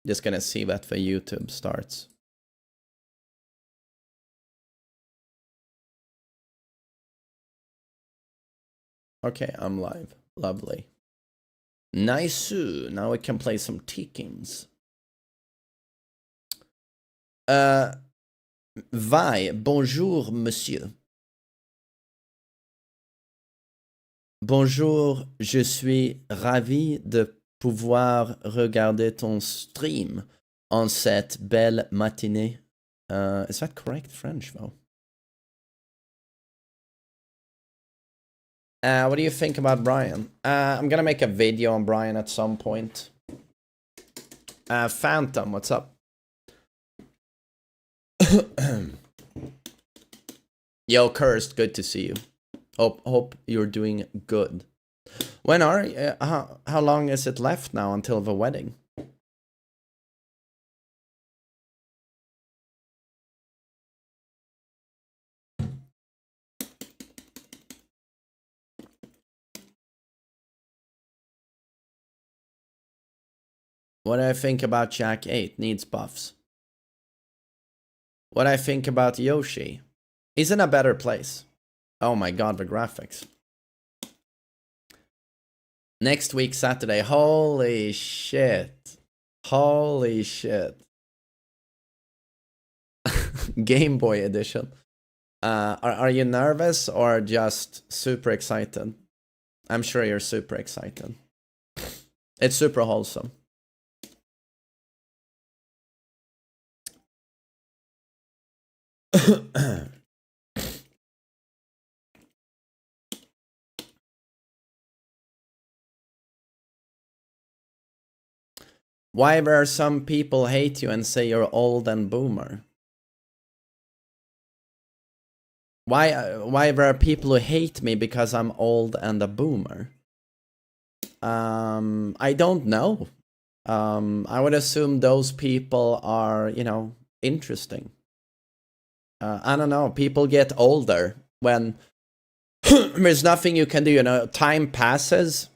Just gonna see that the YouTube starts. Okay, I'm live. Lovely. Nice. Now we can play some Tekkens. Vi, bonjour, monsieur. Bonjour, je suis ravi de pouvoir regarder ton stream en cette belle matinée. Is that correct French, though? What do you think about Brian? I'm gonna make a video on Brian at some point. Phantom, what's up? Yo, Cursed, good to see you. Hope you're doing good. When are how long is it left now until the wedding? What do I think about Jack 8? Needs buffs. What I think about Yoshi? He's in a better place. Oh my god, the graphics. Next week, Saturday. Holy shit. Holy shit. Game Boy edition. Are you nervous or just super excited? I'm sure you're super excited. It's super wholesome. Why there some people hate you and say you're old and boomer? Why there are people who hate me because I'm old and a boomer? I don't know. I would assume those people are, you know, interesting. I don't know. People get older when there's nothing you can do. You know, time passes.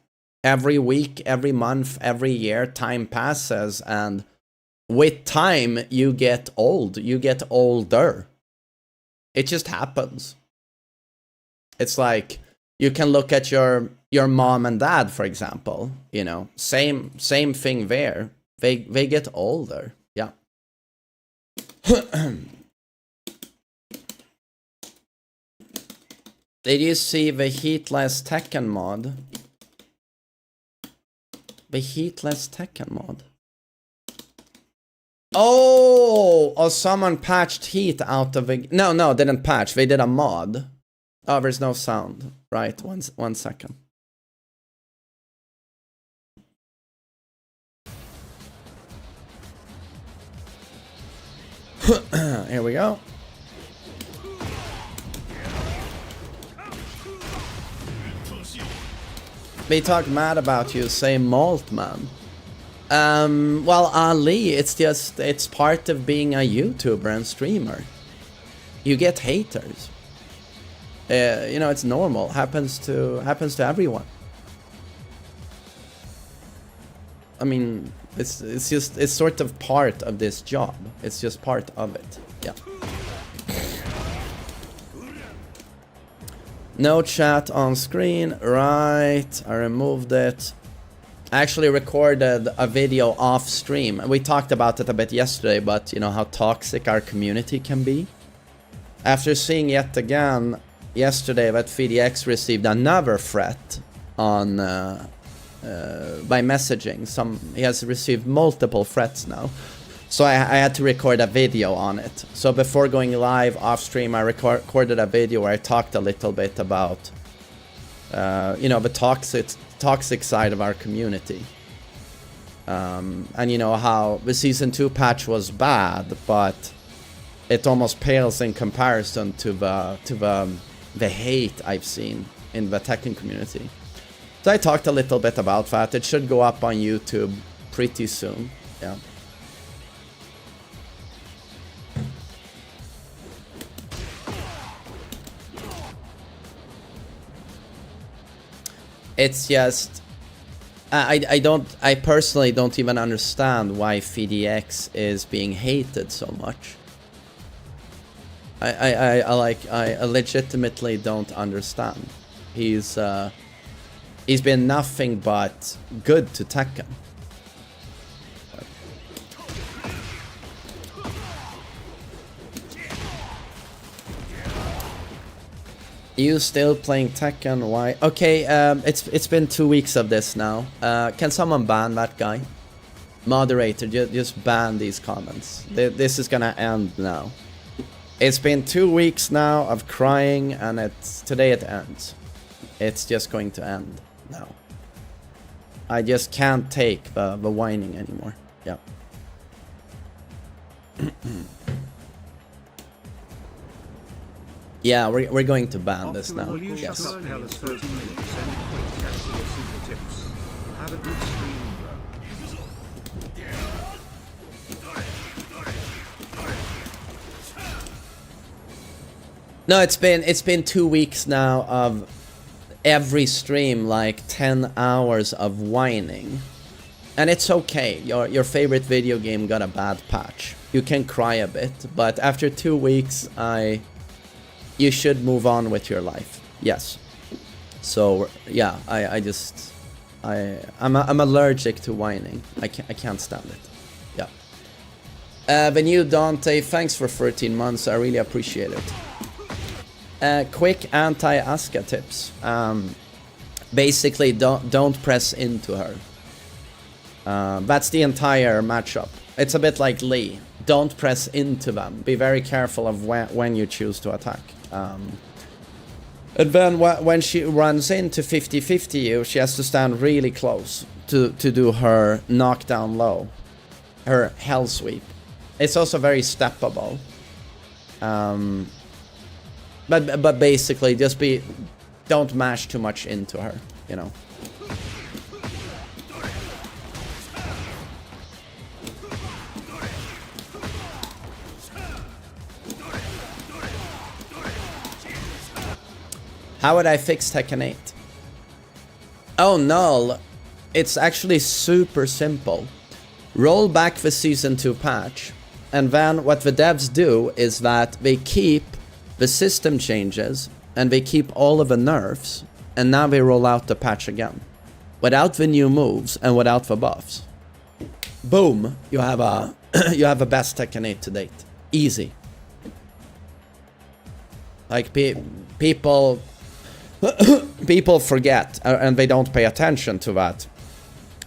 Every week, every month, every year, time passes, and with time, you get old. You get older. It just happens. It's like you can look at your mom and dad, for example. You know, same thing there. They get older. Yeah. Did you see the heatless Tekken mod? The heatless Tekken mod. Oh, someone patched heat out of the... No, didn't patch. They did a mod. Oh, there's no sound. Right, one second. Here we go. They talk mad about you, say Malt Man. Well, Ali, it's part of being a YouTuber and streamer. You get haters. You know, it's normal. Happens to everyone. I mean, it's sort of part of this job. It's just part of it. Yeah. No chat on screen, right? I removed it. I actually recorded a video off stream. We talked about it a bit yesterday, but you know how toxic our community can be. After seeing yet again yesterday that VDX received another threat on by messaging. He has received multiple threats now. So I had to record a video on it. So before going live off stream, I recorded a video where I talked a little bit about, you know, the toxic side of our community. And you know how the Season 2 patch was bad, but it almost pales in comparison to the hate I've seen in the Tekken community. So I talked a little bit about that. It should go up on YouTube pretty soon. Yeah. It's just I personally don't even understand why FDX is being hated so much. I legitimately don't understand. He's been nothing but good to Tekken. You still playing Tekken? Why? Okay, it's been 2 weeks of this now. Can someone ban that guy? Moderator, just ban these comments. This is gonna end now. It's been 2 weeks now of crying, and today it ends. It's just going to end now. I just can't take the whining anymore. Yeah. Yeah, we're going to ban this now. Yes. No, it's been 2 weeks now of every stream like 10 hours of whining. And it's okay. Your favorite video game got a bad patch. You can cry a bit, but after 2 weeks you should move on with your life. Yes. So yeah, I'm allergic to whining. I can't stand it. Yeah. The new Dante, thanks for 13 months. I really appreciate it. Quick anti-Asuka tips. Basically, don't press into her. That's the entire matchup. It's a bit like Lee. Don't press into them. Be very careful of when you choose to attack. And then when she runs into 50-50 you, she has to stand really close to do her knockdown low, her hell sweep. It's also very steppable. But basically, don't mash too much into her, you know. How would I fix Tekken 8? Oh no, it's actually super simple. Roll back the Season 2 patch, and then what the devs do is that they keep the system changes, and they keep all of the nerfs, and now they roll out the patch again. Without the new moves, and without the buffs. Boom, you have a best Tekken 8 to date. Easy. Like, people forget, and they don't pay attention to that.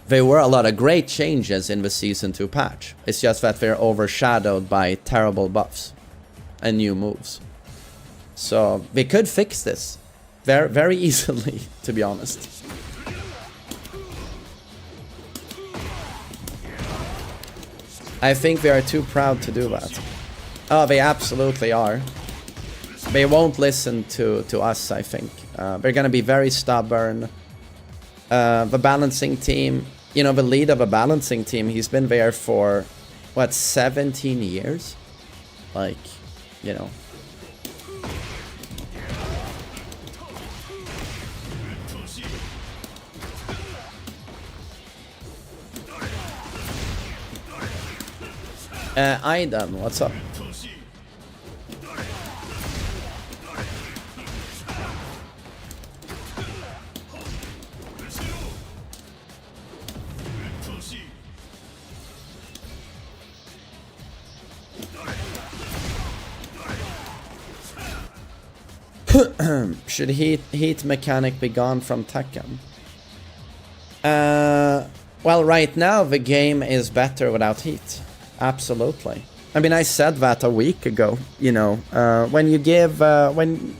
There were a lot of great changes in the Season 2 patch. It's just that they're overshadowed by terrible buffs and new moves. So they could fix this very, very easily, to be honest. I think they are too proud to do that. Oh, they absolutely are. They won't listen to us, I think. They're gonna be very stubborn. The balancing team, you know, the lead of a balancing team, he's been there for, what, 17 years? Like, you know. Aidan, what's up? Should heat mechanic be gone from Tekken? Well, right now the game is better without heat. Absolutely. I mean, I said that a week ago. You know, when you give when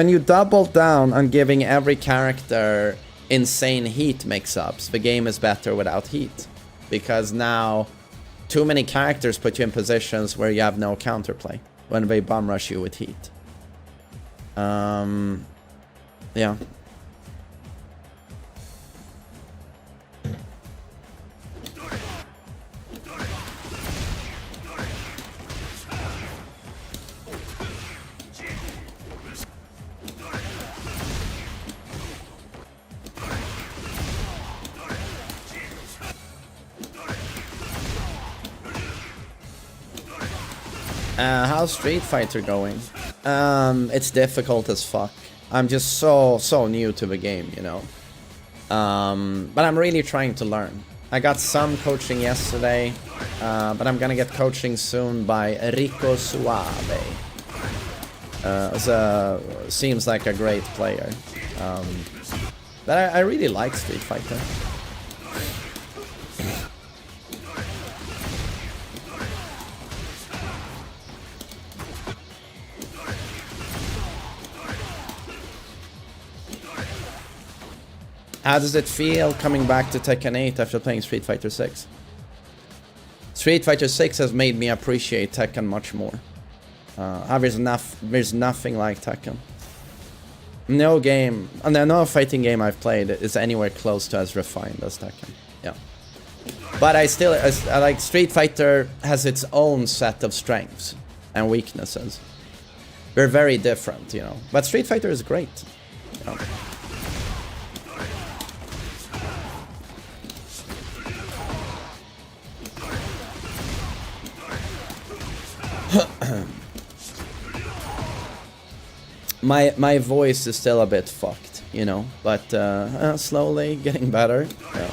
you double down on giving every character insane heat mix-ups, the game is better without heat, because now too many characters put you in positions where you have no counterplay when they bum rush you with heat. Yeah. How's Street Fighter going? It's difficult as fuck. I'm just so new to the game, you know. But I'm really trying to learn. I got some coaching yesterday, but I'm gonna get coaching soon by Rico Suave. Seems like a great player. But I really like Street Fighter. How does it feel coming back to Tekken 8 after playing Street Fighter 6? Street Fighter 6 has made me appreciate Tekken much more. There's nothing like Tekken. No game, and no fighting game I've played is anywhere close to as refined as Tekken. Yeah. But I like Street Fighter has its own set of strengths and weaknesses. They're very different, you know. But Street Fighter is great. You know. My voice is still a bit fucked, you know, but slowly getting better. Yeah.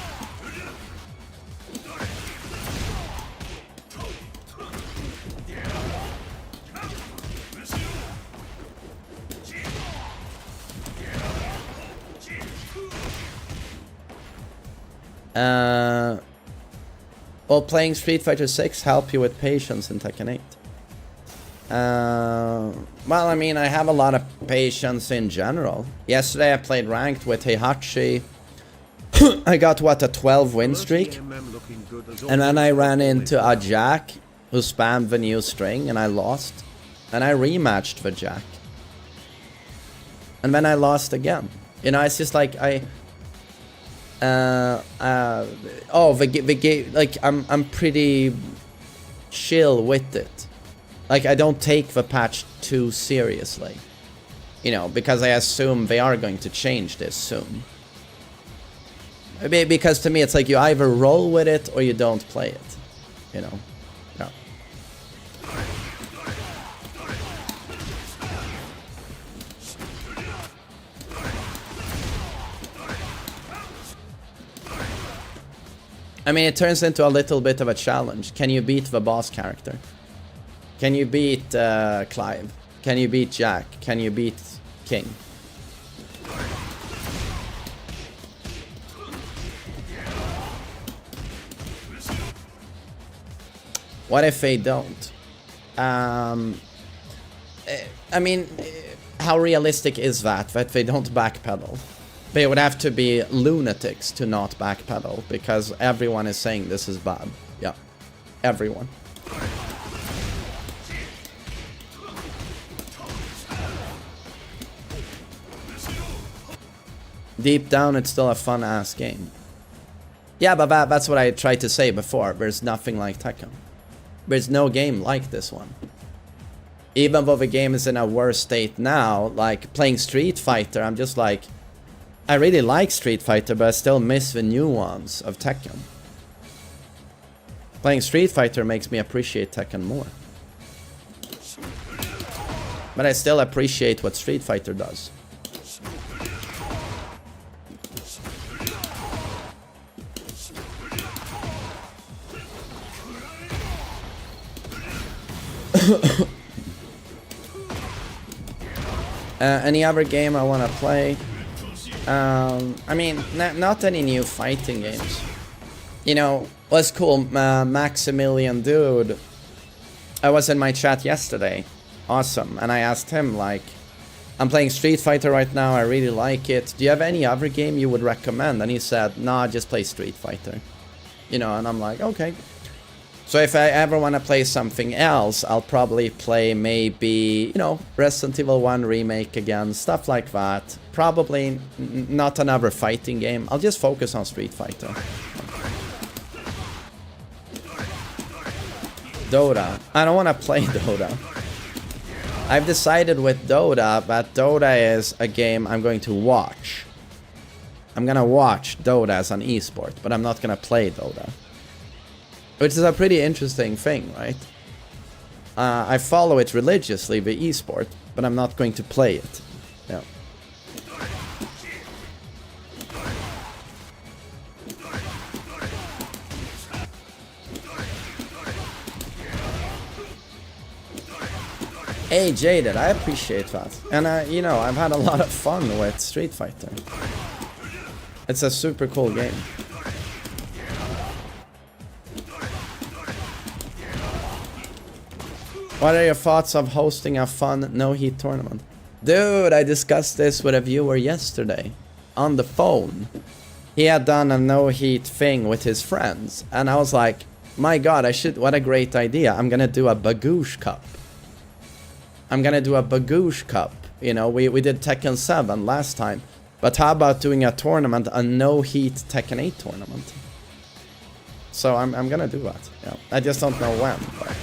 Will playing Street Fighter 6 help you with patience in Tekken 8? Well, I mean, I have a lot of patience in general. Yesterday I played ranked with Heihachi. I got, what, a 12 win streak? And then I ran into a Jack who spammed the new string and I lost. And I rematched the Jack. And then I lost again. You know, it's just like the game, like, I'm pretty chill with it. Like, I don't take the patch too seriously, you know, because I assume they are going to change this soon. Because to me, it's like you either roll with it or you don't play it, you know. Yeah. I mean, it turns into a little bit of a challenge. Can you beat the boss character? Can you beat Clive? Can you beat Jack? Can you beat King? What if they don't? I mean, how realistic is that they don't backpedal? They would have to be lunatics to not backpedal, because everyone is saying this is bad. Yeah, everyone. Deep down, it's still a fun-ass game. Yeah, but that's what I tried to say before. There's nothing like Tekken. There's no game like this one. Even though the game is in a worse state now, like playing Street Fighter, I'm just like, I really like Street Fighter, but I still miss the nuance of Tekken. Playing Street Fighter makes me appreciate Tekken more. But I still appreciate what Street Fighter does. Any other game I want to play? I mean, not any new fighting games. You know, what's cool, Maximilian Dude, I was in my chat yesterday. Awesome. And I asked him, like, I'm playing Street Fighter right now, I really like it. Do you have any other game you would recommend? And he said, nah, just play Street Fighter. You know, and I'm like, okay. So if I ever want to play something else, I'll probably play maybe, you know, Resident Evil 1 Remake again, stuff like that. Probably not another fighting game. I'll just focus on Street Fighter. Dota. I don't want to play Dota. I've decided with Dota that Dota is a game I'm going to watch. I'm gonna watch Dota as an esport, but I'm not gonna play Dota. Which is a pretty interesting thing, right? I follow it religiously, the esport, but I'm not going to play it. Yeah. Hey Jaded, I appreciate that. And you know, I've had a lot of fun with Street Fighter. It's a super cool game. What are your thoughts of hosting a fun no-heat tournament? Dude, I discussed this with a viewer yesterday. On the phone. He had done a no-heat thing with his friends. And I was like, my god, what a great idea. I'm gonna do a Bagoosh Cup. I'm gonna do a Bagoosh Cup. You know, we did Tekken 7 last time. But how about doing a tournament, a no-heat Tekken 8 tournament? So I'm gonna do that. Yeah. I just don't know when. But.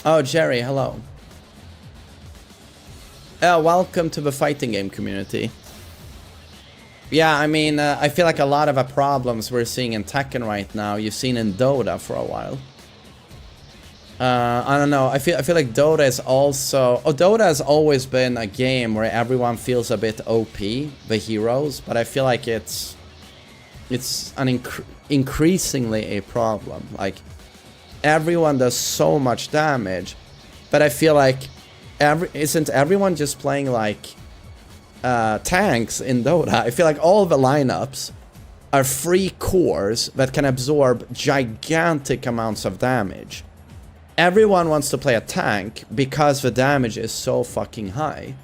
Oh, Jerry, hello. Welcome to the fighting game community. Yeah, I mean, I feel like a lot of the problems we're seeing in Tekken right now, you've seen in Dota for a while. I don't know, I feel like Dota is also... Oh, Dota has always been a game where everyone feels a bit OP, the heroes, but I feel like it's an increasingly a problem. Like, everyone does so much damage, but I feel like isn't everyone just playing like tanks in Dota? I feel like all the lineups are free cores that can absorb gigantic amounts of damage. Everyone wants to play a tank because the damage is so fucking high.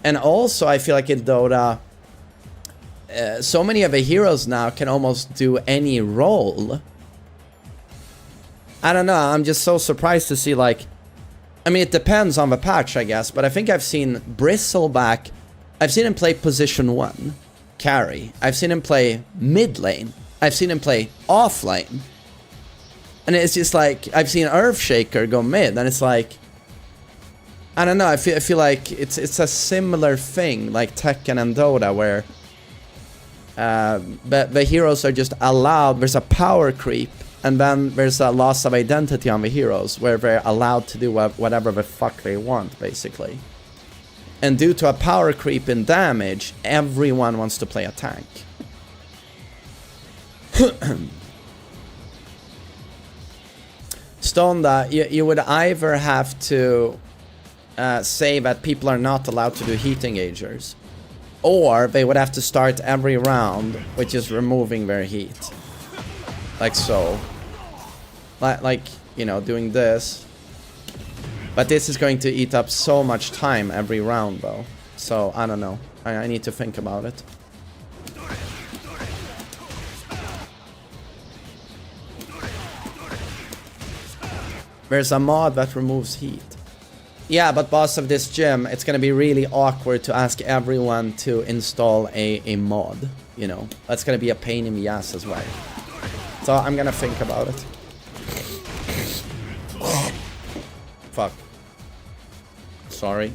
And also I feel like in Dota, so many of the heroes now can almost do any role. I don't know, I'm just so surprised to see, like... I mean, it depends on the patch, I guess, but I think I've seen Bristleback... I've seen him play position 1, carry. I've seen him play mid lane. I've seen him play off lane. And it's just like, I've seen Earthshaker go mid, and it's like... I don't know, I feel like it's a similar thing, like Tekken and Dota, where... the heroes are just allowed, there's a power creep. And then there's a loss of identity on the heroes, where they're allowed to do whatever the fuck they want, basically. And due to a power creep in damage, everyone wants to play a tank. Stonda, you would either have to say that people are not allowed to do heat engagers, or they would have to start every round with just removing their heat. Like so. Like, you know, doing this. But this is going to eat up so much time every round, though. So, I don't know. I need to think about it. There's a mod that removes heat. Yeah, but boss of this gym, it's gonna be really awkward to ask everyone to install a mod. You know, that's gonna be a pain in the ass as well. So, I'm gonna think about it. Fuck. Sorry.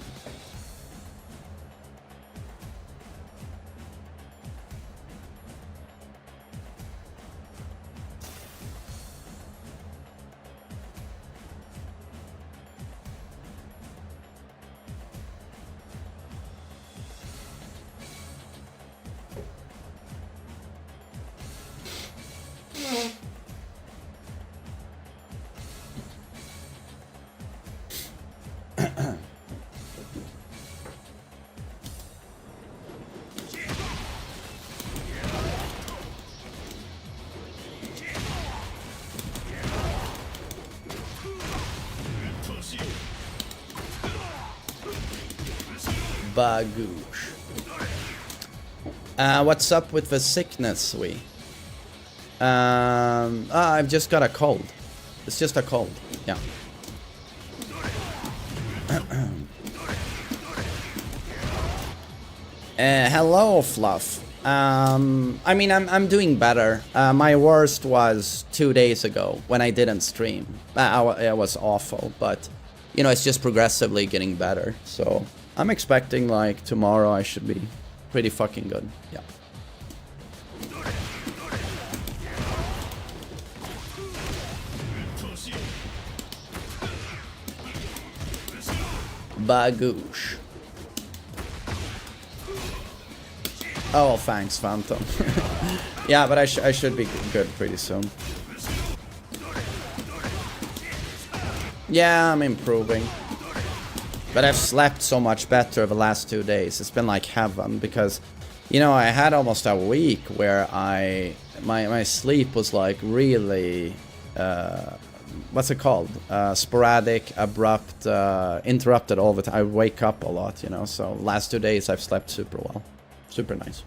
Bagoosh. What's up with the sickness, we? I've just got a cold. It's just a cold. Yeah. Hello, Fluff. I mean, I'm doing better. My worst was 2 days ago when I didn't stream. It was awful, but you know, it's just progressively getting better. So I'm expecting like tomorrow I should be pretty fucking good. Yeah. Bagoosh. Oh, thanks, Phantom. Yeah, but I should be good pretty soon. Yeah, I'm improving. But I've slept so much better the last 2 days. It's been like heaven because, you know, I had almost a week where my sleep was like really, what's it called? Sporadic, abrupt, interrupted all the time. I wake up a lot, you know, so last 2 days I've slept super well. Super nice.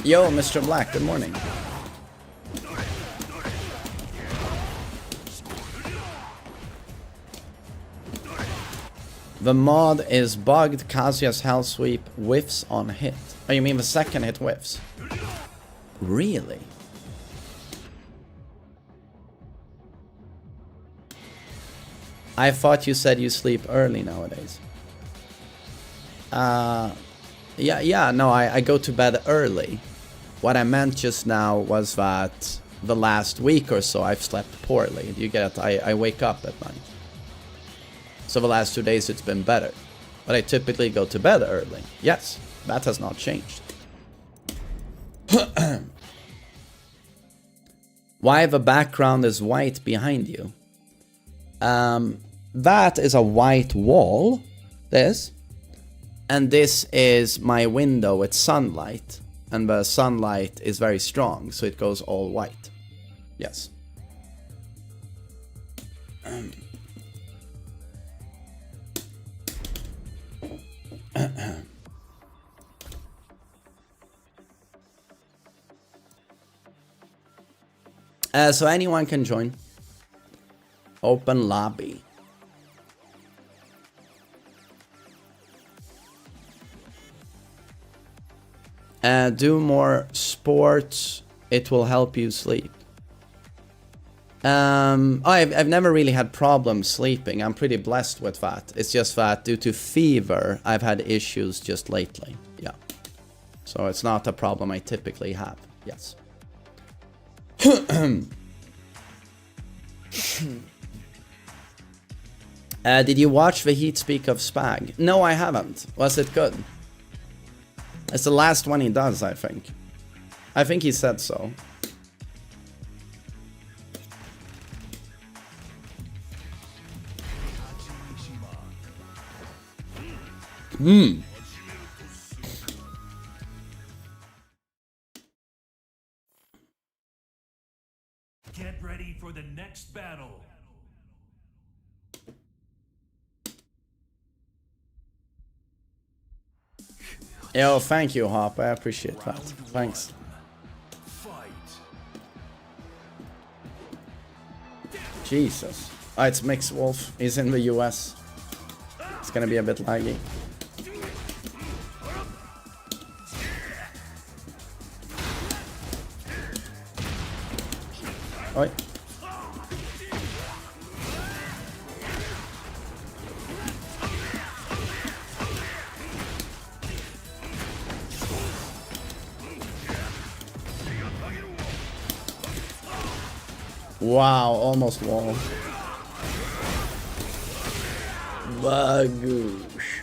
Yo, Mr. Black, good morning. The mod is bugged. Kazuya's Hell Sweep whiffs on hit. Oh, you mean the second hit whiffs? Really? I thought you said you sleep early nowadays. Yeah, no, I go to bed early. What I meant just now was that the last week or so I've slept poorly. You get it? I wake up at night. So the last 2 days it's been better. But I typically go to bed early. Yes, that has not changed. Why the background is white behind you? That is a white wall. This. And this is my window with sunlight. And the sunlight is very strong, so it goes all white. Yes. So anyone can join. Open lobby. Do more sports. It will help you sleep. I've never really had problems sleeping. I'm pretty blessed with that. It's just that due to fever, I've had issues just lately. Yeah. So it's not a problem I typically have. Yes. Did you watch The Heat Speak of Spag? No, I haven't. Was it good? It's the last one he does, I think. I think he said so. Get ready for the next battle. Yo, thank you, Hop. I appreciate that. Thanks. Jesus. Oh, it's Mix Wolf. He's in the US. It's gonna be a bit laggy. Oi. Wow, almost wall. Bagoosh.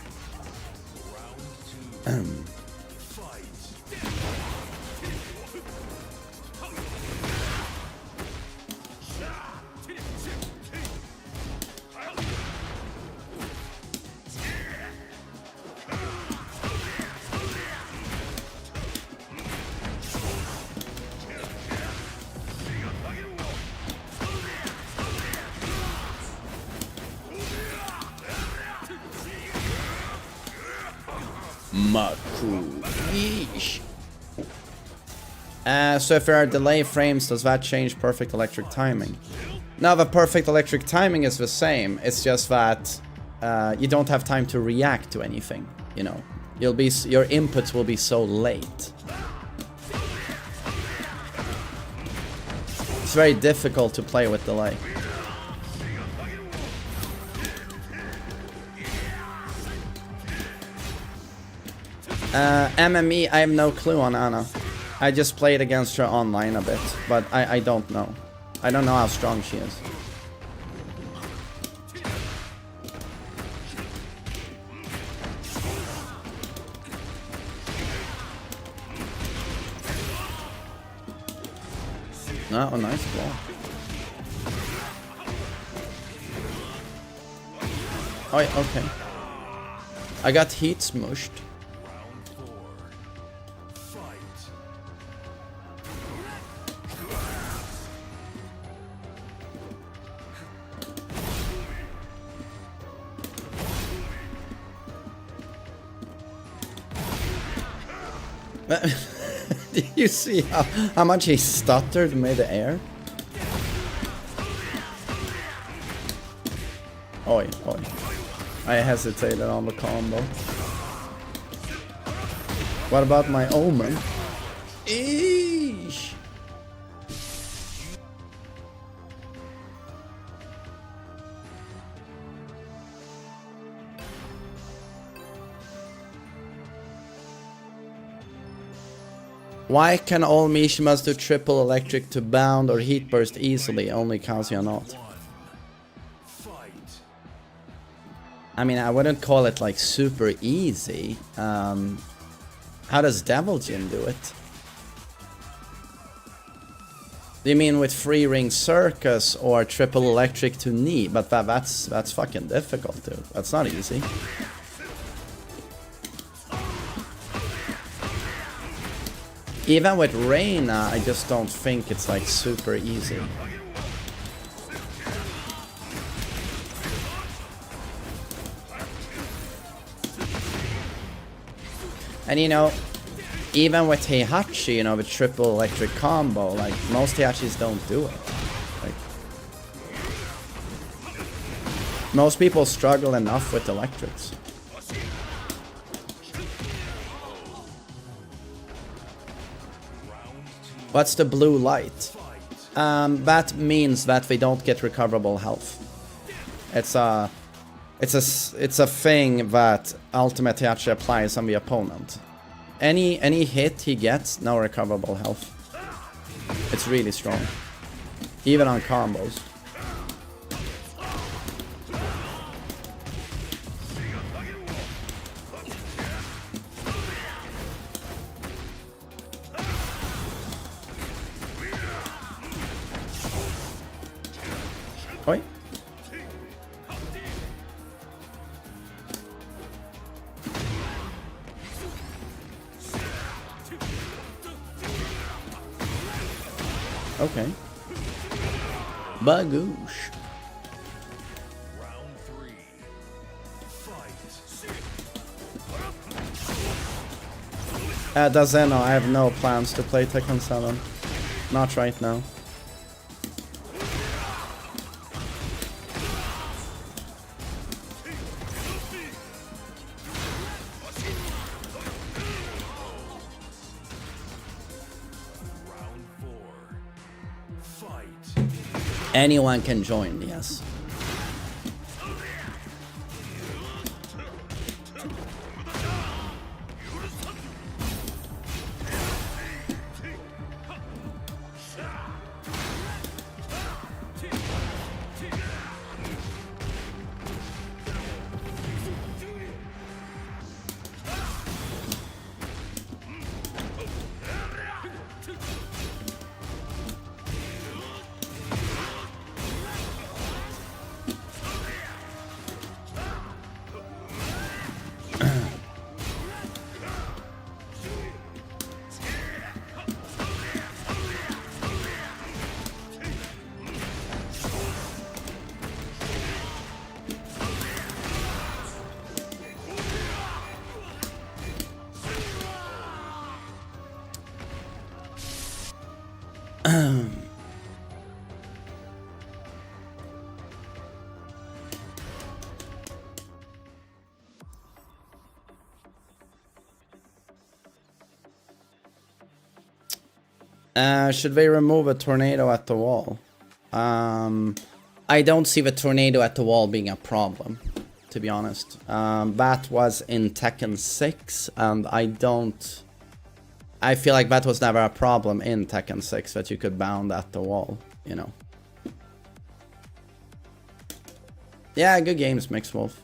Maku. Yeesh. So if there are delay frames, does that change perfect electric timing? Now the perfect electric timing is the same. It's just that you don't have time to react to anything. You know, your inputs will be so late. It's very difficult to play with delay. MME, I have no clue on Anna. I just played against her online a bit, but I don't know. I don't know how strong she is. Oh, nice ball. Oh, yeah, okay. I got heat smushed. Did you see how much he stuttered mid-air? Oi, oi. I hesitated on the combo. What about my omen? Eesh. Why can all Mishimas do triple electric to bound or heat burst easily, only Kazuya not? I mean, I wouldn't call it like super easy. How does Devil Jin do it? Do you mean with free ring circus or triple electric to knee? But that's fucking difficult, dude. That's not easy. Even with Reina, I just don't think it's like super easy. And you know, even with Heihachi, you know, with triple electric combo, like most Heihachis don't do it. Like, most people struggle enough with electrics. What's the blue light? That means that they don't get recoverable health. It's a thing that Ultimate Heihachi applies on the opponent. Any hit he gets, no recoverable health. It's really strong, even on combos. Oi. Okay. Bagoosh. Round 3. Fight. Dazeno, I have no plans to play Tekken 7. Not right now. Anyone can join, yes. Should they remove a tornado at the wall? I don't see the tornado at the wall being a problem, to be honest. That was in Tekken 6, and I feel like that was never a problem in Tekken 6, that you could bound at the wall, you know. Yeah, good games, Mixed Wolf.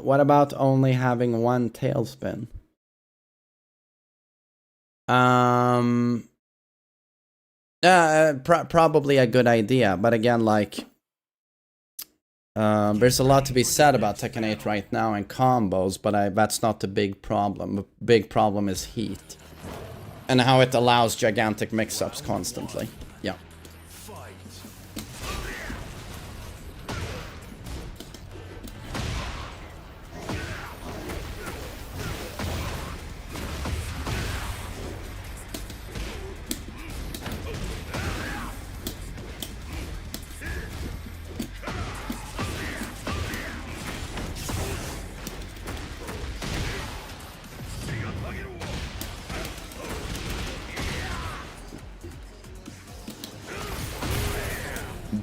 What about only having one tailspin? Probably a good idea, but again, like, there's a lot to be said about Tekken 8 right now and combos, but that's not the big problem. The big problem is heat and how it allows gigantic mix-ups constantly. Yeah.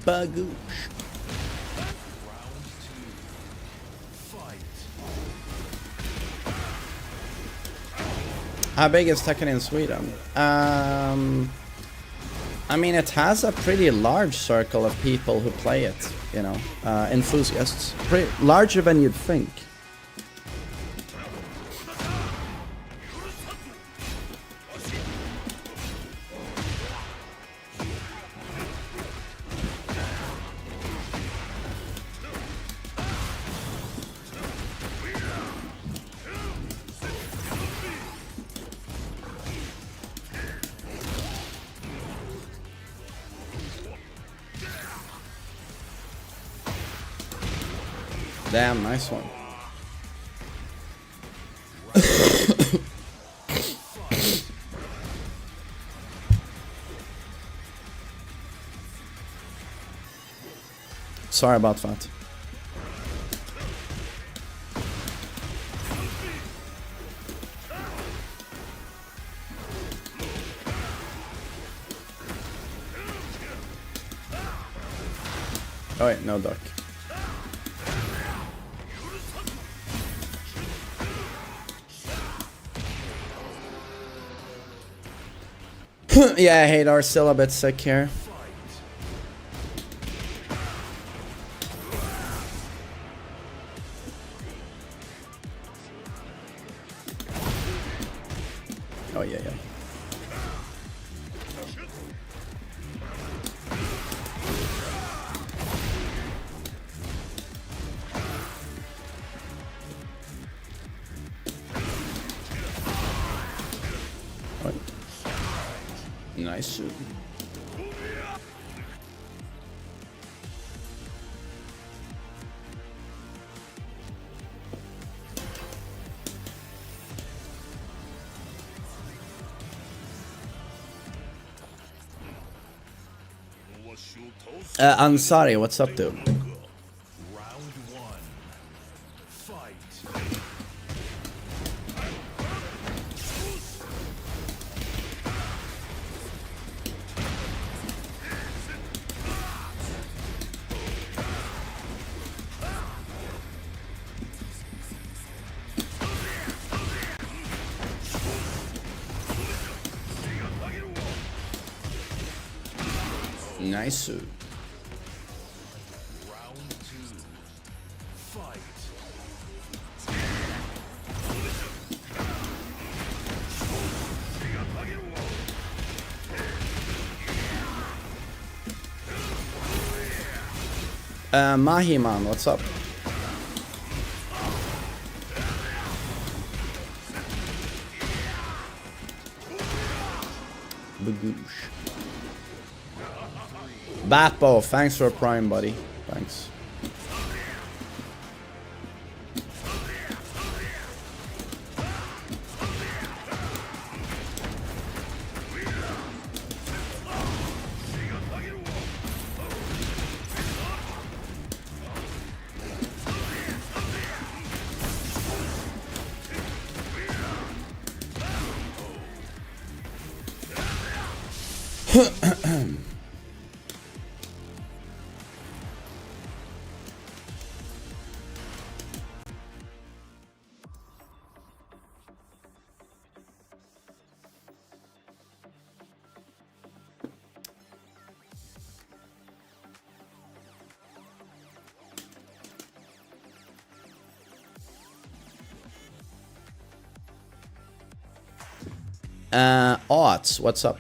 Bagoosh. How big is Tekken in Sweden? I mean, it has a pretty large circle of people who play it, you know, enthusiasts. Pretty larger than you'd think. Damn, nice one. Sorry about that. Oh wait, no duck. Yeah, Hadar's still a bit sick here. Oh yeah, yeah. Nice. Ansari, what's up, dude? Nice. Mahiman, what's up? Bagoosh. Bappo, thanks for a prime, buddy. Thanks. Odds, what's up?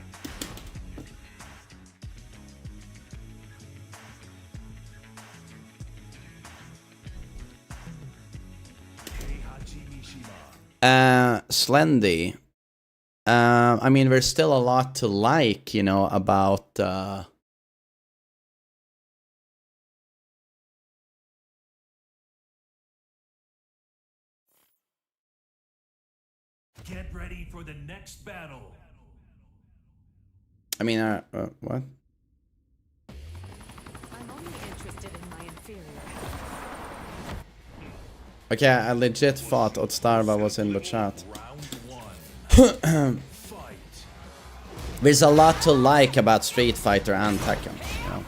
Slendy. I mean, there's still a lot to like, you know, about Get ready for the next battle. I mean, what? I'm only interested in my inferior. Okay, I legit thought Otstarva was in the chat. There's a lot to like about Street Fighter and Tekken, you know?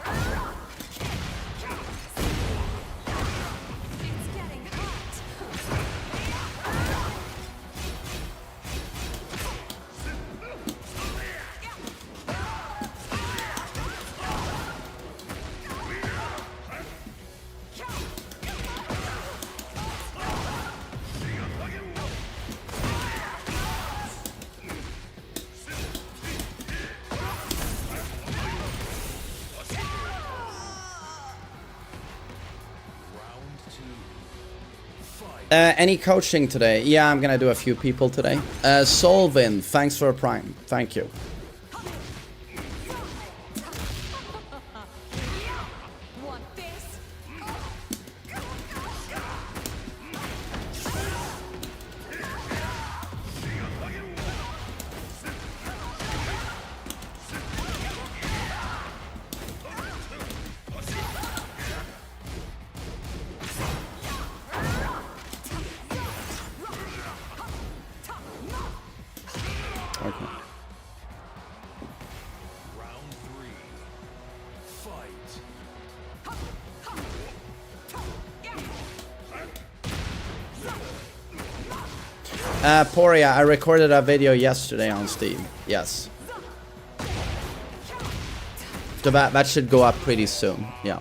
Any coaching today? Yeah, I'm gonna do a few people today. Solvin, thanks for a prime. Thank you. Poria, I recorded a video yesterday on Steam. Yes. So that should go up pretty soon. Yeah.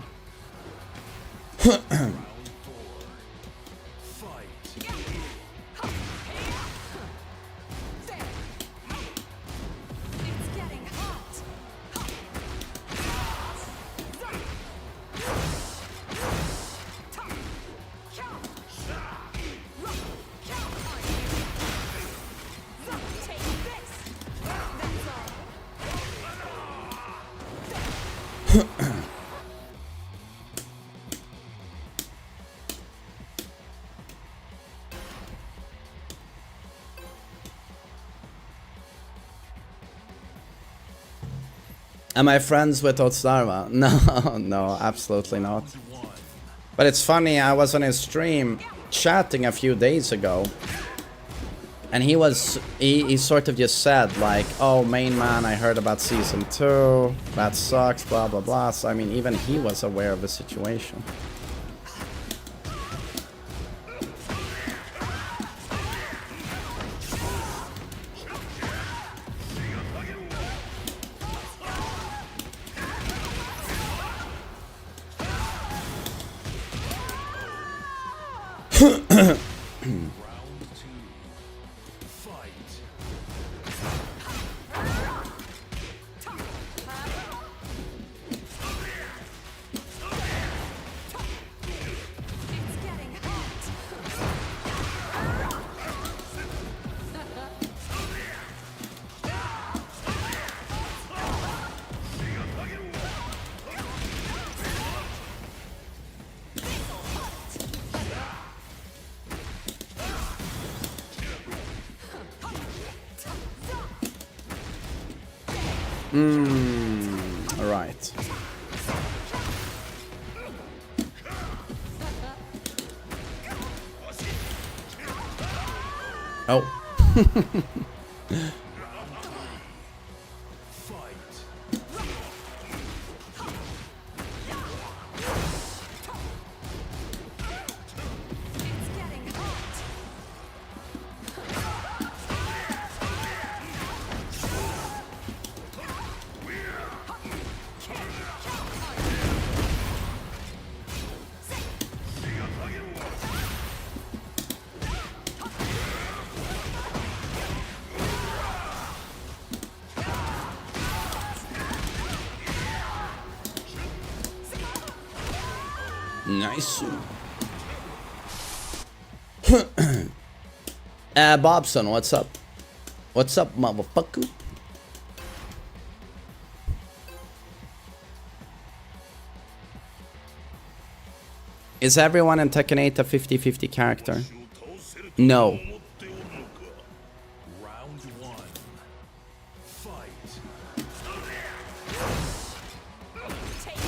Am I friends with Otstarva? No, no, absolutely not. But it's funny, I was on his stream chatting a few days ago. And he sort of just said like, oh, main man, I heard about season 2, that sucks, blah, blah, blah. So I mean, even he was aware of the situation. Right. Oh. Nice. Bobson, what's up? What's up, motherfucker? Is everyone in Tekken 8 a 50-50 character? No. Round one. Fight. Take this.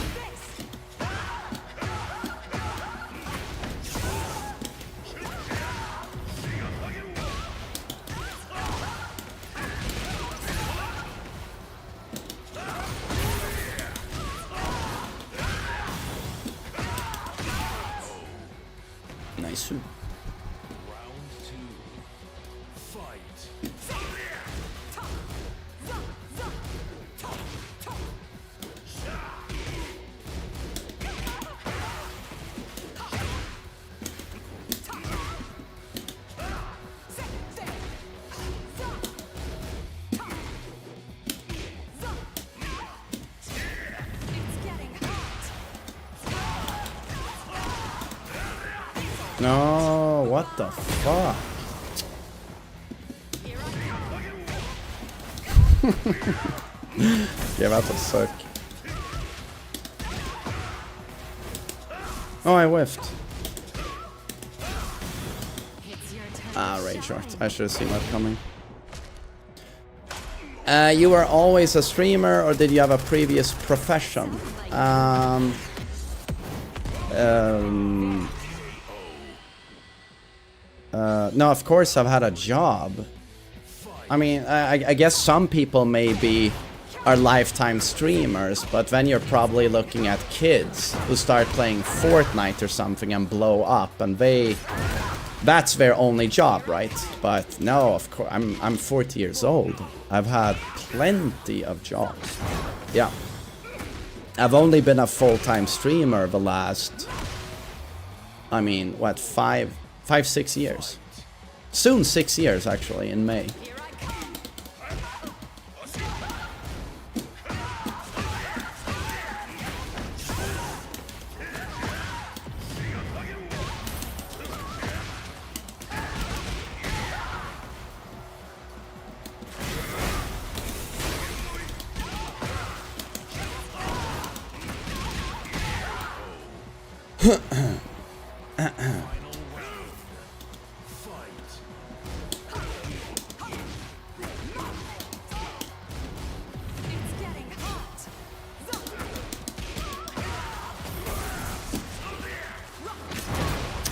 Nice. Round two. Fight. No, what the fuck? Yeah, that was sick. Oh, I whiffed. Ah, rage short. I should have seen that coming. You were always a streamer, or did you have a previous profession? No, of course I've had a job. I mean, I guess some people maybe are lifetime streamers, but then you're probably looking at kids who start playing Fortnite or something and blow up, and that's their only job, right? But no, of course, I'm 40 years old. I've had plenty of jobs. Yeah. I've only been a full-time streamer the last, I mean, what, 5-6 years. Soon 6 years, actually, in May.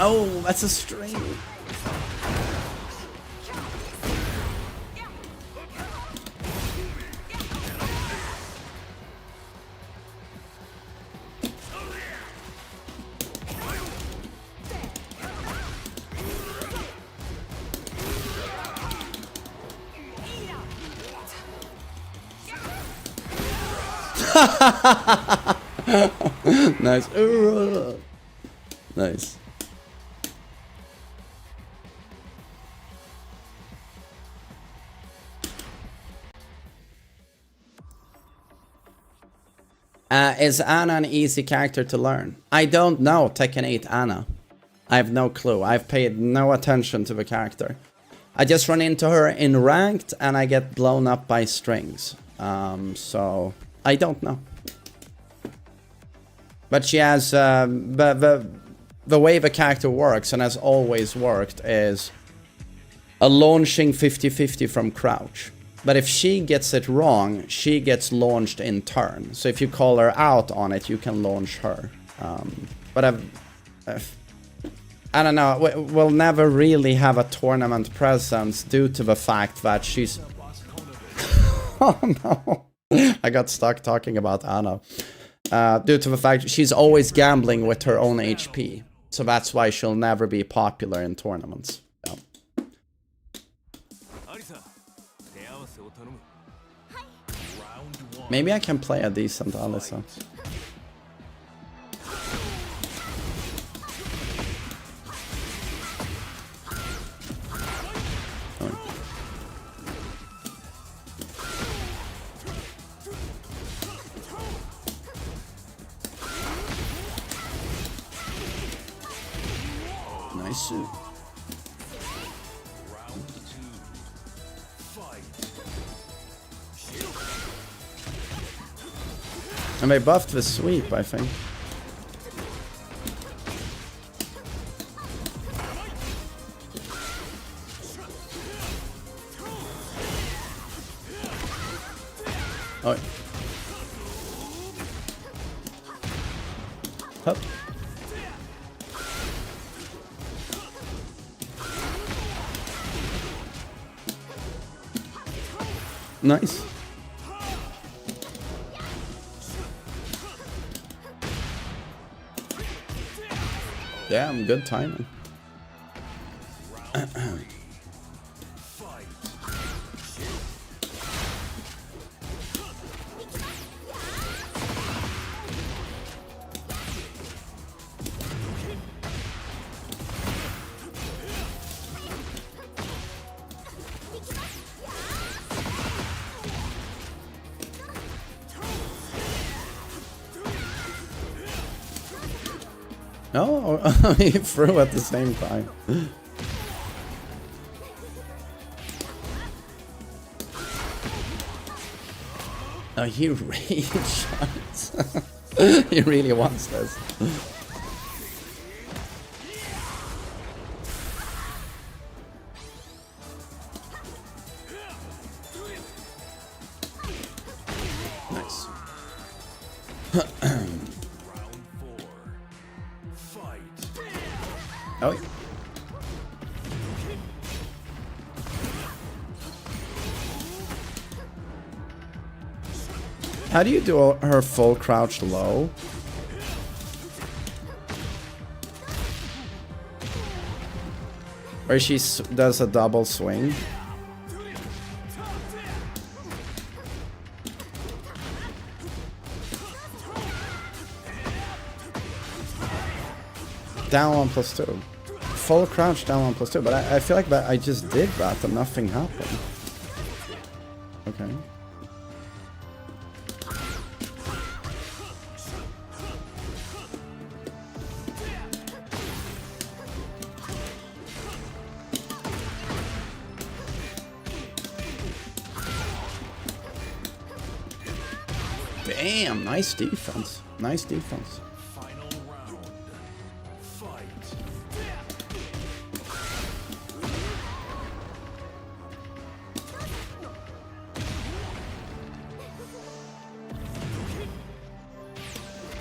Oh, that's a string. Nice. Nice. Is Anna an easy character to learn? I don't know Tekken 8 Anna. I have no clue. I've paid no attention to the character. I just run into her in ranked and I get blown up by strings. So I don't know. But she has the way the character works and has always worked is a launching 50-50 from crouch. But if she gets it wrong, she gets launched in turn. So if you call her out on it, you can launch her. But I don't know, we'll never really have a tournament presence due to the fact that she's... Oh no, I got stuck talking about Anna. Due to the fact she's always gambling with her own HP. So that's why she'll never be popular in tournaments. Yeah. Maybe I can play a decent Alyssa. Nice. And they buffed the sweep, I think. Oh. Hup. Nice. Damn, good timing. No, he threw at the same time. Oh, he rage shots. He really wants this. Nice. Oh. How do you do her full crouch low? Where she does a double swing? Down 1+2. Full crouch down 1+2, but I feel like that I just did that and nothing happened. Okay. Damn, nice defense. Nice defense.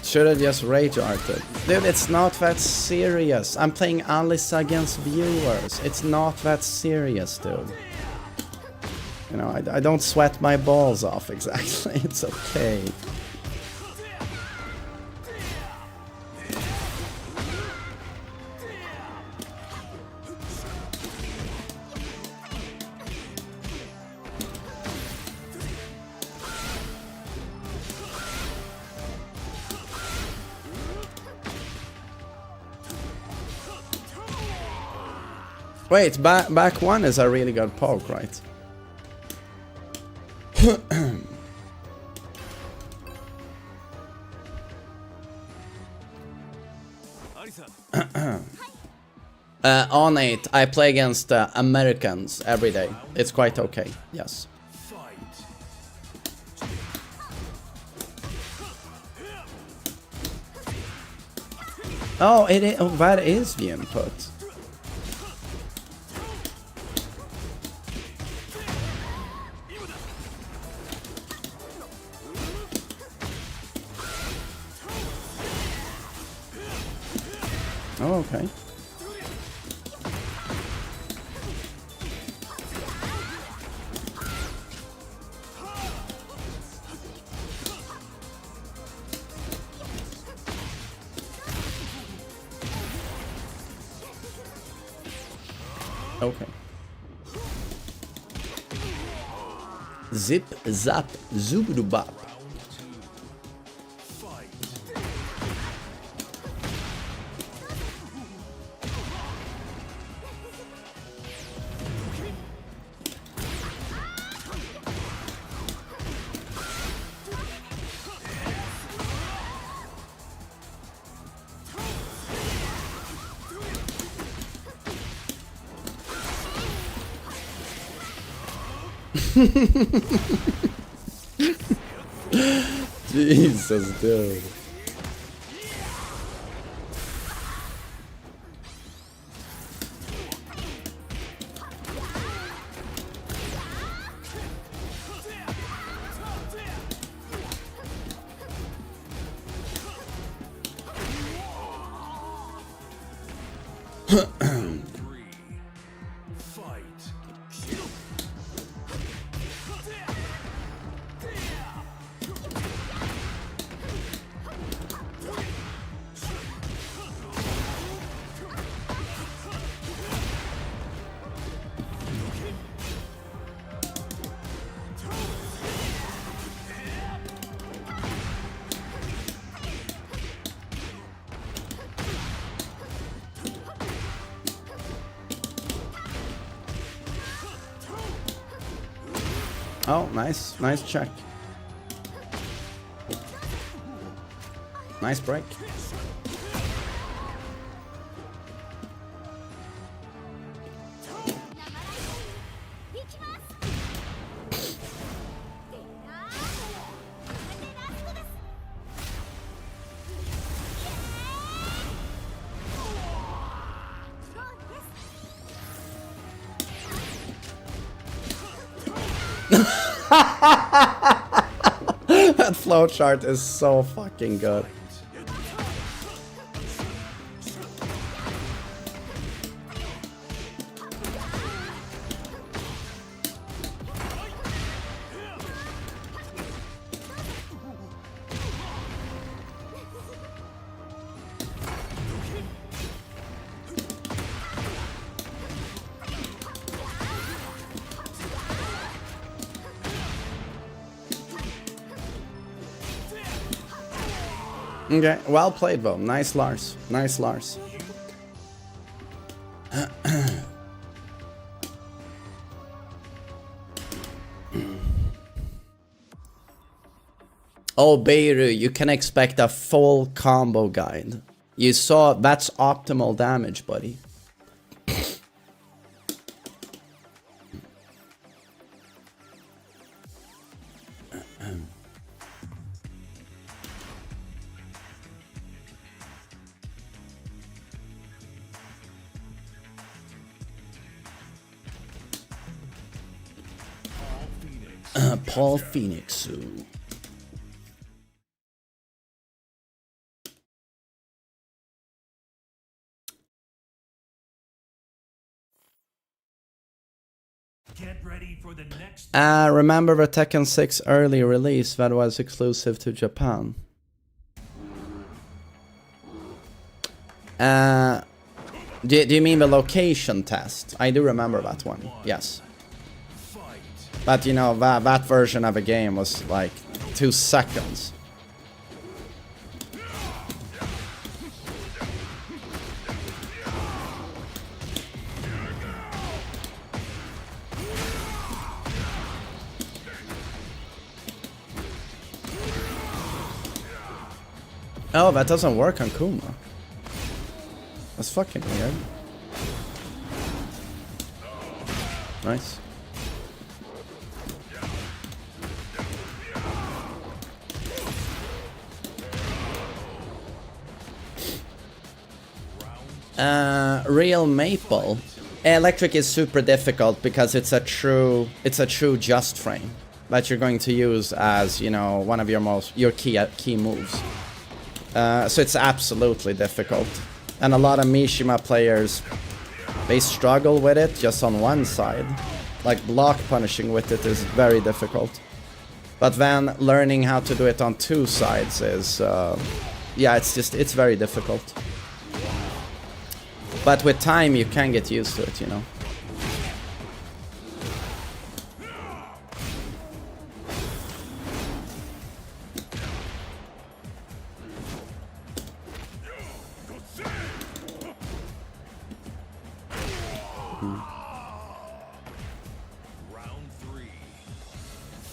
Should have just rage arted. Dude, it's not that serious. I'm playing Alyssa against viewers. It's not that serious, dude. You know, I don't sweat my balls off exactly. It's okay. Wait, back one is a really good poke, right? On 8, I play against Americans every day. It's quite okay, yes. Oh, that is the input. Oh, okay. Okay. Zip, zap, zoobadoo-bop. Jesus, dude. Oh, nice. Nice check. Nice break. That flowchart is so fucking good. Okay, well played, though. Nice Lars. Nice Lars. Oh, Beiru, you can expect a full combo guide. You saw that's optimal damage, buddy. Paul Phoenix. Get ready for the next. Remember the Tekken 6 early release that was exclusive to Japan? Do you mean the location test? I do remember that one, yes. But you know, that version of the game was like 2 seconds. Oh, that doesn't work on Kuma. That's fucking weird. Nice. Real Maple. Electric is super difficult because it's a true just frame that you're going to use as, you know, one of your key moves. So it's absolutely difficult. And a lot of Mishima players, they struggle with it just on one side. Like block punishing with it is very difficult. But then learning how to do it on two sides is, yeah, it's very difficult. But with time you can get used to it, you know. Round 3.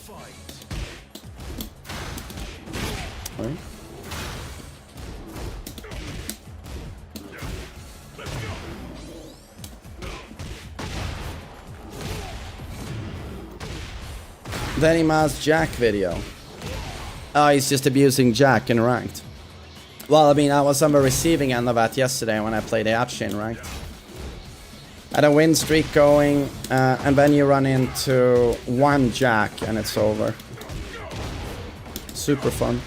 Fight. Right. TheMainManSWE Jack video. Oh, he's just abusing Jack in ranked. Well, I mean, I was on the receiving end of that yesterday when I played the app chain ranked. Had a win streak going, and then you run into one Jack and it's over. Super fun.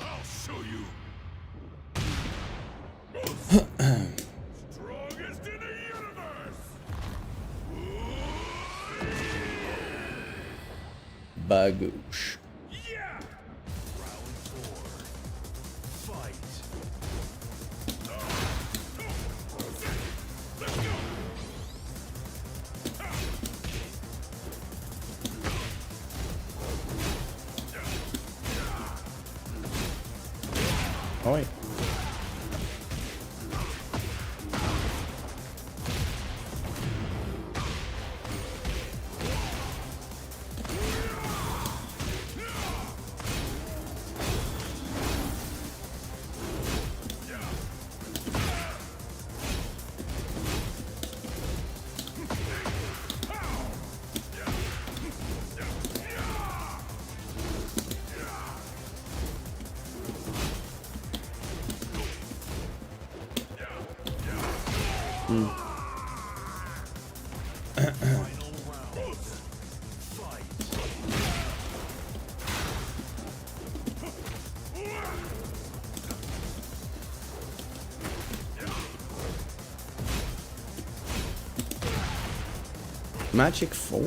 I'll show you. Strongest in the universe. Bagoosh. Yeah. Round 4. Fight. Let's go. Oi. Final round. Fight. Magic 4.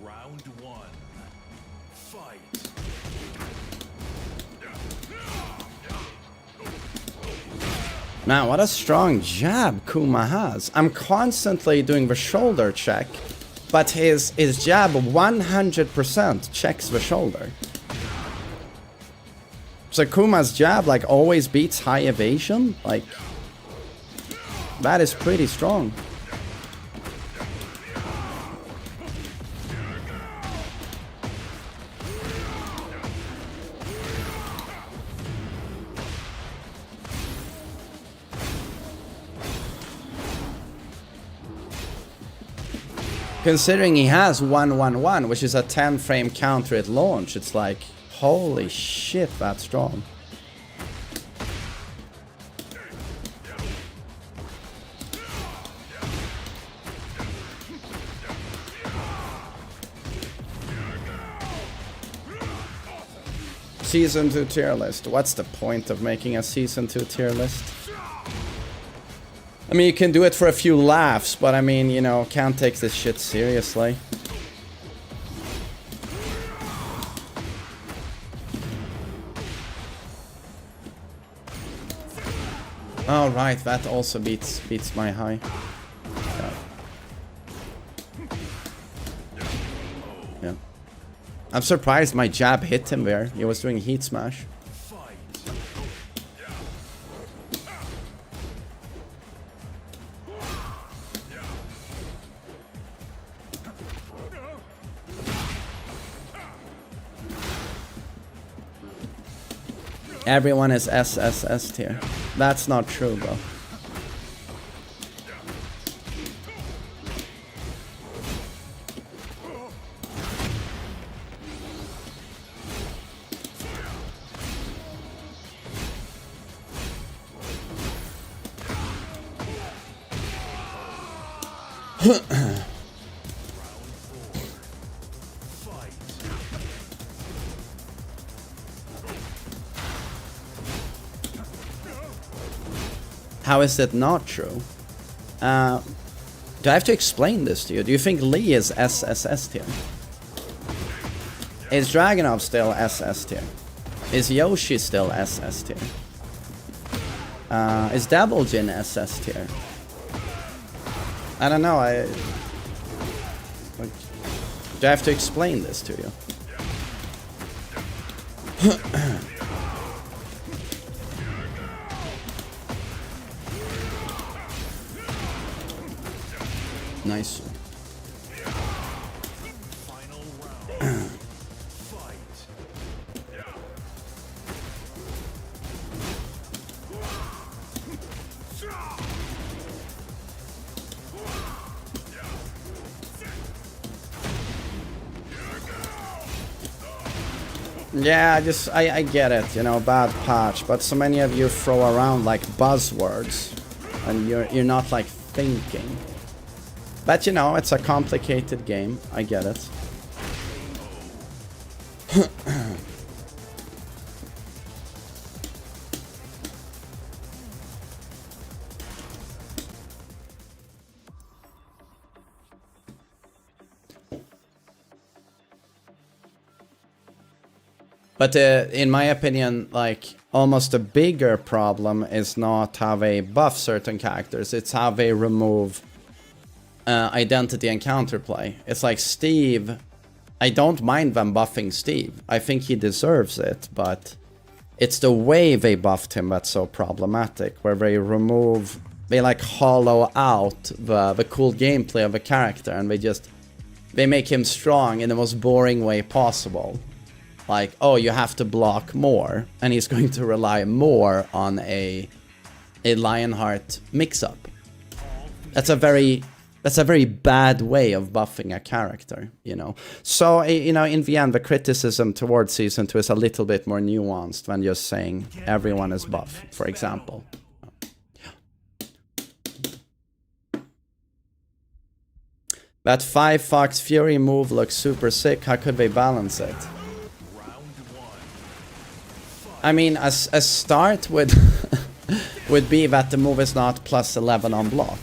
Round 1. Fight. Man, what a strong jab Kuma has. I'm constantly doing the shoulder check, but his jab 100% checks the shoulder. So Kuma's jab like always beats high evasion. Like, that is pretty strong. Considering he has 111, which is a 10 frame counter at launch, it's like, holy shit, that's strong. Season 2 tier list. What's the point of making a Season 2 tier list? I mean, you can do it for a few laughs, but I mean, you know, can't take this shit seriously. Oh, right, that also beats my high. Yeah. I'm surprised my jab hit him there. He was doing heat smash. Fight. Everyone is SSS tier. That's not true, bro. How is it not true? Do I have to explain this to you? Do you think Lee is SSS tier? Is Dragunov still SS tier? Is Yoshi still SS tier? Is Double Jin SS tier? I don't know, like, do I have to explain this to you? Nice. Final round. Fight. Yeah, I get it, you know, bad patch, but so many of you throw around like buzzwords and you're not like thinking. But you know, it's a complicated game, I get it. But in my opinion, like, almost a bigger problem is not how they buff certain characters, it's how they remove identity and counterplay. It's like Steve, I don't mind them buffing Steve. I think he deserves it, but it's the way they buffed him that's so problematic, where they remove, they like hollow out the cool gameplay of a character, and they make him strong in the most boring way possible. Like, oh, you have to block more, and he's going to rely more on a Lionheart mix-up. That's a very bad way of buffing a character, you know. So, you know, in the end, the criticism towards Season 2 is a little bit more nuanced than just saying everyone is buff, for example. That 5 Fox Fury move looks super sick. How could they balance it? I mean, a start would be that the move is not plus 11 on block.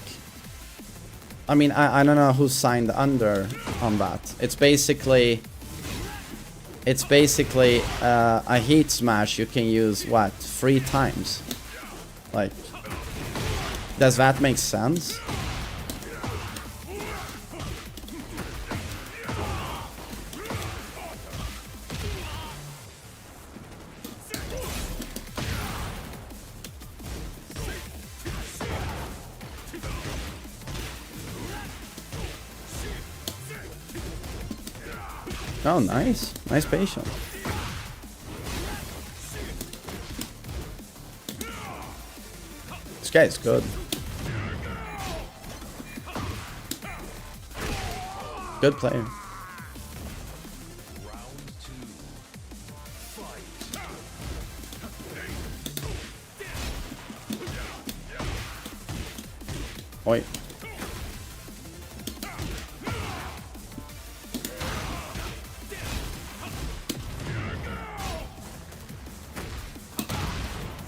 I mean, I don't know who signed under on that. It's basically a heat smash you can use, what, 3 times? Like, does that make sense? Oh, nice. Nice patience. This guy's good. Good player. Oi.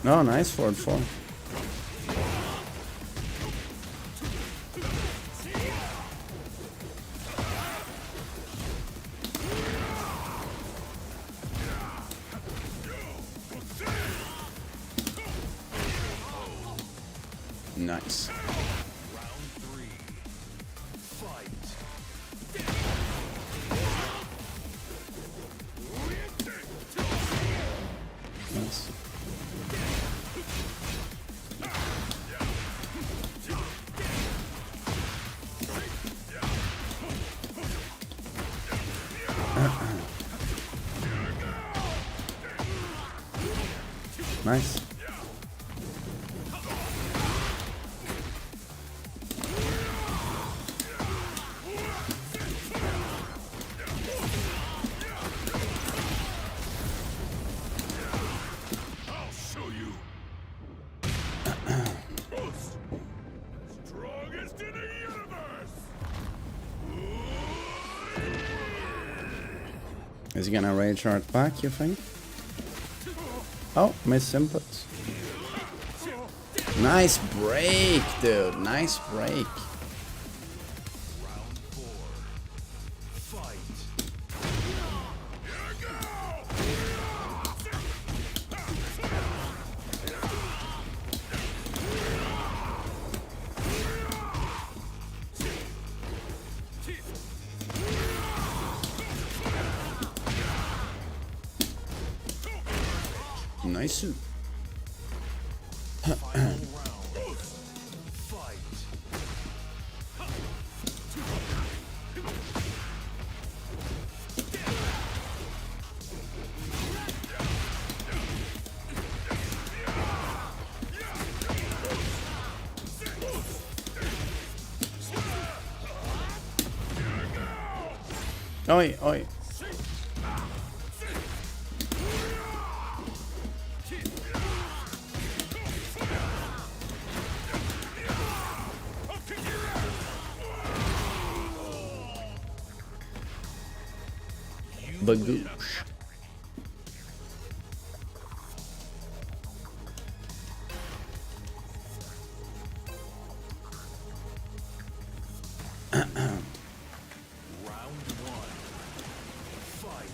No, nice forward 4. Nice. Nice. Nice. I'll show you. Strongest in the universe. Is he gonna rage hard back, you think? Oh, miss input. Nice break, dude. Nice break. Round 4. Fight. Nice. Final round. Fight. Oi, oi. Bagoosh. Round 1. Fight.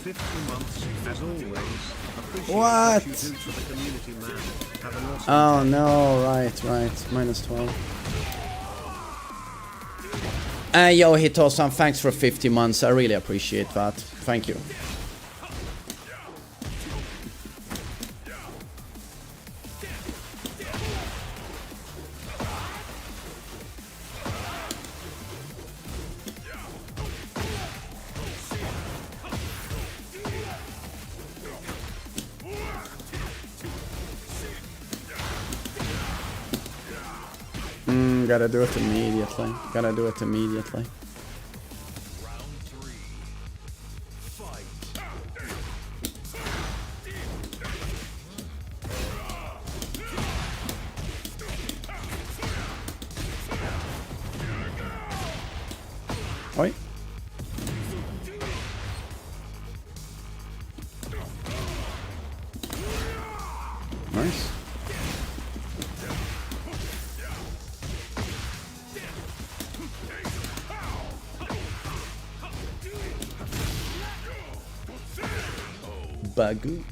50 months, as always. Appreciate What? you do for the community, man. Have an awesome Oh no, right. Minus 12. Yo, Hitosan, thanks for 50 months. I really appreciate that. Thank you. Gotta do it immediately. Round 3. Fight. Oi. Nice. Bagoosh.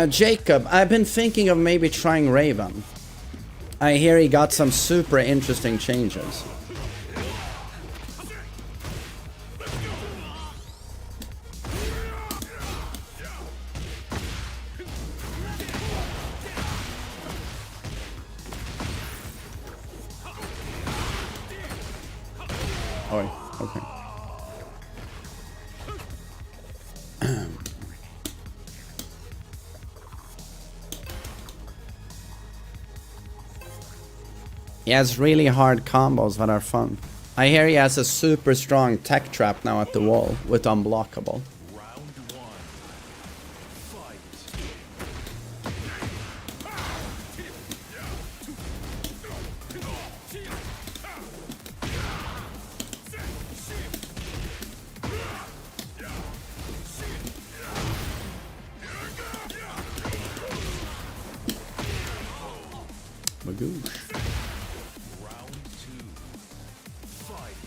Jacob, I've been thinking of maybe trying Raven. I hear he got some super interesting changes. Oh, okay. He has really hard combos that are fun. I hear he has a super strong tech trap now at the wall with unblockable. Round 1. Fight. Bagoosh. Round 2. Fight.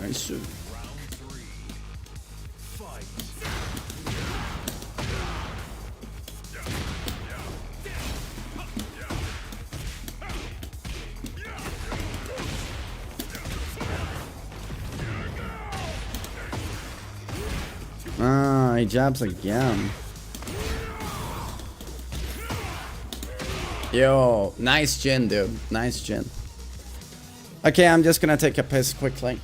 Nice. Round 3. Fight. Ah, he jabs again. Yo, nice Jin, dude. Nice Jin. Okay, I'm just gonna take a piss quickly.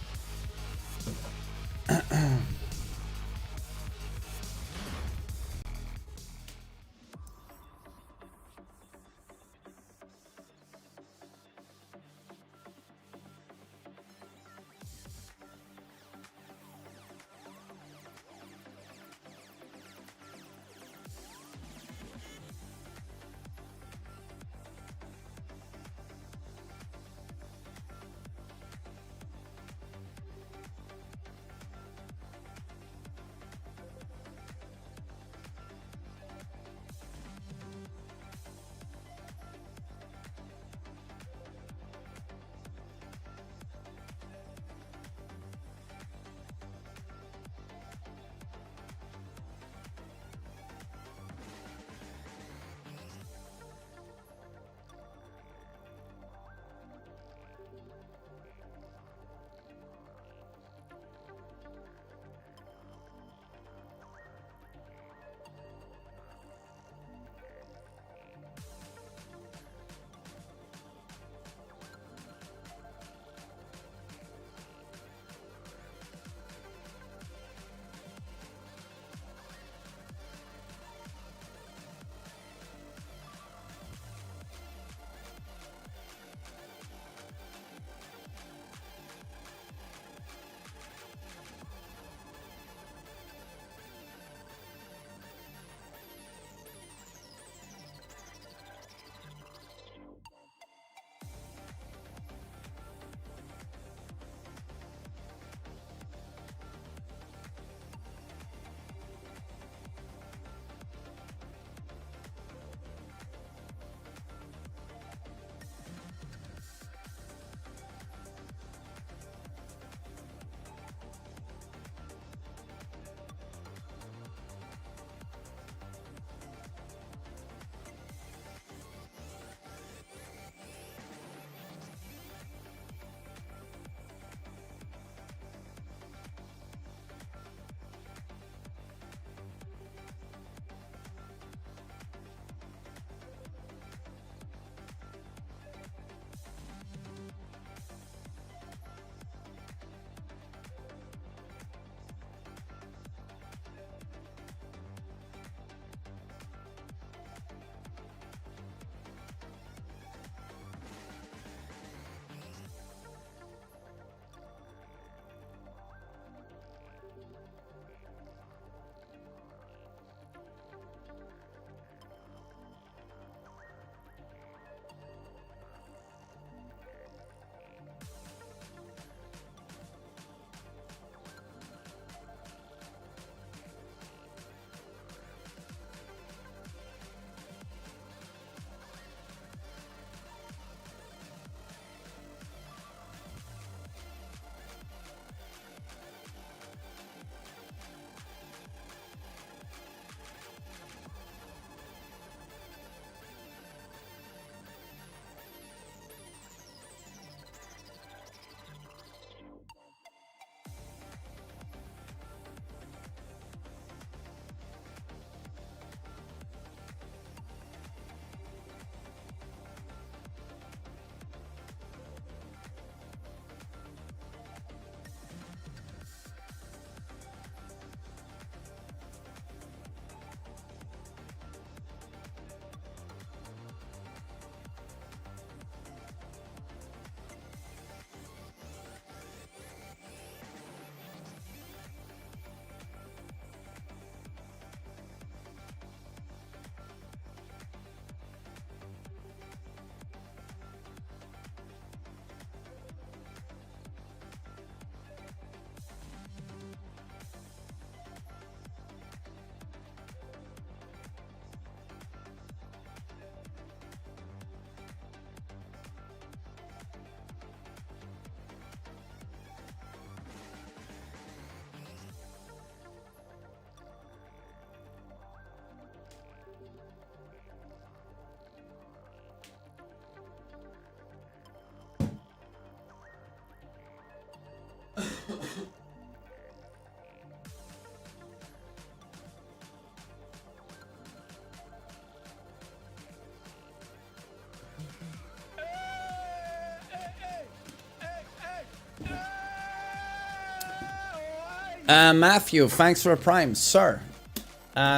Matthew, thanks for a prime, sir.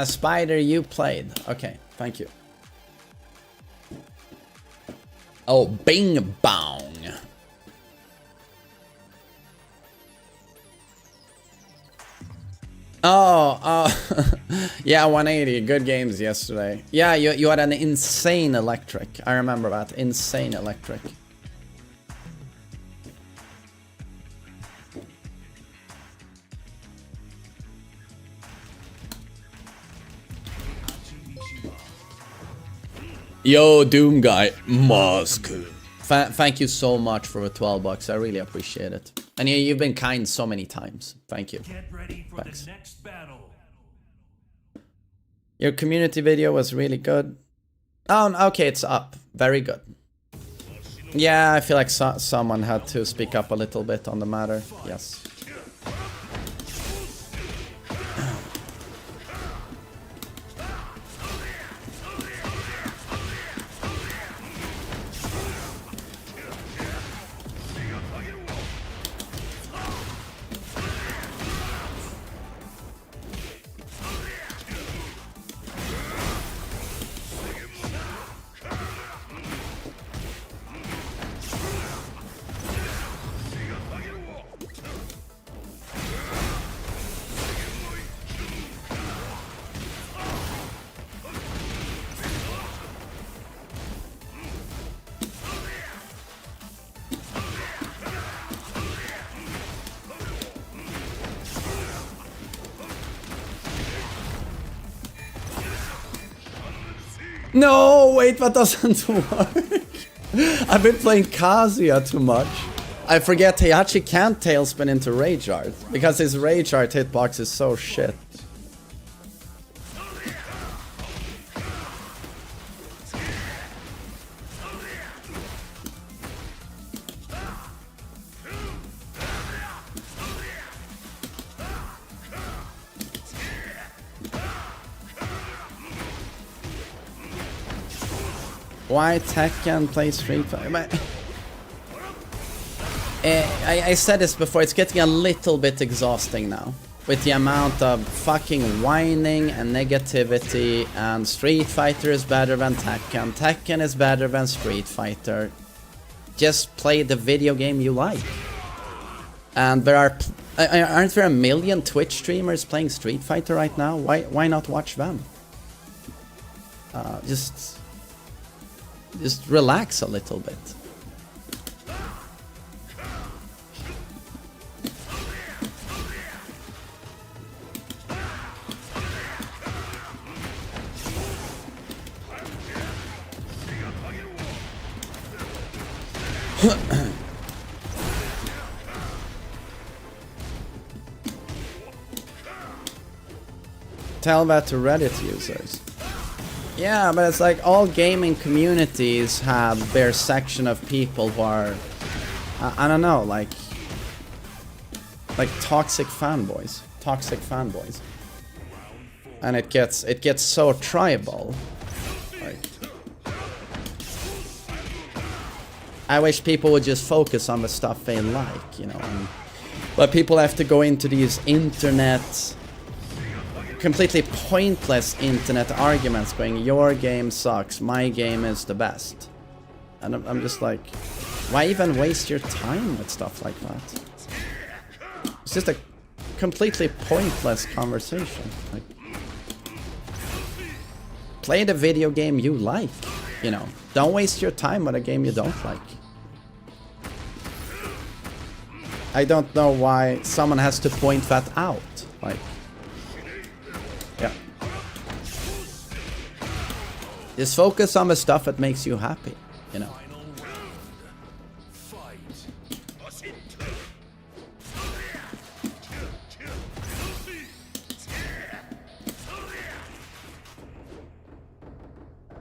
Spider, you played. Okay, thank you. Oh, bing bong. Yeah, 180. Good games yesterday. Yeah, you had an insane electric. I remember that. Insane electric. Yo, Doom guy, Musk. Thank you so much for the 12 bucks. I really appreciate it. And you've been kind so many times. Thank you. Get ready for Thanks. the next battle. Your community video was really good. Oh, okay, it's up. Very good. Yeah, I feel like someone had to speak up a little bit on the matter. Yes. No, wait, that doesn't work. I've been playing Kazuya too much. I forget he actually can't tailspin into Rage Art because his Rage Art hitbox is so shit. Why Tekken play Street Fighter? I said this before, it's getting a little bit exhausting now. With the amount of fucking whining and negativity, and Street Fighter is better than Tekken, Tekken is better than Street Fighter. Just play the video game you like. And there aren't there a million Twitch streamers playing Street Fighter right now? Why not watch them? Just relax a little bit. Tell that to Reddit users. Yeah, but it's like all gaming communities have their section of people who are, I don't know, like toxic fanboys, and it gets so tribal. Like, I wish people would just focus on the stuff they like, you know, but people have to go into these completely pointless internet arguments going, your game sucks, my game is the best. And I'm just like, why even waste your time with stuff like that? It's just a completely pointless conversation. Like, play the video game you like, you know. Don't waste your time with a game you don't like. I don't know why someone has to point that out. Like, yeah. Just focus on the stuff that makes you happy, you know.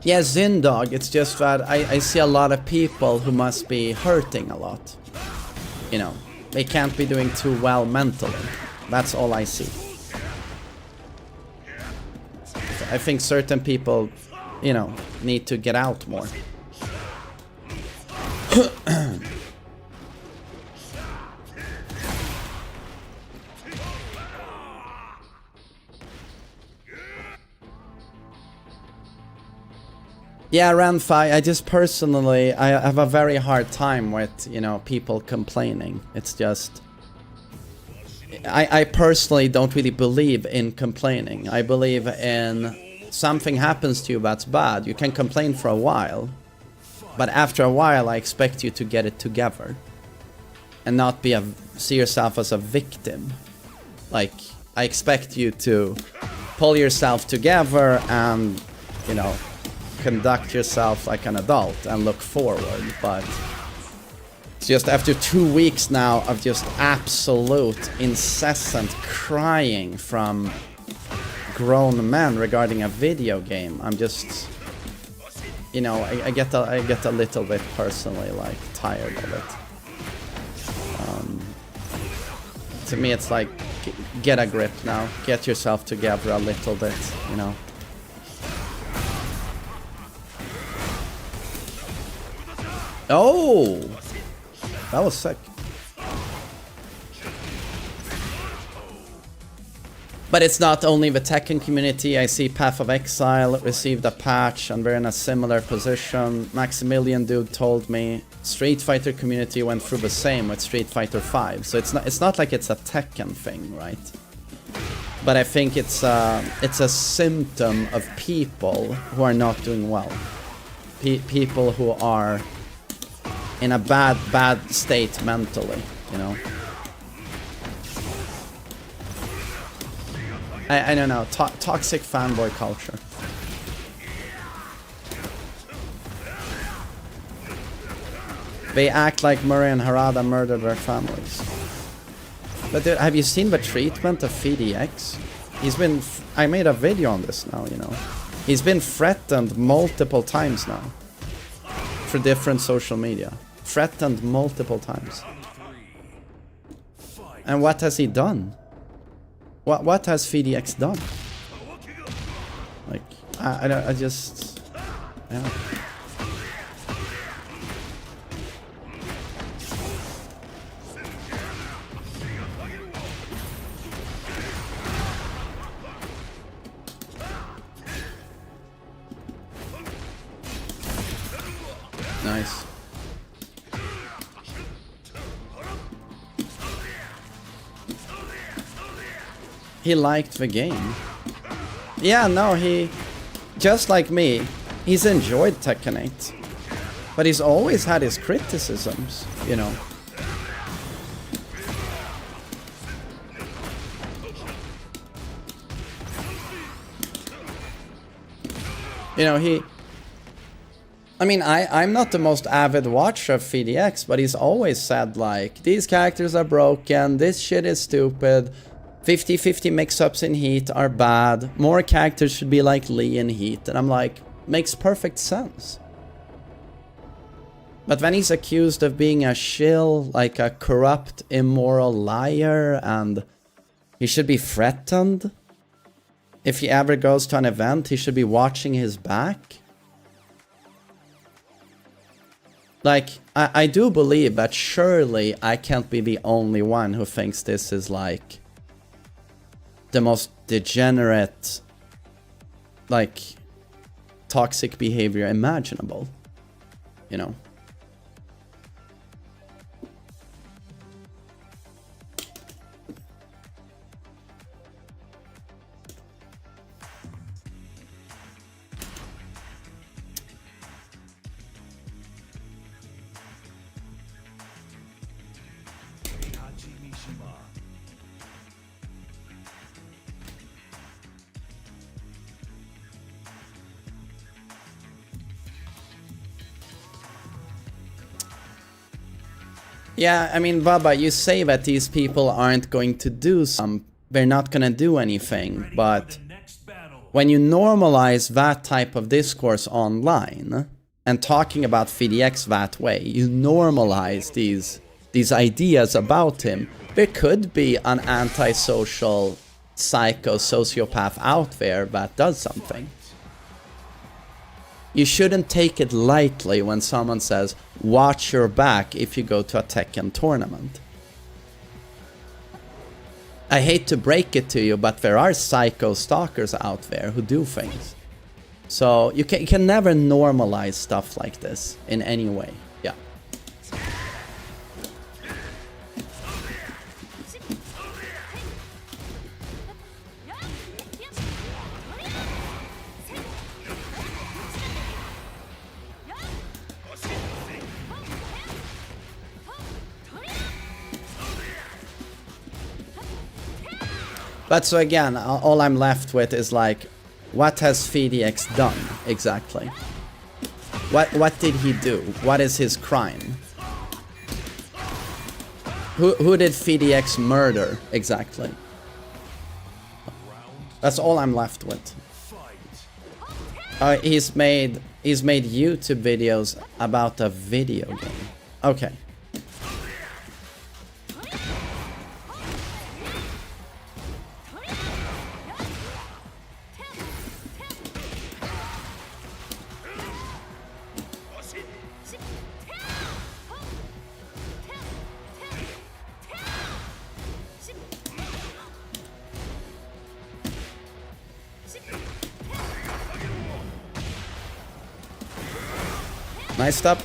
Yeah, Zindog, it's just that I see a lot of people who must be hurting a lot. You know, they can't be doing too well mentally. That's all I see. I think certain people, you know, need to get out more. Yeah, Ranfi, I just personally, I have a very hard time with, you know, people complaining. It's just... I personally don't really believe in complaining. I believe in something happens to you that's bad. You can complain for a while, but after a while I expect you to get it together. And not be see yourself as a victim. Like, I expect you to pull yourself together and, you know, conduct yourself like an adult and look forward, but it's just after 2 weeks now of just absolute incessant crying from grown men regarding a video game, I'm just, you know, I get a little bit personally like tired of it. To me it's like, get a grip now, get yourself together a little bit, you know. Oh, that was sick. But it's not only the Tekken community. I see Path of Exile received a patch and we're in a similar position. Maximilian dude told me Street Fighter community went through the same with Street Fighter 5. So it's not like it's a Tekken thing, right? But I think it's a symptom of people who are not doing well. People who are in a bad state mentally, you know. I don't know, toxic fanboy culture. They act like Murray and Harada murdered their families. But dude, have you seen the treatment of FDX? He's been... I made a video on this now, you know. He's been threatened multiple times now. For different social media. Threatened multiple times. And what has he done? What has FDX done? Like, I just... Yeah. Nice. He liked the game. Yeah, no, he... Just like me, he's enjoyed Tekken 8. But he's always had his criticisms, you know. You know, he... I mean, I'm not the most avid watcher of FDX, but he's always said, like, these characters are broken, this shit is stupid, 50-50 mix-ups in Heat are bad, more characters should be like Lee in Heat, and I'm like, makes perfect sense. But when he's accused of being a shill, like a corrupt, immoral liar, and he should be threatened, if he ever goes to an event, he should be watching his back. Like, I do believe that surely I can't be the only one who thinks this is like the most degenerate, like, toxic behavior imaginable, you know. Yeah, I mean, Baba, you say that these people aren't going to do they're not gonna do anything, but when you normalize that type of discourse online, and talking about FDX that way, you normalize these ideas about him, there could be an antisocial psycho sociopath out there that does something. You shouldn't take it lightly when someone says, watch your back if you go to a Tekken tournament. I hate to break it to you, but there are psycho stalkers out there who do things. So you can never normalize stuff like this in any way. Yeah. But so again, all I'm left with is like, what has FDX done exactly? What did he do? What is his crime? Who did FDX murder exactly? That's all I'm left with. He's made YouTube videos about a video game. Okay. Nice stop.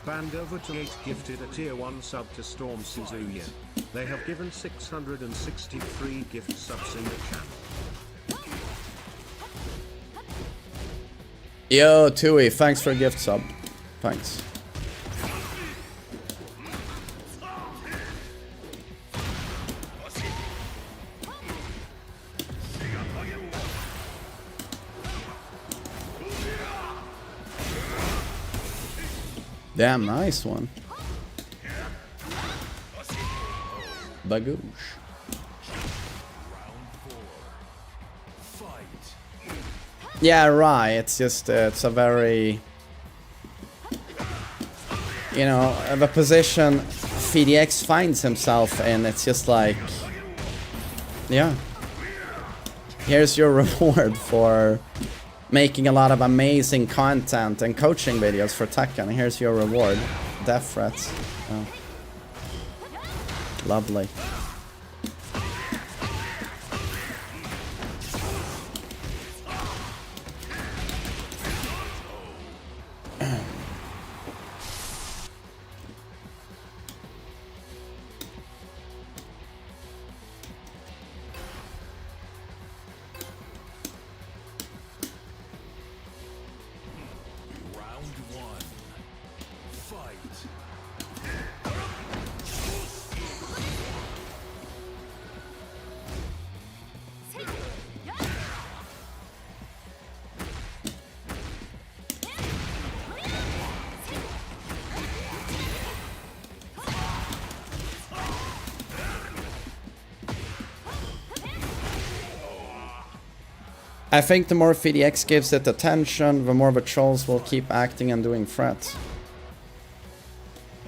Bandover to 8 gifted a tier 1 sub to Storm Suzuya. They have given 663 gift subs in the channel. Yo, Tui, thanks for a gift sub. Thanks. Damn, nice one. Bagoosh. Yeah, right. It's just, it's a very, you know, the position FDX finds himself in. It's just like, yeah. Here's your reward for making a lot of amazing content and coaching videos for Tekken. Here's your reward. Death threats. Oh. Lovely. I think the more FDX gives it attention, the more the trolls will keep acting and doing threats.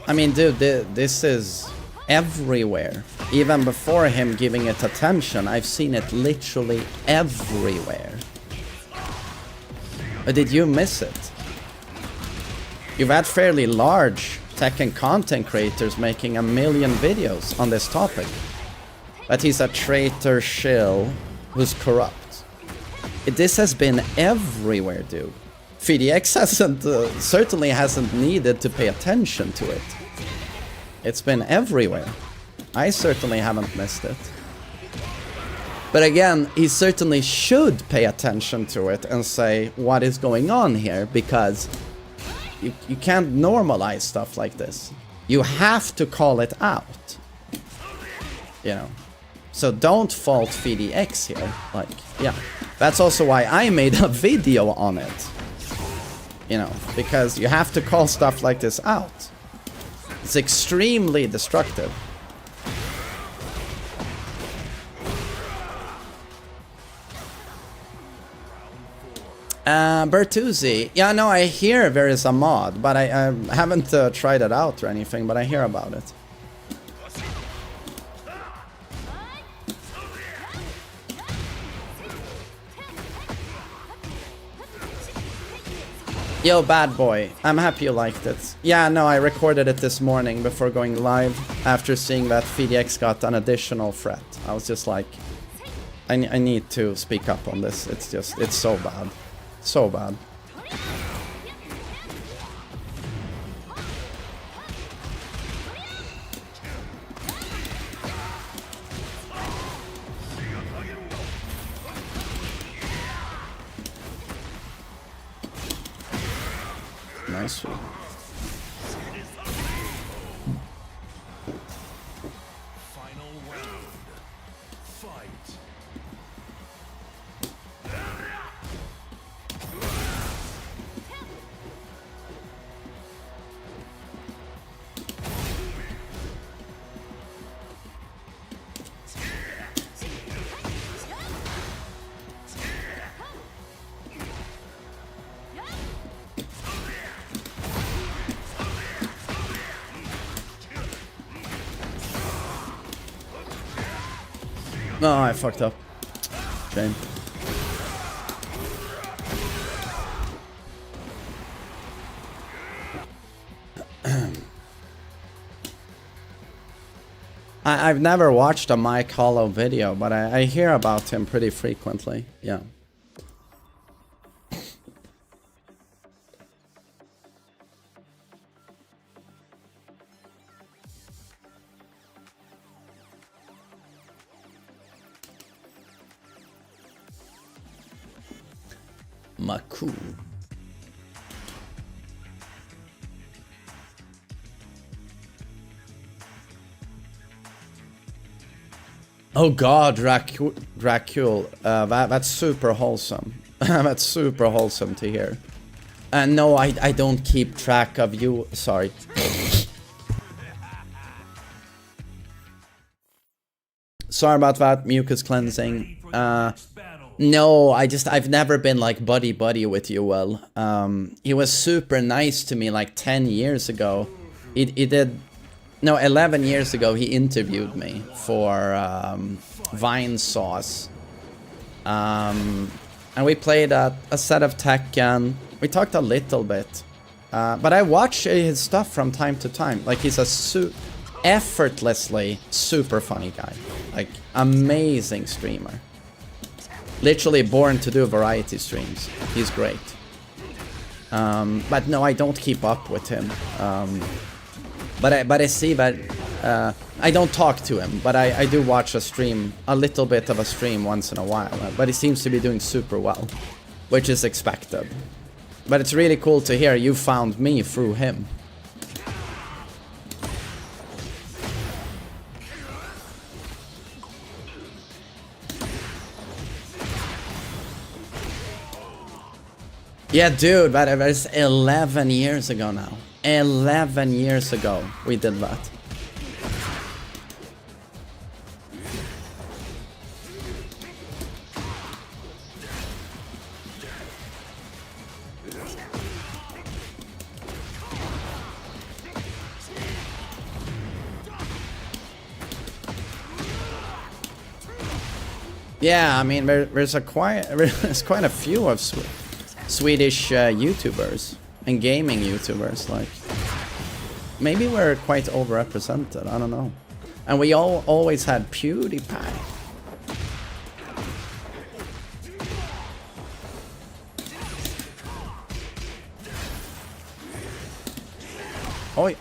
I mean, dude, this is everywhere. Even before him giving it attention, I've seen it literally everywhere. Or did you miss it? You've had fairly large Tekken content creators making 1 million videos on this topic. But he's a traitor shill who's corrupt. This has been everywhere, dude. FDX hasn't, certainly hasn't needed to pay attention to it. It's been everywhere. I certainly haven't missed it. But again, he certainly should pay attention to it and say what is going on here, because you can't normalize stuff like this. You have to call it out. You know. So don't fault FDX here. Like, yeah. That's also why I made a video on it. You know, because you have to call stuff like this out. It's extremely destructive. Bertuzzi. Yeah, no, I hear there is a mod, but I haven't tried it out or anything, but I hear about it. Yo, bad boy. I'm happy you liked it. Yeah, no, I recorded it this morning before going live after seeing that FDX got an additional threat. I was just like, I need to speak up on this. It's just, it's so bad. So bad. Nice one. Final round. Fight. No, I fucked up. Shame. I've never watched a Mike Hollow video, but I hear about him pretty frequently. Yeah. Maku. Oh god, Dracul. That's super wholesome. That's super wholesome to hear. No, I don't keep track of you. Sorry. Sorry about that. Mucus cleansing. No, I've never been like buddy with you. Well, he was super nice to me like 10 years ago. He did. No, 11 years ago, he interviewed me for Vine Sauce. And we played a set of Tekken. We talked a little bit. But I watch his stuff from time to time. Like, he's a effortlessly super funny guy. Like, amazing streamer. Literally born to do variety streams. He's great. But no, I don't keep up with him. But I see that I don't talk to him, but I do watch a stream, a little bit of a stream once in a while. But he seems to be doing super well, which is expected. But it's really cool to hear you found me through him. Yeah, dude, but it was 11 years ago now. 11 years ago we did that. Yeah, I mean, there's quite a few of Swedish YouTubers and gaming YouTubers. Like, maybe we're quite overrepresented. I don't know. And we always had PewDiePie. Oh.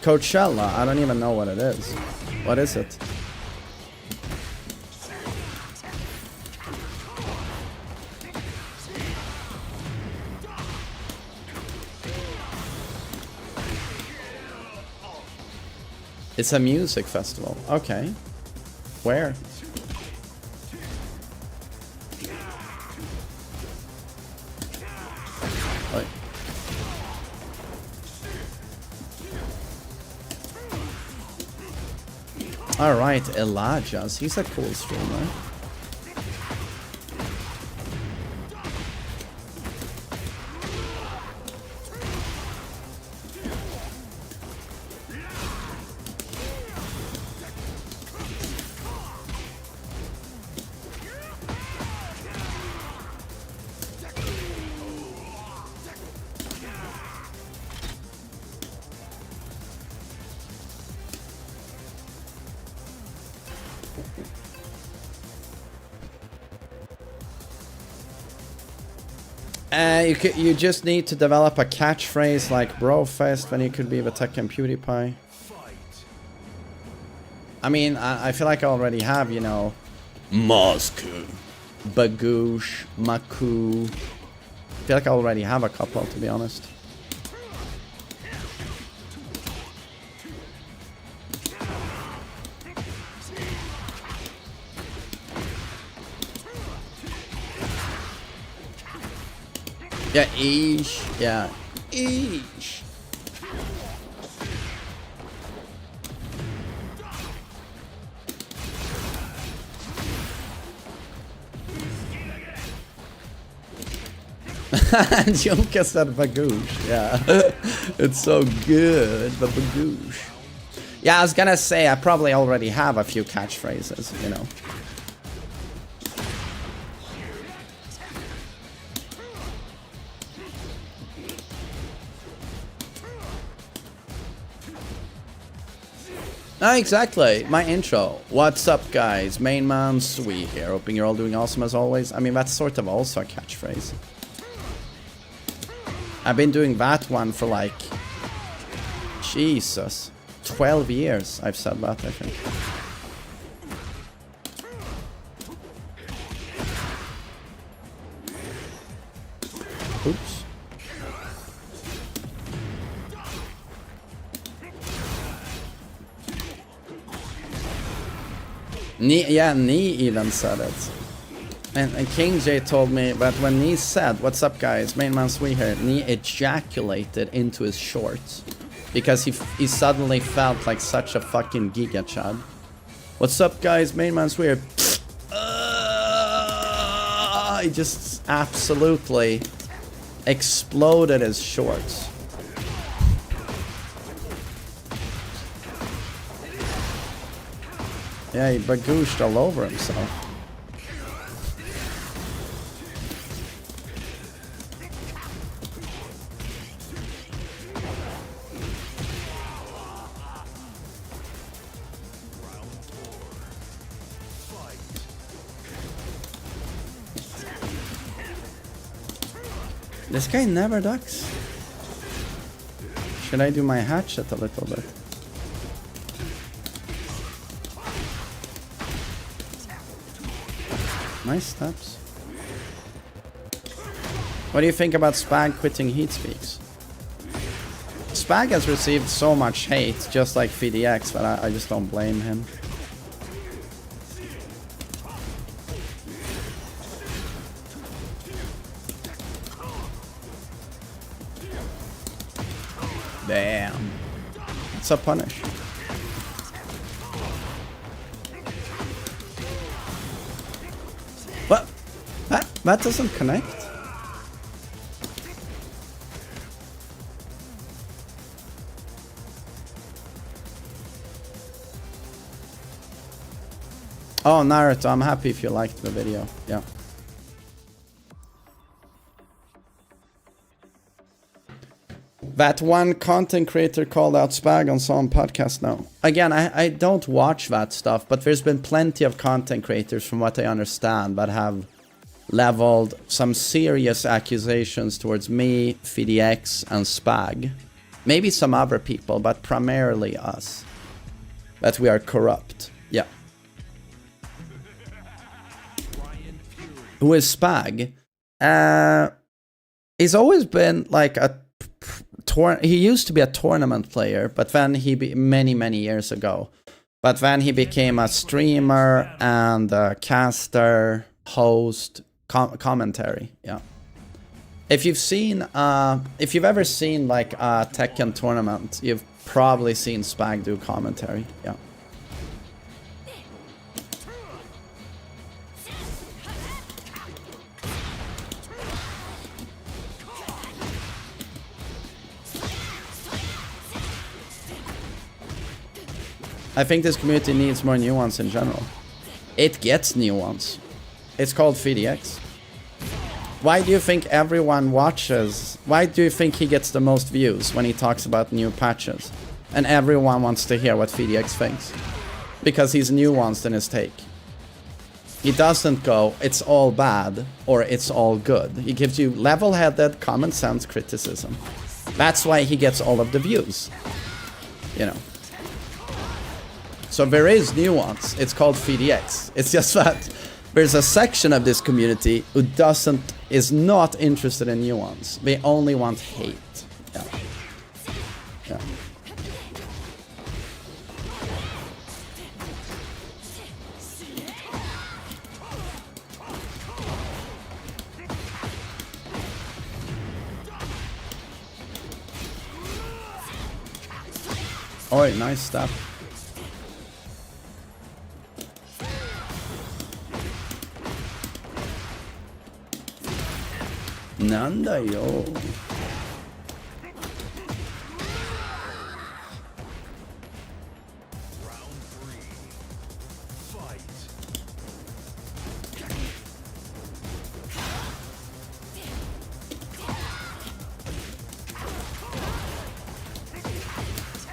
Coachella, I don't even know what it is. What is it? It's a music festival. Okay. Where? Wait. Alright, Elijah's. He's a cool streamer. You just need to develop a catchphrase like Brofest when you could be the Tekken PewDiePie. I mean, I feel like I already have, you know, Moscow, Bagoosh, Maku. I feel like I already have a couple, to be honest. Yeah, eesh. Yeah, eesh. Junka said Bagoosh. Yeah, it's so good, the Bagoosh. Yeah, I was gonna say I probably already have a few catchphrases, you know. Ah, exactly. My intro. What's up, guys? MainManSWE here. Hoping you're all doing awesome as always. I mean, that's sort of also a catchphrase. I've been doing that one for like... Jesus. 12 years I've said that, I think. Oops. Nee even said it. And King J told me that when Nee said, what's up guys, MainManSWE here, Nee ejaculated into his shorts. Because he suddenly felt like such a fucking giga chad. What's up guys, MainManSWE here. He just absolutely exploded his shorts. Yeah, he bagooshed all over himself. This guy never ducks. Should I do my hatchet a little bit? Nice steps. What do you think about Spag quitting Heat Speaks? Spag has received so much hate, just like VDX, but I just don't blame him. Damn. It's a punish. What? That doesn't connect? Oh, Naruto, I'm happy if you liked the video. Yeah. That one content creator called out Spag on some podcast now. Again, I don't watch that stuff, but there's been plenty of content creators, from what I understand, that have leveled some serious accusations towards me, VDX, and Spag. Maybe some other people, but primarily us. That we are corrupt. Yeah. Who is Spag? He's always been like a... He used to be a tournament player, but then many years ago. But then he became a streamer and a caster, host, commentary. Yeah. If you've ever seen like a Tekken tournament, you've probably seen Spag do commentary. Yeah. I think this community needs more nuance in general. It gets nuance. It's called VDX. Why do you think everyone watches? Why do you think he gets the most views when he talks about new patches? And everyone wants to hear what VDX thinks. Because he's nuanced in his take. He doesn't go, it's all bad or it's all good. He gives you level-headed, common sense criticism. That's why he gets all of the views. You know. So there is nuance. It's called VDX. It's just that there's a section of this community who is not interested in nuance. They only want hate. Yeah. Yeah. Oh, nice stuff. Nanda yo.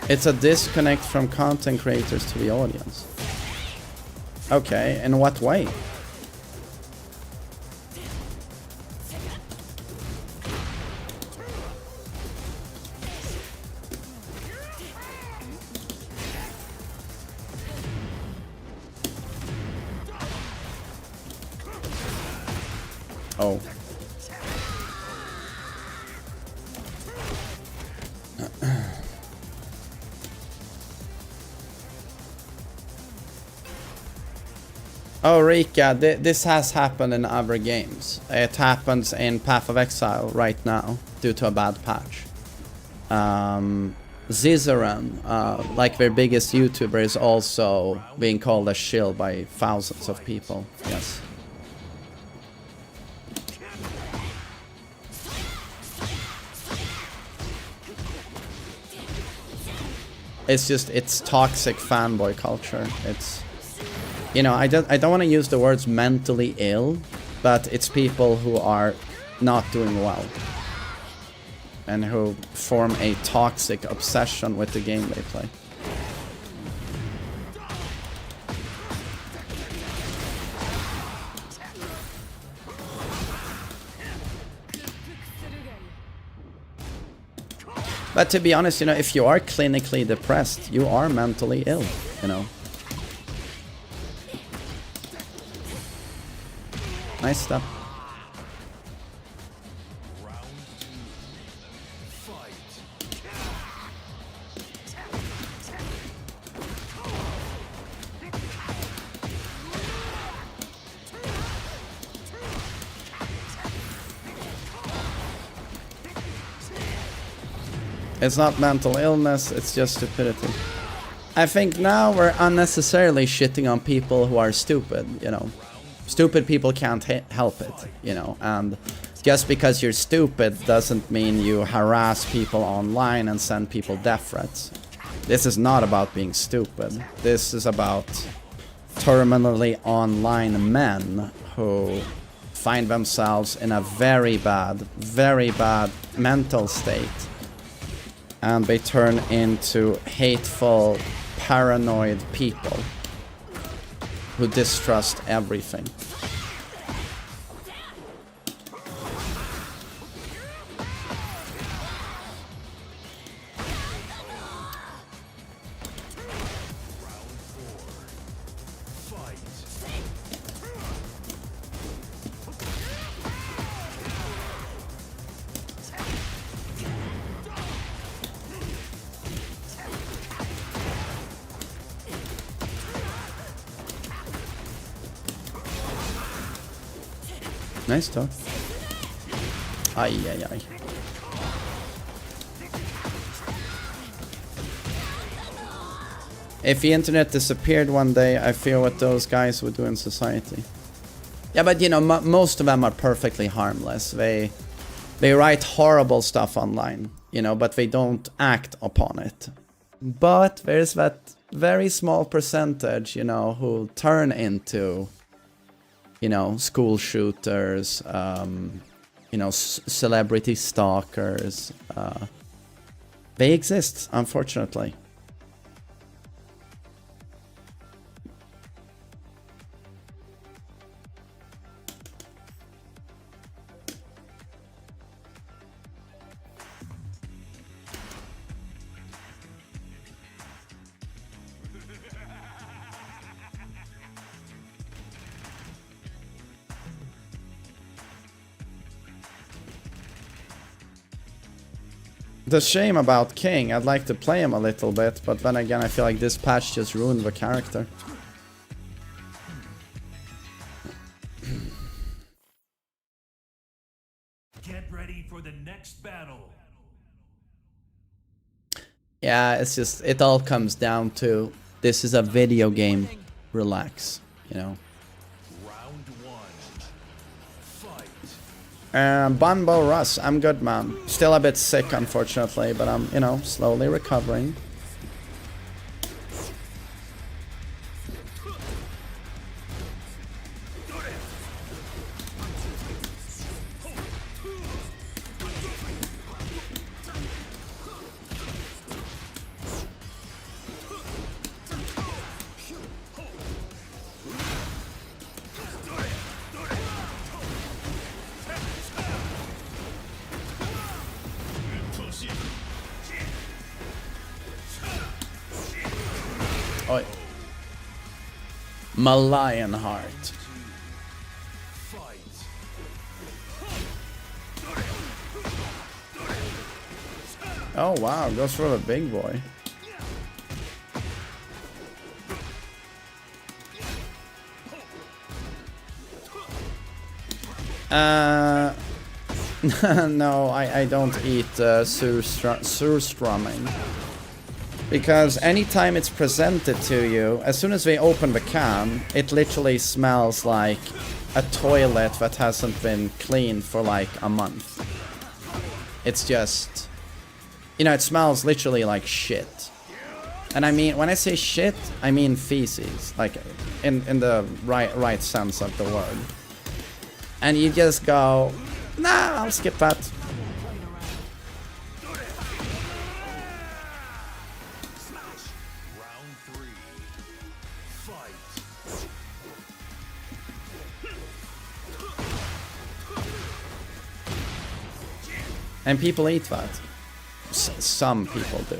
It's a disconnect from content creators to the audience. Okay, in what way? Oh. Oh, Rika, this has happened in other games. It happens in Path of Exile right now, due to a bad patch. Zizaran, like their biggest YouTuber, is also being called a shill by thousands of people. Yes. It's just, it's toxic fanboy culture. It's... You know, I don't want to use the words mentally ill, but it's people who are not doing well. And who form a toxic obsession with the game they play. But to be honest, you know, if you are clinically depressed, you are mentally ill, you know. Nice stuff. It's not mental illness, it's just stupidity. I think now we're unnecessarily shitting on people who are stupid, you know. Stupid people can't help it, you know, and just because you're stupid doesn't mean you harass people online and send people death threats. This is not about being stupid. This is about terminally online men who find themselves in a very bad mental state. And they turn into hateful, paranoid people who distrust everything. Nice talk. Ay, ay, ay. If the internet disappeared one day, I fear what those guys would do in society. Yeah, but you know, most of them are perfectly harmless. They write horrible stuff online, you know, but they don't act upon it. But there's that very small percentage, you know, who turn into, you know, school shooters, you know, celebrity stalkers. They exist, unfortunately. the shame about King. I'd like to play him a little bit, but then again, I feel like this patch just ruined the character. Get ready for the next battle. Yeah, it's just, it all comes down to, this is a video game. Relax, you know. Round one. Fight. Bunbo Russ, I'm good, man. Still a bit sick, unfortunately, but I'm, you know, slowly recovering. Oi. Malayan Heart. Oh wow, goes for the big boy. No, I don't eat surströmming. Because anytime it's presented to you, as soon as we open the can, it literally smells like a toilet that hasn't been cleaned for like a month. It's just, you know, it smells literally like shit. And I mean, when I say shit, I mean feces, like in the right sense of the word. And you just go, nah, I'll skip that. And people eat that. Some people do.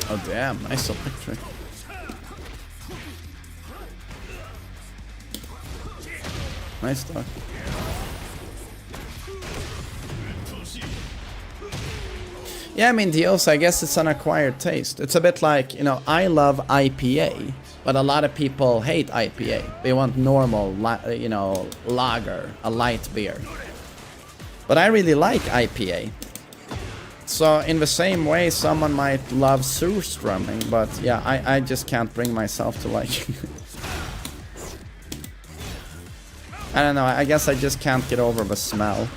Oh damn, nice electric. Nice though. Yeah, I mean, deals, I guess it's an acquired taste. It's a bit like, you know, I love IPA, but a lot of people hate IPA. They want normal, you know, lager, a light beer. But I really like IPA. So in the same way, someone might love surströmming, but yeah, I just can't bring myself to like... I don't know, I guess I just can't get over the smell.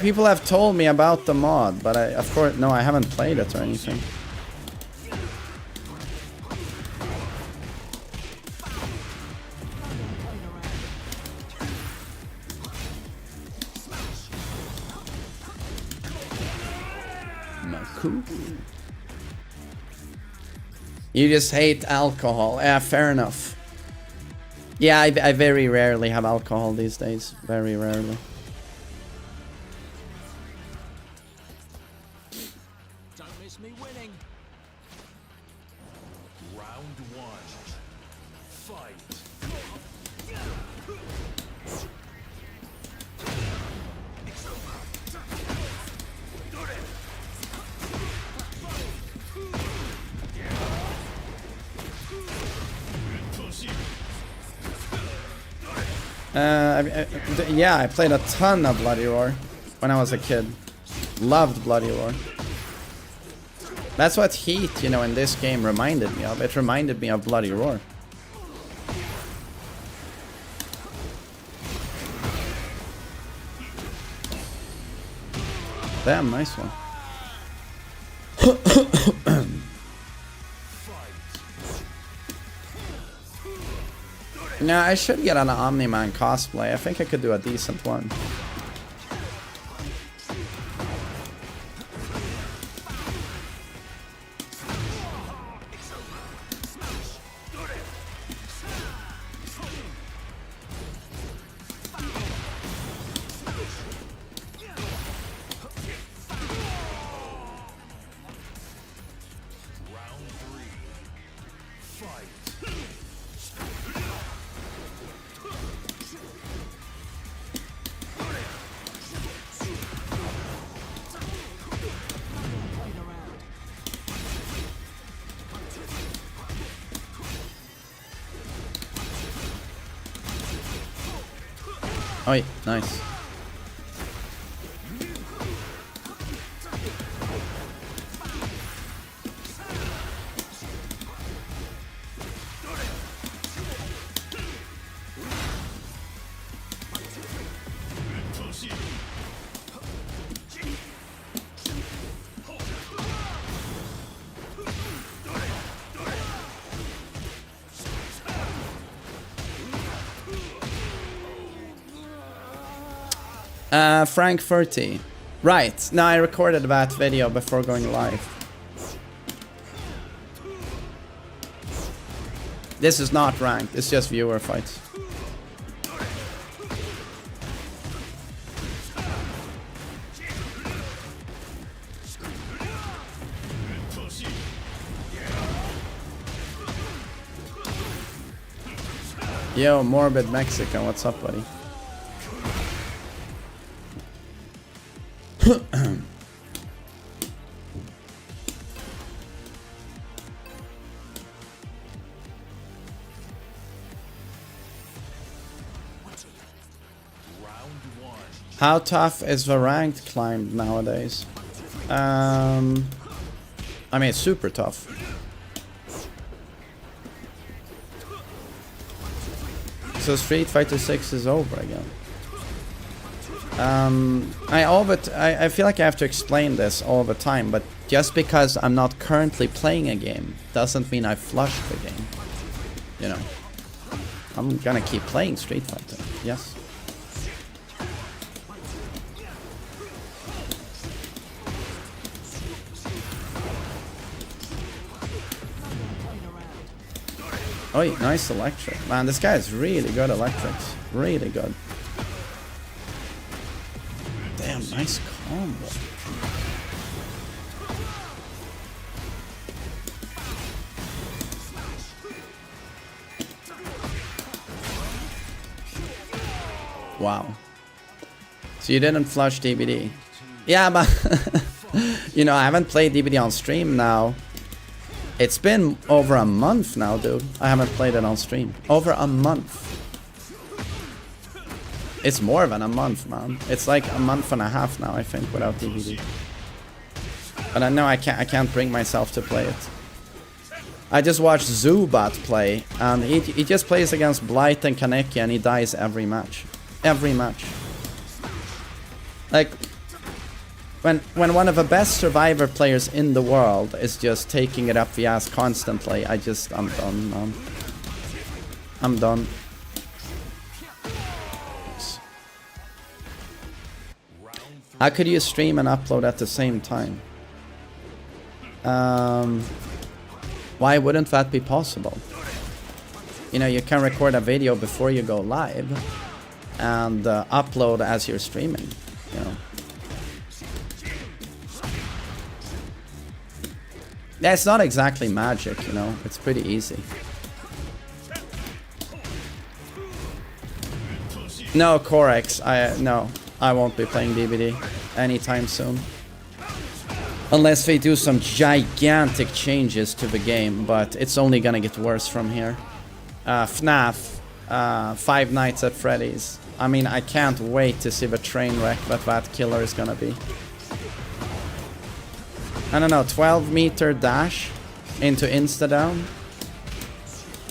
People have told me about the mod, but of course, no, I haven't played it or anything. Cool. You just hate alcohol. Yeah, fair enough. Yeah, I very rarely have alcohol these days. Very rarely. Yeah, I played a ton of Bloody Roar when I was a kid. Loved Bloody Roar. That's what Heat, you know, in this game reminded me of. It reminded me of Bloody Roar. Damn, nice one. No, I should get an Omni-Man cosplay. I think I could do a decent one. Oh, nice. Frankfurty. Right, now I recorded that video before going live. This is not ranked, it's just viewer fights. Yo, Morbid Mexican, what's up, buddy? How tough is the ranked climb nowadays? I mean, it's super tough. So Street Fighter 6 is over again. I feel like I have to explain this all the time, but just because I'm not currently playing a game doesn't mean I flushed the game. You know, I'm gonna keep playing Street Fighter. Yes. Oh, nice electric. Man, this guy is really good electrics. Really good. Damn, nice combo. Wow. So you didn't flush DBD? Yeah, but you know, I haven't played DBD on stream now. It's been over a month now, dude. I haven't played it on stream. Over a month. It's more than a month, man. It's like a month and a half now, I think, without DBD. But I know I can't bring myself to play it. I just watched Zubat play, and he just plays against Blight and Kaneki, and he dies every match. Every match. Like, when one of the best Survivor players in the world is just taking it up the ass constantly, I'm done, man. I'm done. How could you stream and upload at the same time? Why wouldn't that be possible? You know, you can record a video before you go live and upload as you're streaming, you know. Yeah, it's not exactly magic, you know, it's pretty easy. No, Corex, I won't be playing DBD anytime soon. Unless they do some gigantic changes to the game, but it's only gonna get worse from here. FNAF, Five Nights at Freddy's. I mean, I can't wait to see the train wreck that killer is gonna be. I don't know, 12-meter dash into insta-down?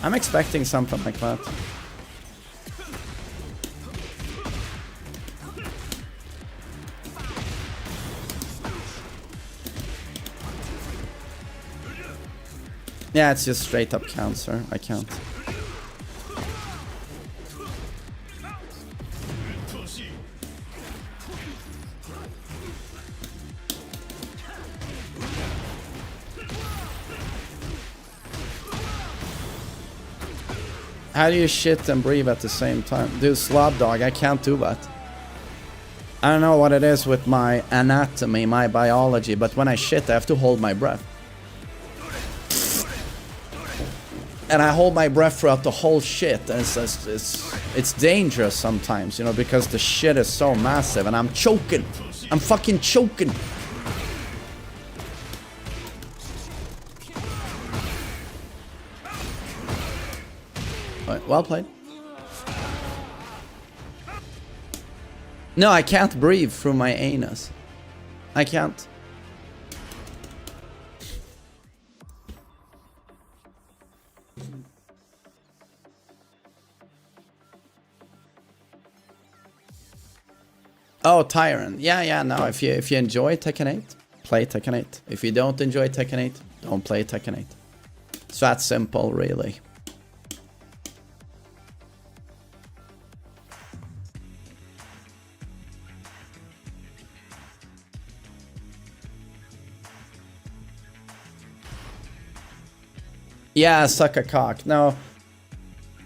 I'm expecting something like that. Yeah, it's just straight up cancer. I can't. How do you shit and breathe at the same time? Dude, slob dog, I can't do that. I don't know what it is with my anatomy, my biology, but when I shit, I have to hold my breath. And I hold my breath throughout the whole shit. And it's dangerous sometimes, you know, because the shit is so massive and I'm choking. I'm fucking choking. Well played. No, I can't breathe through my anus. I can't. Oh, Tyrant. Yeah, no. If you enjoy Tekken 8, play Tekken 8. If you don't enjoy Tekken 8, don't play Tekken 8. It's that simple, really. Yeah, suck a cock. No.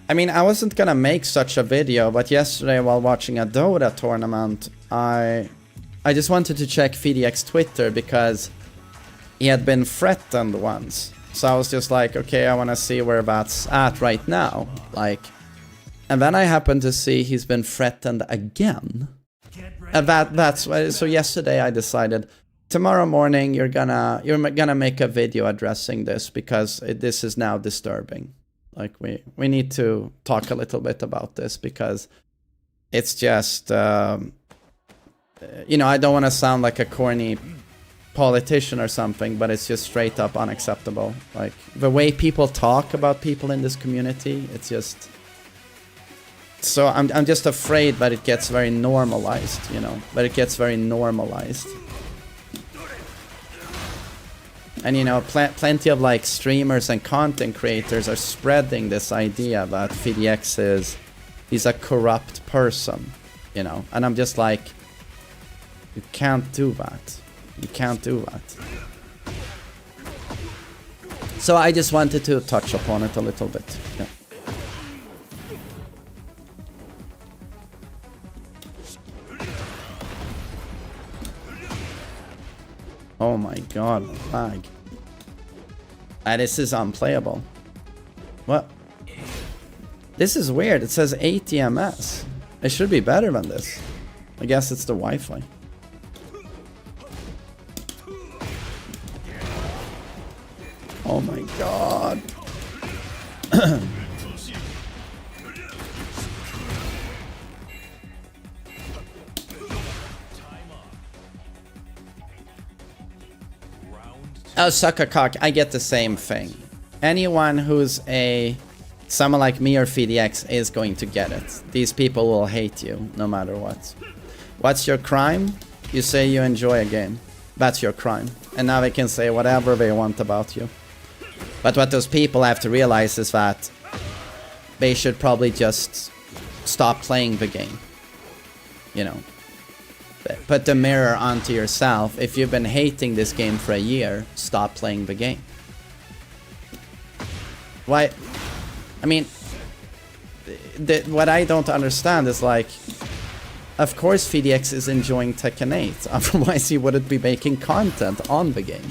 I mean, I wasn't gonna make such a video, but yesterday while watching a Dota tournament, I just wanted to check FDX Twitter because he had been threatened once. So I was just like, okay, I wanna see where that's at right now. Like, and then I happened to see he's been threatened again. And that's why, so yesterday I decided, tomorrow morning you're gonna make a video addressing this because this is now disturbing. Like we need to talk a little bit about this because it's just you know, I don't want to sound like a corny politician or something, but it's just straight up unacceptable. Like the way people talk about people in this community, it's just. So I'm just afraid that it gets very normalized, you know, that it gets very normalized. And you know, plenty of like streamers and content creators are spreading this idea that FDX he's a corrupt person, you know. And I'm just like, you can't do that. You can't do that. So I just wanted to touch upon it a little bit. Yeah. Oh my god, lag. This is unplayable. What? This is weird. It says 80 ms. It should be better than this. I guess it's the Wi-Fi. Oh my god. Oh, suck a cock. I get the same thing. Anyone who's someone like me or FDX is going to get it. These people will hate you no matter what. What's your crime? You say you enjoy a game. That's your crime. And now they can say whatever they want about you. But what those people have to realize is that they should probably just stop playing the game. You know. Put the mirror onto yourself. If you've been hating this game for a year, stop playing the game. Why? I mean, what I don't understand is like, of course FDX is enjoying Tekken 8. Otherwise he wouldn't be making content on the game.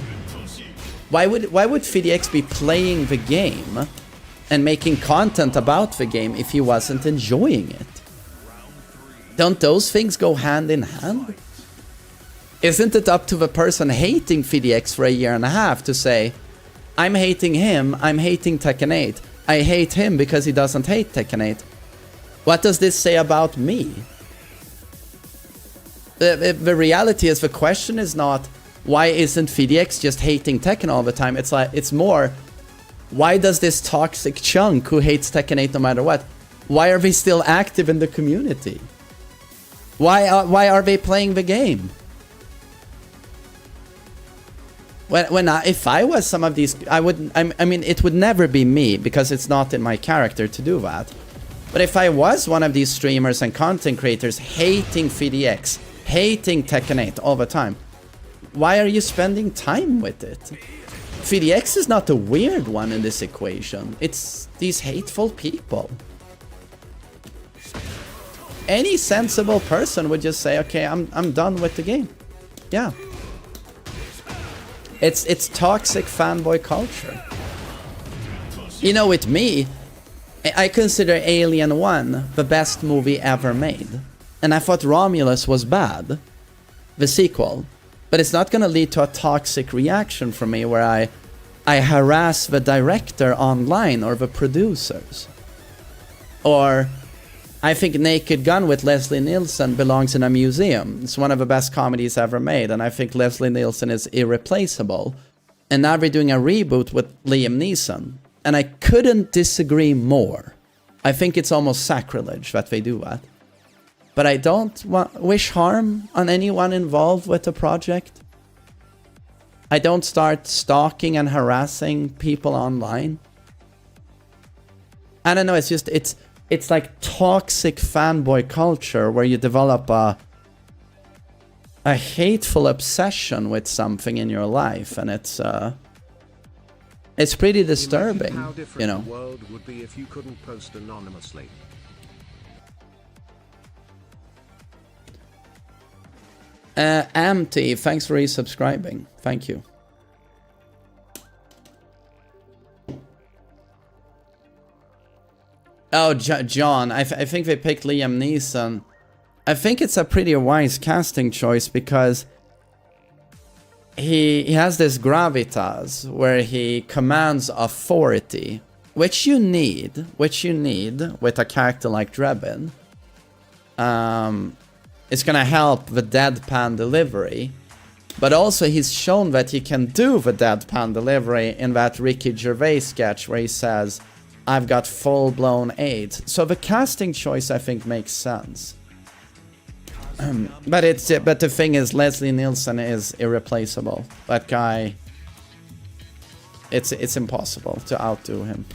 Why would FDX be playing the game and making content about the game if he wasn't enjoying it? Don't those things go hand in hand? Isn't it up to the person hating FDX for a year and a half to say, I'm hating him, I'm hating Tekken 8. I hate him because he doesn't hate Tekken 8. What does this say about me? The reality is, the question is not, why isn't FDX just hating Tekken all the time? It's like, it's more, why does this toxic chunk who hates Tekken 8 no matter what, why are they still active in the community? Why are they playing the game? If I was some of these, I mean, it would never be me because it's not in my character to do that. But if I was one of these streamers and content creators hating FDX, hating Tekken 8 all the time, why are you spending time with it? VDX is not the weird one in this equation. It's these hateful people. Any sensible person would just say, okay, I'm done with the game. Yeah. It's toxic fanboy culture. You know, with me, I consider Alien 1 the best movie ever made. And I thought Romulus was bad, the sequel. But it's not gonna lead to a toxic reaction from me where I harass the director online or the producers. Or I think Naked Gun with Leslie Nielsen belongs in a museum. It's one of the best comedies ever made, and I think Leslie Nielsen is irreplaceable. And now we're doing a reboot with Liam Neeson. And I couldn't disagree more. I think it's almost sacrilege that they do that. But I don't wish harm on anyone involved with the project. I don't start stalking and harassing people online. I don't know, it's just, it's like toxic fanboy culture where you develop a hateful obsession with something in your life, and it's pretty disturbing, how different you know. the world would be if you couldn't post anonymously. Amty, thanks for resubscribing. Thank you. Oh, John, I think they picked Liam Neeson. I think it's a pretty wise casting choice because he has this gravitas where he commands authority, which you need with a character like Drebin. It's gonna help the deadpan delivery, but also he's shown that he can do the deadpan delivery in that Ricky Gervais sketch where he says, I've got full-blown AIDS. So the casting choice, I think, makes sense. But the thing is, Leslie Nielsen is irreplaceable. That guy, it's impossible to outdo him.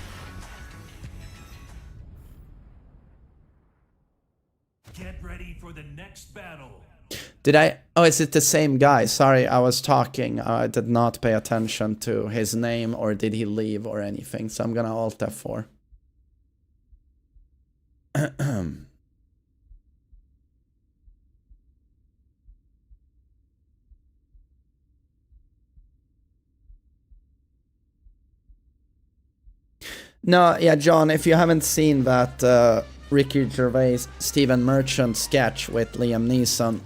Get ready for the next battle. Did I? Oh, is it the same guy? Sorry, I was talking. I did not pay attention to his name, or did he leave or anything. So I'm gonna Alt F4. No, yeah, John, if you haven't seen that Ricky Gervais, Stephen Merchant sketch with Liam Neeson,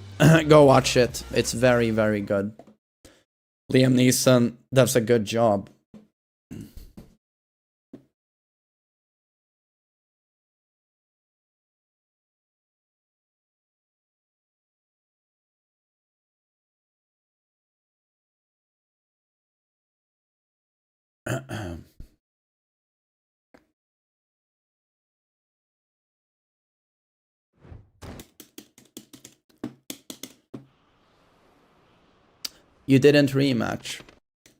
go watch it. It's very, very good. Liam Neeson does a good job. You didn't rematch.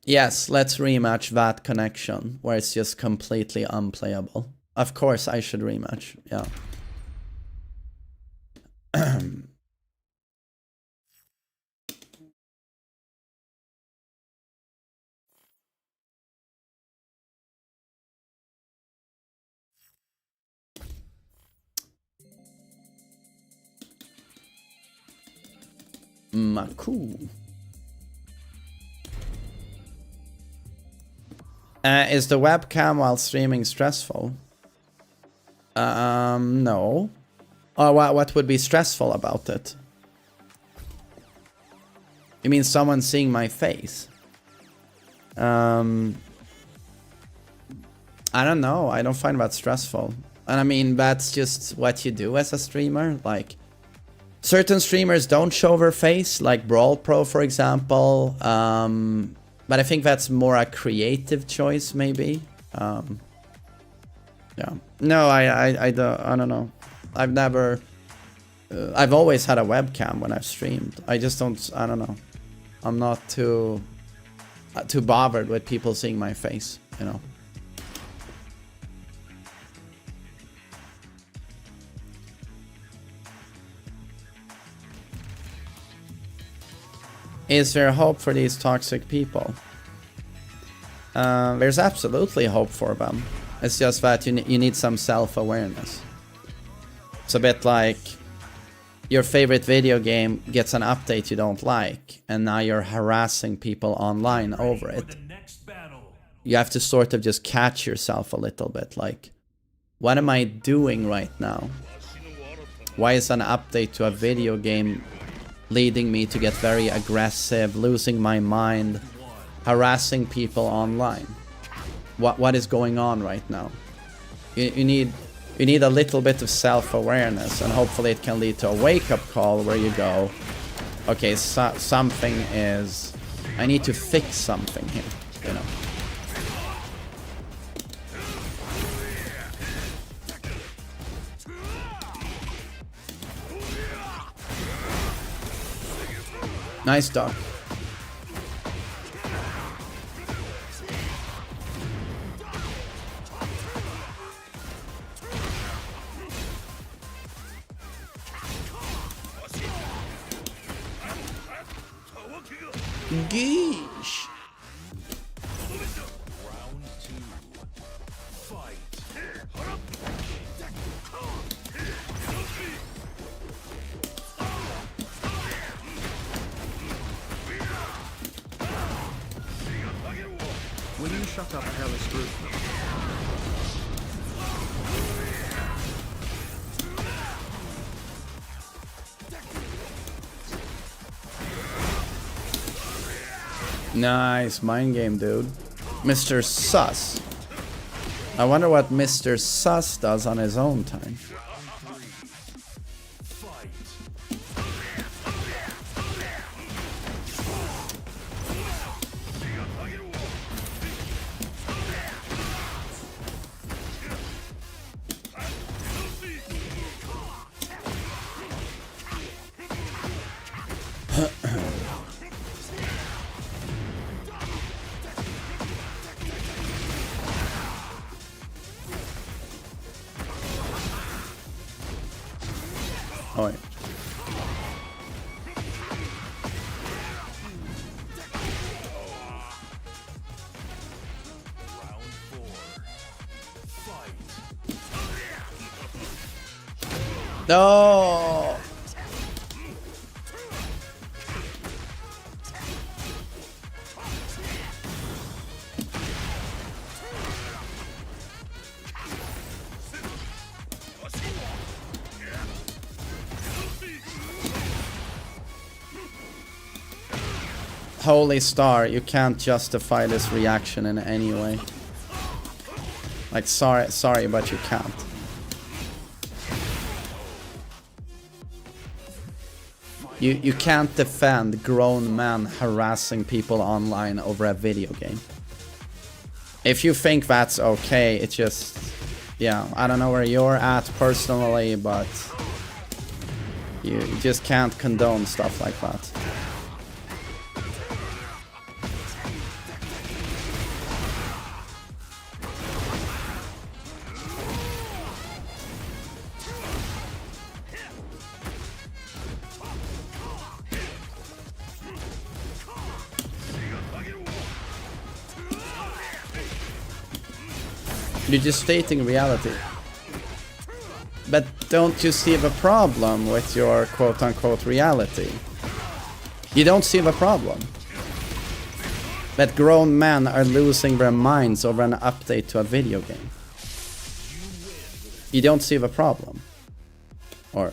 Yes, let's rematch that connection, where it's just completely unplayable. Of course I should rematch, yeah. Cool. Is the webcam while streaming stressful? No. Or what would be stressful about it? You mean someone seeing my face? I don't know. I don't find that stressful. And I mean, that's just what you do as a streamer. Like, certain streamers don't show their face, like Brawl Pro, for example. But I think that's more a creative choice, maybe. Yeah. No, I don't know. I've never. I've always had a webcam when I've streamed. I just don't. I don't know. I'm not too bothered with people seeing my face, you know. Is there hope for these toxic people? There's absolutely hope for them. It's just that you need some self-awareness. It's a bit like your favorite video game gets an update you don't like, and now you're harassing people online over it. You have to sort of just catch yourself a little bit, like, what am I doing right now? Why is an update to a video game leading me to get very aggressive, losing my mind, harassing people online? What is going on right now? You need a little bit of self-awareness, and hopefully it can lead to a wake-up call where you go, okay, something is... I need to fix something here, you know. Nice dog. Geesh. Will you shut up, Hellas Group? Nice mind game, dude. Mr. Sus. I wonder what Mr. Sus does on his own time. Oh, wait. No. Holy star, you can't justify this reaction in any way. Like, sorry, but you can't. You can't defend grown men harassing people online over a video game. If you think that's okay, it just... Yeah, I don't know where you're at personally, but... You just can't condone stuff like that. You're just stating reality. But don't you see the problem with your quote-unquote reality? You don't see the problem. That grown men are losing their minds over an update to a video game. You don't see the problem. Or...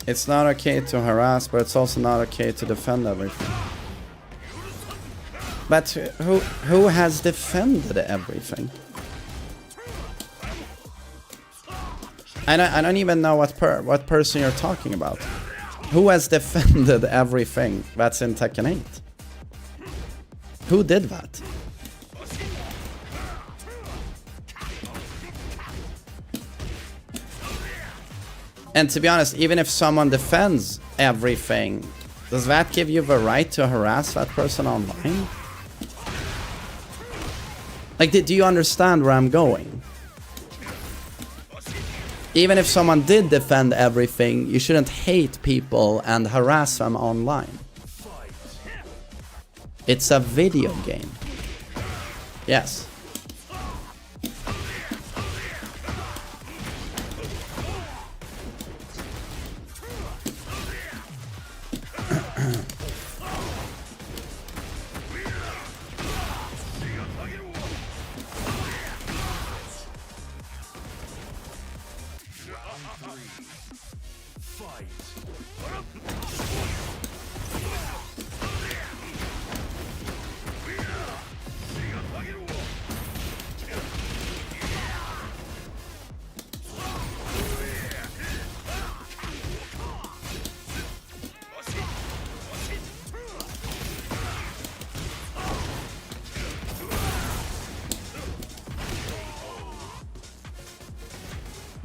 It's not okay to harass, but it's also not okay to defend everything. But who has defended everything? I don't even know what person you're talking about. Who has defended everything that's in Tekken 8? Who did that? And to be honest, even if someone defends everything Does that give you the right to harass that person online? Like, do you understand where I'm going? Even if someone did defend everything, you shouldn't hate people and harass them online. It's a video game. Yes.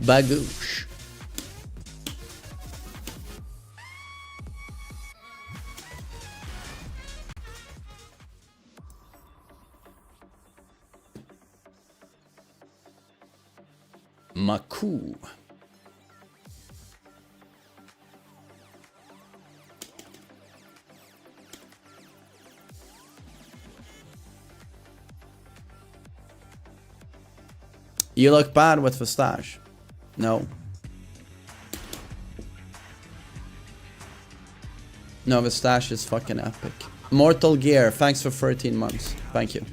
Bagoosh. Maku. You look bad with the stash. No. No, the stash is fucking epic. Mortal Gear, thanks for 13 months. Thank you.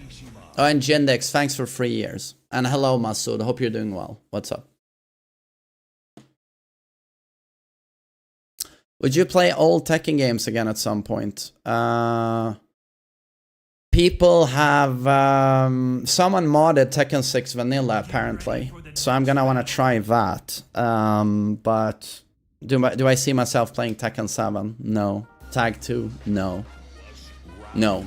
Oh, and Gendex, thanks for 3 years. And hello, Masood. Hope you're doing well. What's up? Would you play old Tekken games again at some point? People have... someone modded Tekken 6 Vanilla, apparently. So I'm gonna wanna try that. But... Do I see myself playing Tekken 7? No. Tag 2? No. No.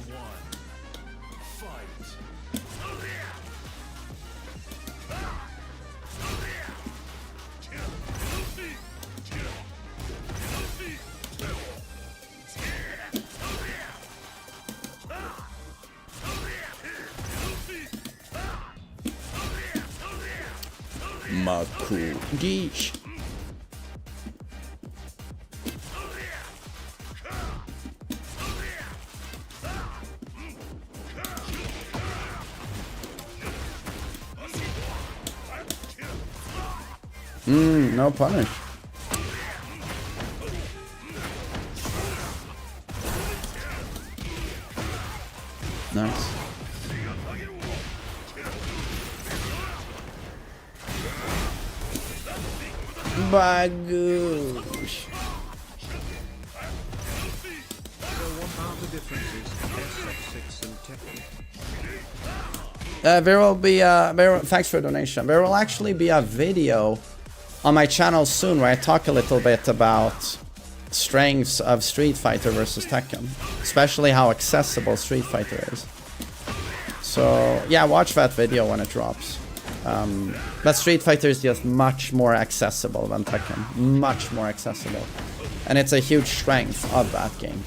Maku. Geesh. No punish. Nice. Bagoosh. So what are the differences SF6 and Tekken? There will be thanks for the donation. There will actually be a video on my channel soon where I talk a little bit about strengths of Street Fighter versus Tekken, especially how accessible Street Fighter is. So yeah, watch that video when it drops. But Street Fighter is just much more accessible than Tekken, much more accessible, and it's a huge strength of that game.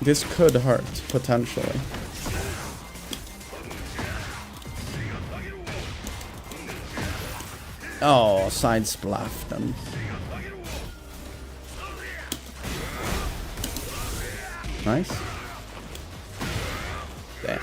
This could hurt, potentially. Oh, side splash them. Nice. Damn.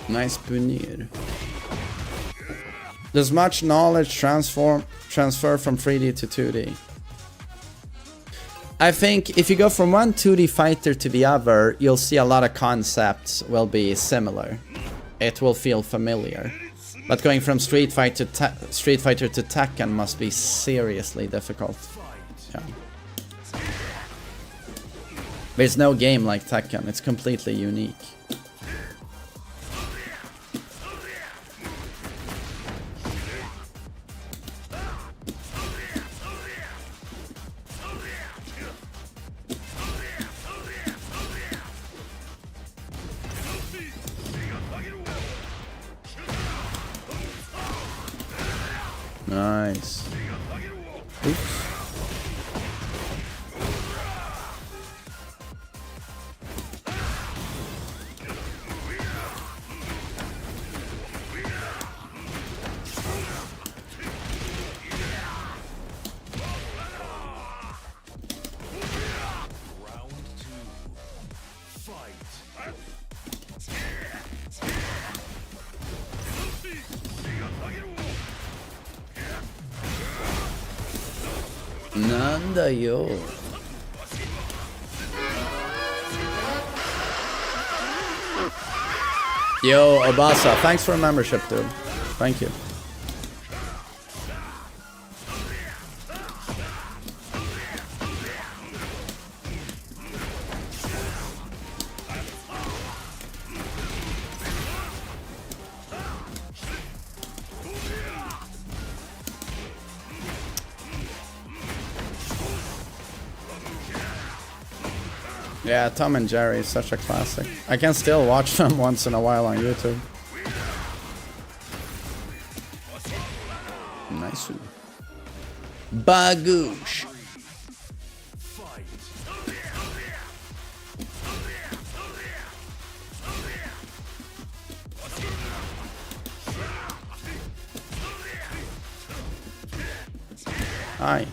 Nice punir. Does much knowledge transfer from 3D to 2D? I think if you go from one 2D fighter to the other, you'll see a lot of concepts will be similar. It will feel familiar. But going from Street Fighter to Tekken must be seriously difficult. Yeah. There's no game like Tekken, it's completely unique. Nice. Oops. Nanda yo. Yo, Obasa, thanks for a membership, dude. Thank you. Yeah, Tom and Jerry is such a classic. I can still watch them once in a while on YouTube. Nice. Bagoosh. Hi.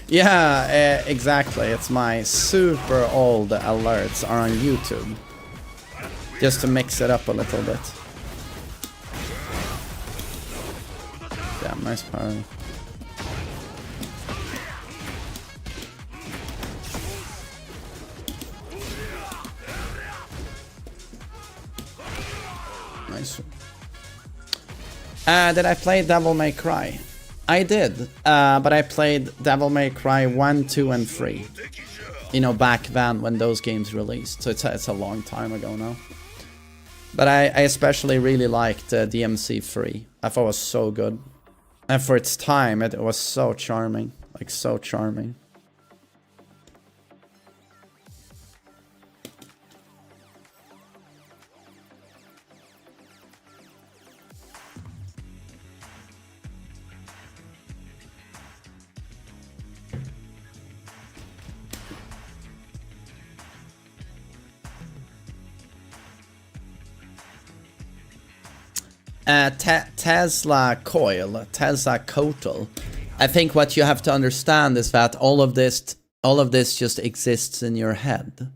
Yeah, exactly. It's my super old alerts are on YouTube. Just to mix it up a little bit. Damn, nice parry. Nice. Did I play Devil May Cry? I did, but I played Devil May Cry 1, 2, and 3. You know, back then when those games released. So it's a long time ago now. But I especially really liked DMC3. I thought it was so good. And for its time, it was so charming. Like, so charming. Tesla coil, Tesla Kotal. I think what you have to understand is that all of this just exists in your head.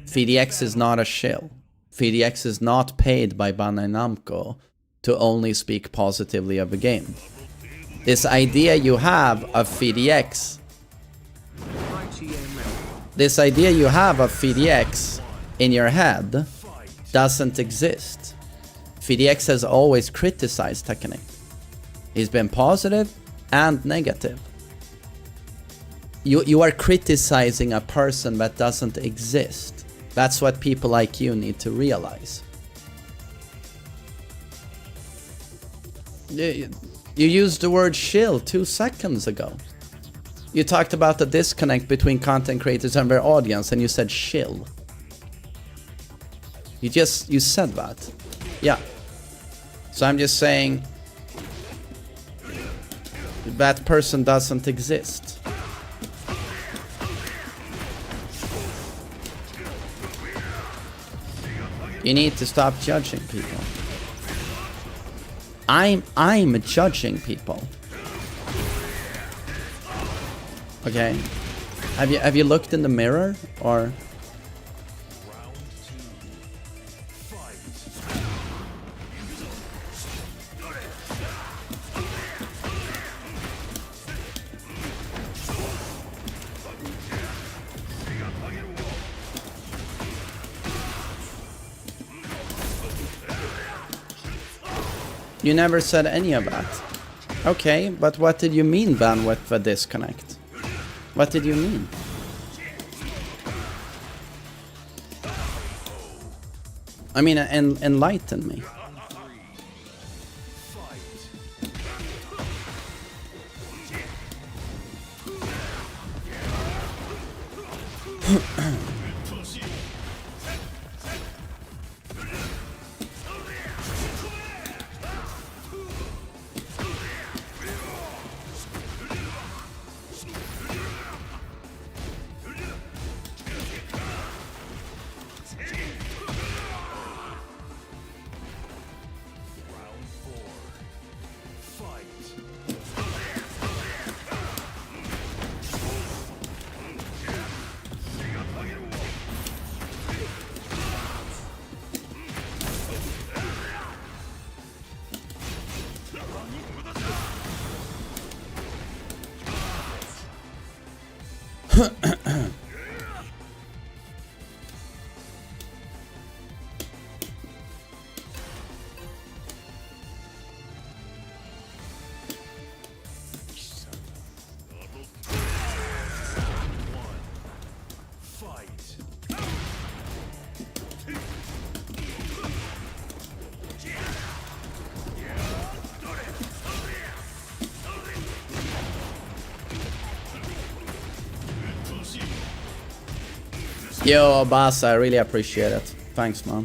VDX is not a shill. VDX is not paid by Bandai Namco to only speak positively of the game. This idea you have of VDX, in your head doesn't exist. VDX has always criticized Tekken. He's been positive and negative. You are criticizing a person that doesn't exist. That's what people like you need to realize. You used the word shill 2 seconds ago. You talked about the disconnect between content creators and their audience and you said shill. You said that. Yeah. So I'm just saying that person doesn't exist. You need to stop judging people. I'm judging people. Okay. Have you looked in the mirror or? You never said any of that. Okay, but what did you mean then with the disconnect? What did you mean? I mean, enlighten me. Yo, boss, I really appreciate it. Thanks, man.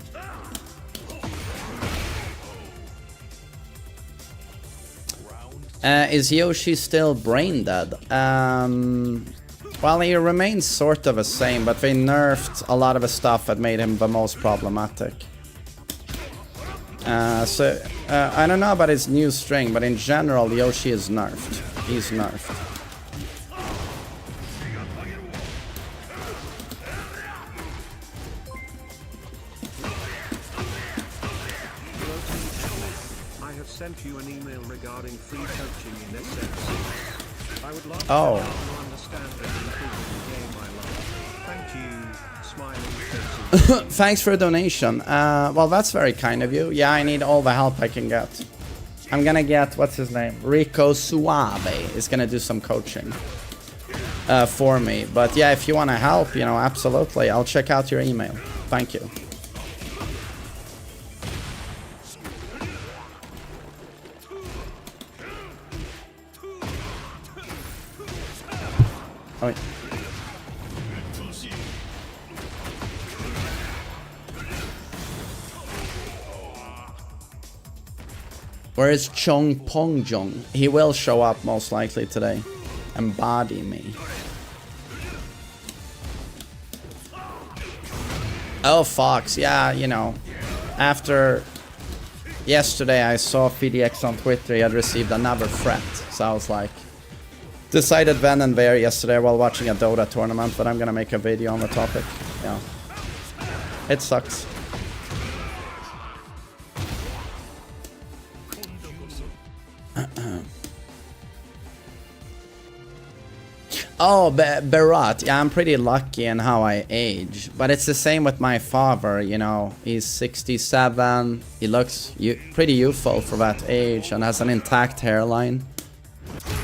Is Yoshi still brain dead? Well, he remains sort of the same, but they nerfed a lot of the stuff that made him the most problematic. I don't know about his new string, but in general, Yoshi is nerfed. He's nerfed. Sent you an email regarding free coaching in SFC. I would love to understand and improve the game I love. Thank you, smiling. Thanks for a donation. Well, that's very kind of you. Yeah, I need all the help I can get. I'm gonna get, what's his name? Rico Suave is gonna do some coaching for me. But yeah, if you wanna help, you know, absolutely. I'll check out your email. Thank you. Oh, wait. Where is Chong Pong Jong? He will show up most likely today. Embody me. Oh, Fox. Yeah, you know. After yesterday I saw PDX on Twitter, he had received another threat. So I was like, decided then and there yesterday while watching a Dota tournament that I'm gonna make a video on the topic. Yeah. It sucks. Oh, Berat. Yeah, I'm pretty lucky in how I age. But it's the same with my father, you know. He's 67. He looks pretty youthful for that age and has an intact hairline.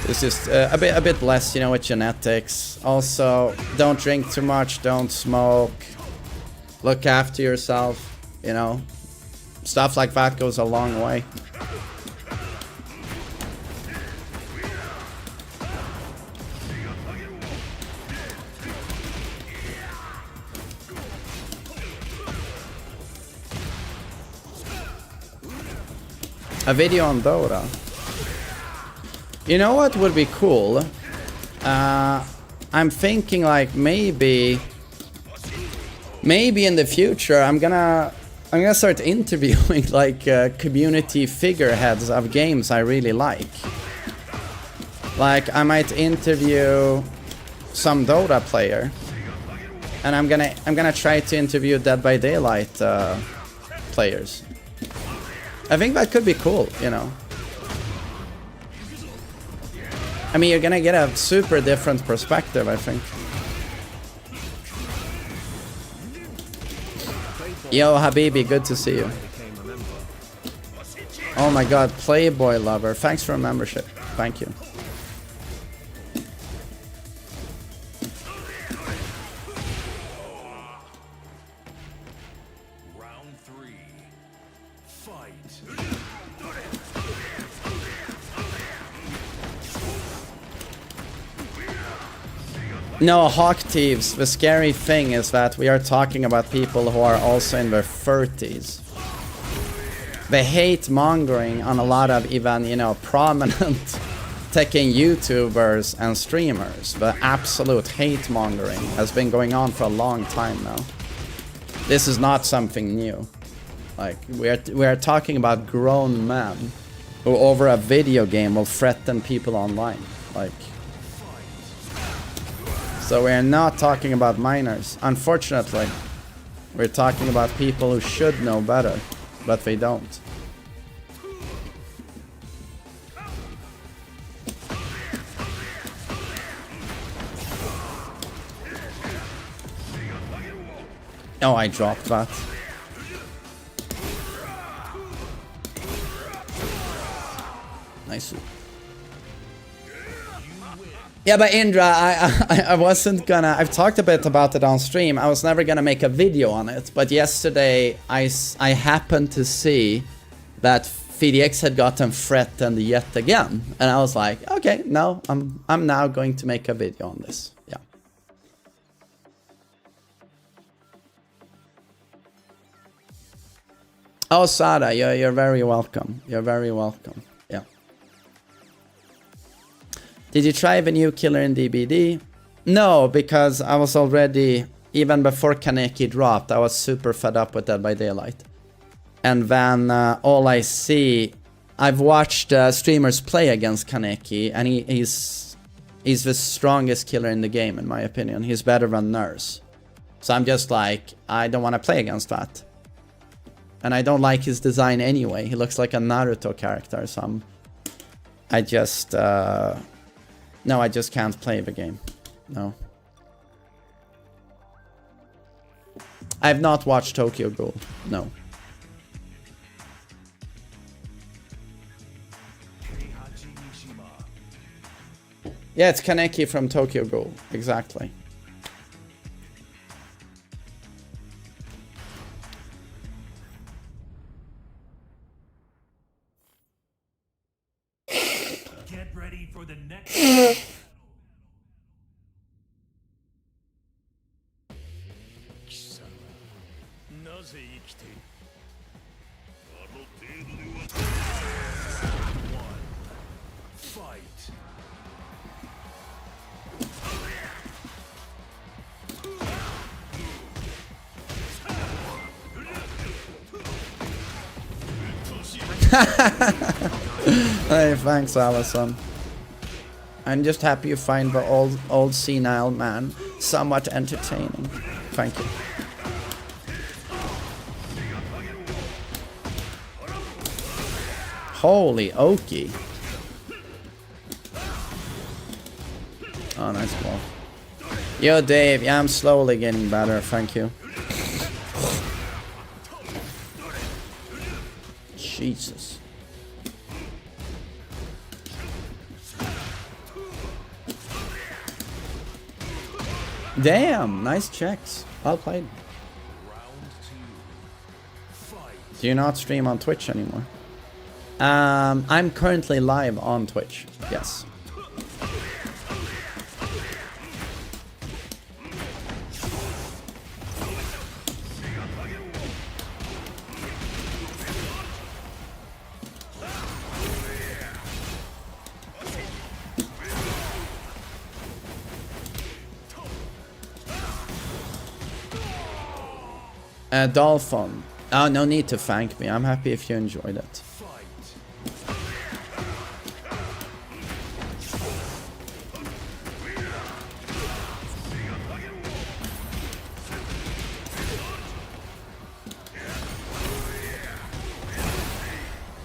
It's just a bit less, you know, with genetics. Also, don't drink too much, don't smoke. Look after yourself, you know. Stuff like that goes a long way. A video on Dota. You know what would be cool? I'm thinking like maybe in the future I'm gonna I'm gonna start interviewing like community figureheads of games I really like. Like I might interview some Dota player, and I'm gonna try to interview Dead by Daylight players. I think that could be cool, you know. I mean, you're gonna get a super different perspective, I think. Yo, Habibi, good to see you. Oh my god, Playboy lover. Thanks for a membership. Thank you. Round 3. Fight. No, Hawk Thieves, the scary thing is that we are talking about people who are also in their 30s. The hate mongering on a lot of even, you know, prominent Tekken YouTubers and streamers. The absolute hate mongering has been going on for a long time now. This is not something new. Like, we are talking about grown men who over a video game will threaten people online. Like, so we're not talking about minors. Unfortunately, we're talking about people who should know better, but they don't. Oh, I dropped that. Nice. Yeah, but Indra, I wasn't gonna... I've talked a bit about it on stream. I was never gonna make a video on it. But yesterday, I happened to see that FDX had gotten threatened yet again. And I was like, okay, no, I'm now going to make a video on this. Yeah. Oh, Sada, you're very welcome. You're very welcome. Yeah. Did you try the new killer in DBD? No, because I was already, even before Kaneki dropped, I was super fed up with Dead by Daylight. And then all I see, I've watched streamers play against Kaneki, and he's the strongest killer in the game, in my opinion. He's better than Nurse. So I'm just like, I don't want to play against that. And I don't like his design anyway. He looks like a Naruto character, so I just... No, I just can't play the game. No. I have not watched Tokyo Ghoul. No. Yeah, it's Kaneki from Tokyo Ghoul. Exactly. Get ready for the next. Hey, thanks, Allison. I'm just happy you find the old senile man somewhat entertaining. Thank you. Holy Okie. Oh, nice ball. Yo, Dave. Yeah, I'm slowly getting better. Thank you. Jesus. Damn, nice checks. Well played. Do you not stream on Twitch anymore? I'm currently live on Twitch. Yes. Dolphin. Oh, no need to thank me. I'm happy if you enjoyed it.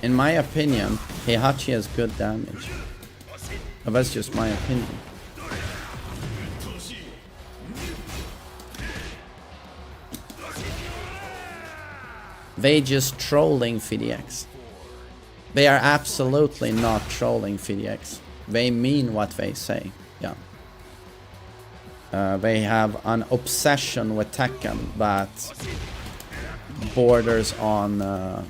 In my opinion, Heihachi has good damage. But that's just my opinion. They just trolling FDX. They are absolutely not trolling FDX. They mean what they say. Yeah. They have an obsession with Tekken that borders on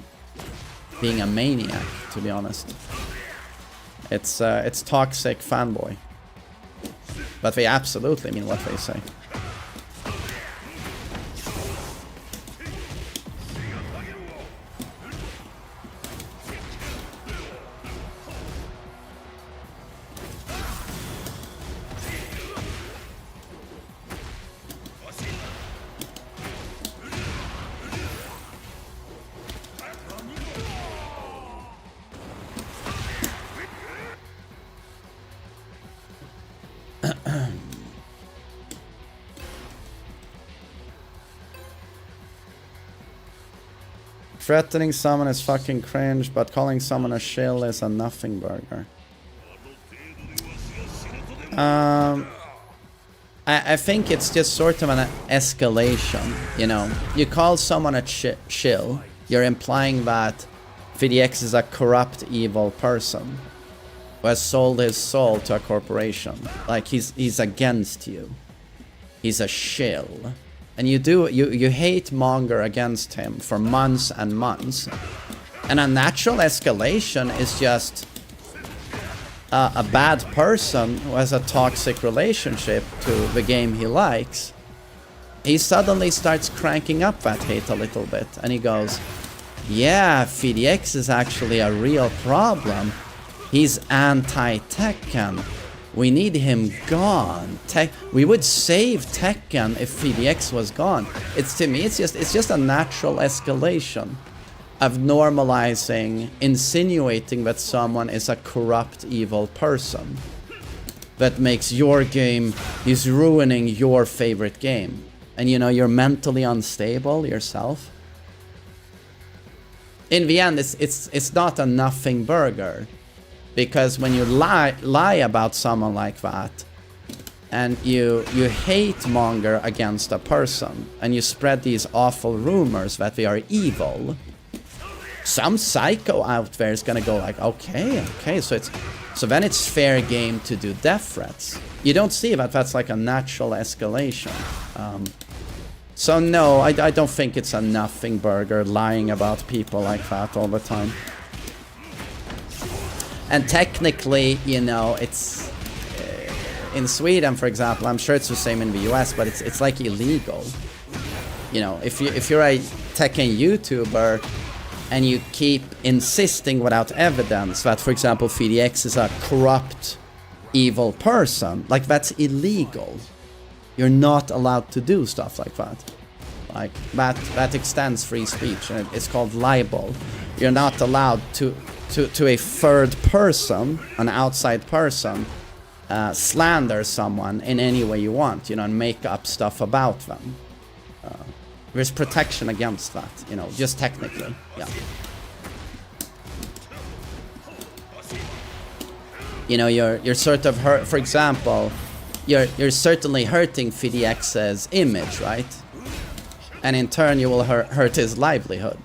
being a maniac, to be honest. It's toxic fanboy. But they absolutely mean what they say. Threatening someone is fucking cringe, but calling someone a shill is a nothing burger. I think it's just sort of an escalation, you know. You call someone a shill, you're implying that FDX is a corrupt, evil person who has sold his soul to a corporation. Like, he's against you. He's a shill. And you hate monger against him for months and months. And a natural escalation is just a bad person who has a toxic relationship to the game he likes. He suddenly starts cranking up that hate a little bit. And he goes, yeah, FDX is actually a real problem. He's anti-Tekken. We need him gone. We would save Tekken if FDX was gone. To me, it's just a natural escalation of normalizing, insinuating that someone is a corrupt, evil person that makes your game, is ruining your favorite game. And you know, you're mentally unstable yourself. In the end, it's not a nothing burger. Because when you lie about someone like that, and you hate monger against a person, and you spread these awful rumors that they are evil, some psycho out there is gonna go like, okay, so then it's fair game to do death threats. You don't see that that's like a natural escalation. So no, I don't think it's a nothing burger lying about people like that all the time. And technically, you know, it's in Sweden, for example. I'm sure it's the same in the US, but it's like illegal. You know, if you're a Tekken YouTuber and you keep insisting without evidence that, for example, FDX is a corrupt, evil person, like, that's illegal. You're not allowed to do stuff like that. Like, that extends free speech, and it's called libel. You're not allowed to a third person, an outside person, slander someone in any way you want, you know, and make up stuff about them. There's protection against that, you know, just technically, yeah. You know, you're sort of hurt, for example, you're certainly hurting FDX's image, right? And in turn, you will hurt his livelihood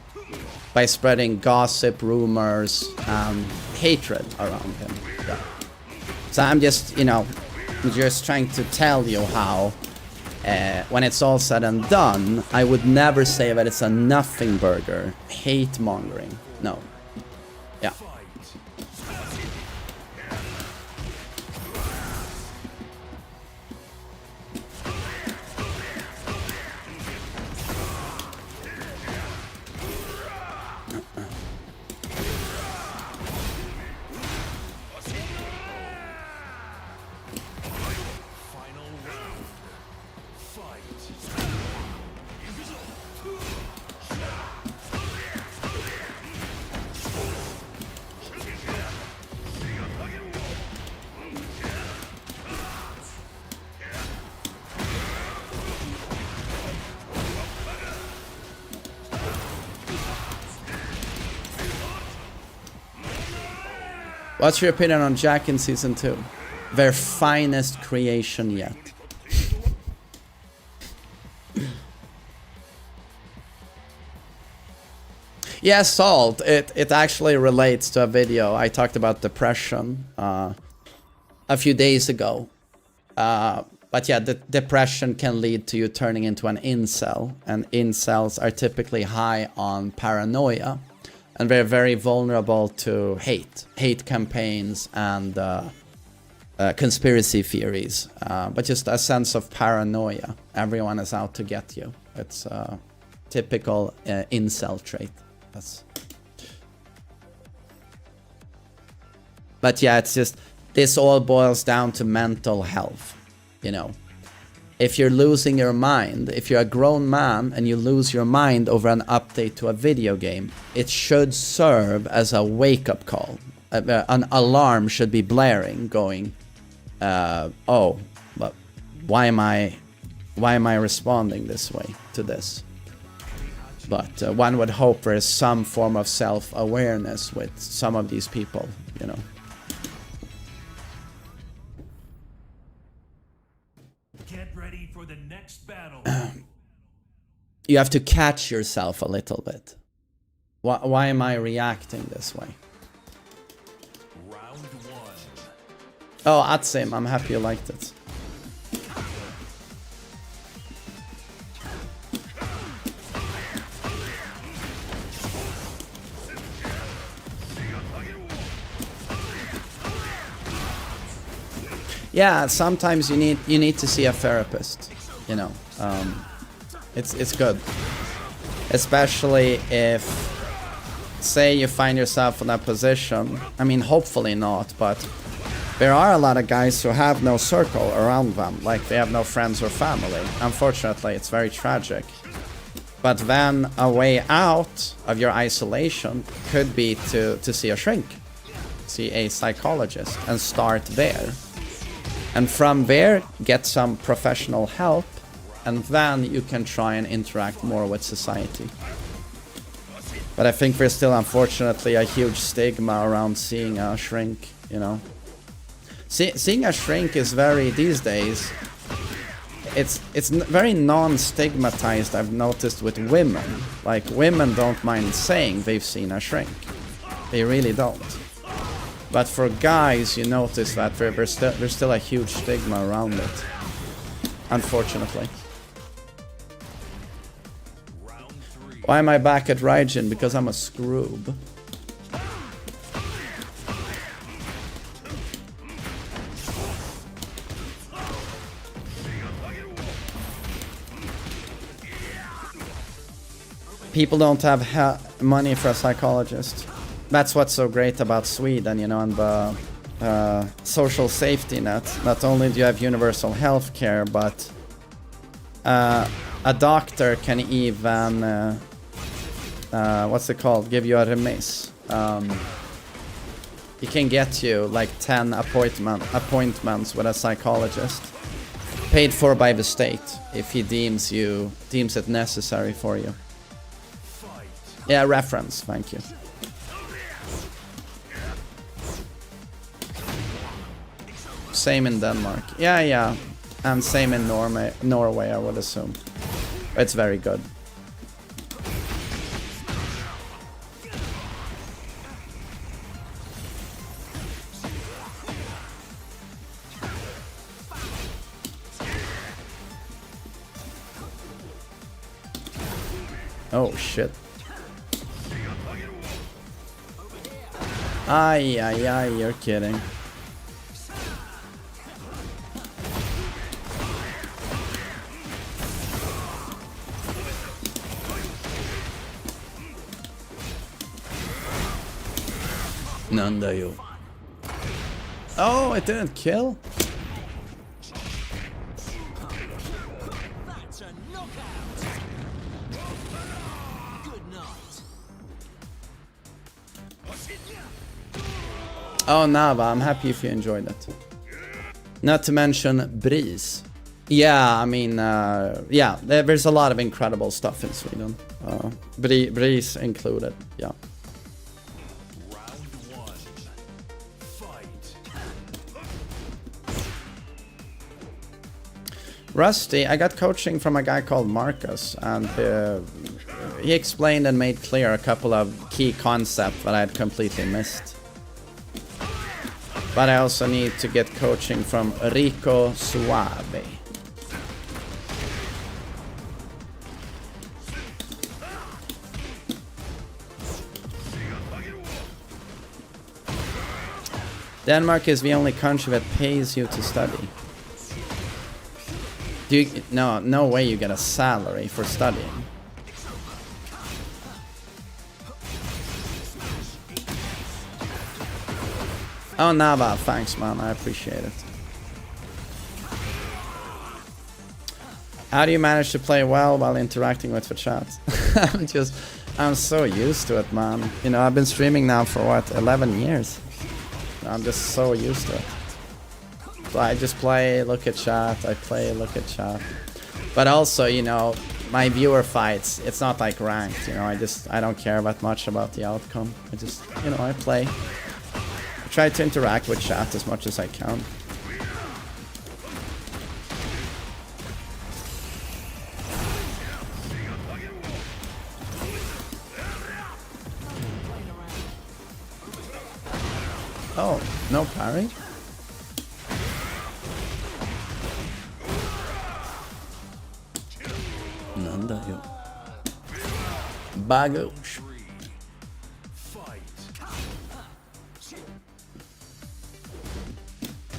by spreading gossip, rumors, hatred around him. Yeah. So I'm just, you know, just trying to tell you how, when it's all said and done, I would never say that it's a nothing burger, hate mongering. No. Yeah. What's your opinion on Jack in Season 2? Their finest creation yet. Yeah, Salt. It actually relates to a video. I talked about depression a few days ago. But yeah, the depression can lead to you turning into an incel. And incels are typically high on paranoia. And they're very vulnerable to hate campaigns and conspiracy theories. But just a sense of paranoia. Everyone is out to get you. It's a typical incel trait. But yeah, it's just, this all boils down to mental health, you know. If you're losing your mind, if you're a grown man and you lose your mind over an update to a video game, it should serve as a wake-up call. An alarm should be blaring, going, oh, but why am I responding this way to this? But one would hope there is some form of self-awareness with some of these people, you know. Get ready for the next battle. You have to catch yourself a little bit. Why am I reacting this way? Round 1. Oh, Atsim, I'm happy you liked it. Yeah, sometimes you need to see a therapist, you know. It's good, especially if, say, you find yourself in that position. I mean, hopefully not, but there are a lot of guys who have no circle around them, like they have no friends or family. Unfortunately, it's very tragic. But then a way out of your isolation could be to see a shrink, see a psychologist, and start there. And from there, get some professional help, and then you can try and interact more with society. But I think there's still, unfortunately, a huge stigma around seeing a shrink, you know. Seeing a shrink is very, these days, it's very non-stigmatized, I've noticed, with women. Like, women don't mind saying they've seen a shrink. They really don't. But for guys, you notice that there's still a huge stigma around it, unfortunately. Why am I back at Raijin? Because I'm a scroob. People don't have money for a psychologist. That's what's so great about Sweden, you know, and the social safety net. Not only do you have universal health care, but a doctor can even, what's it called, give you a remiss. He can get you like 10 appointments with a psychologist, paid for by the state, if he deems it necessary for you. Yeah, reference, thank you. Same in Denmark. Yeah. And same in Norway, I would assume. It's very good. Oh shit. Ay, you're kidding. Nandayo. Oh, it didn't kill? That's a knockout. Good night. Oh, Nava, I'm happy if you enjoyed it. Not to mention Breeze. Yeah, I mean, yeah, there's a lot of incredible stuff in Sweden. Breeze included, yeah. Round 1. Rusty, I got coaching from a guy called Marcus, and he explained and made clear a couple of key concepts that I had completely missed. But I also need to get coaching from Rico Suave. Denmark is the only country that pays you to study. No way you get a salary for studying. Oh, Nava, thanks, man. I appreciate it. How do you manage to play well while interacting with the chat? I'm so used to it, man. You know, I've been streaming now for what, 11 years. I'm just so used to it. So I just play, look at chat, I play, look at chat. But also, you know, my viewer fights, it's not like ranked, you know, I don't care that much about the outcome. I just, you know, I play. I try to interact with chat as much as I can. Oh, no parry? Nanda, yo. Bagoosh.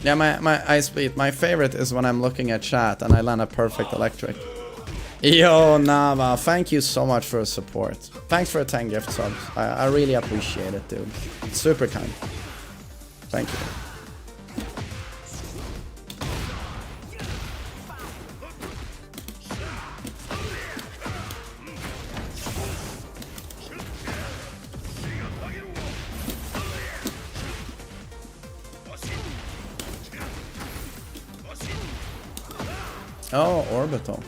Yeah, my ice speed. My favorite is when I'm looking at chat and I land a perfect electric. Yo, Nava, thank you so much for the support. Thanks for 10 gift subs. I really appreciate it, dude. It's super kind. Thank you. Oh, orbital.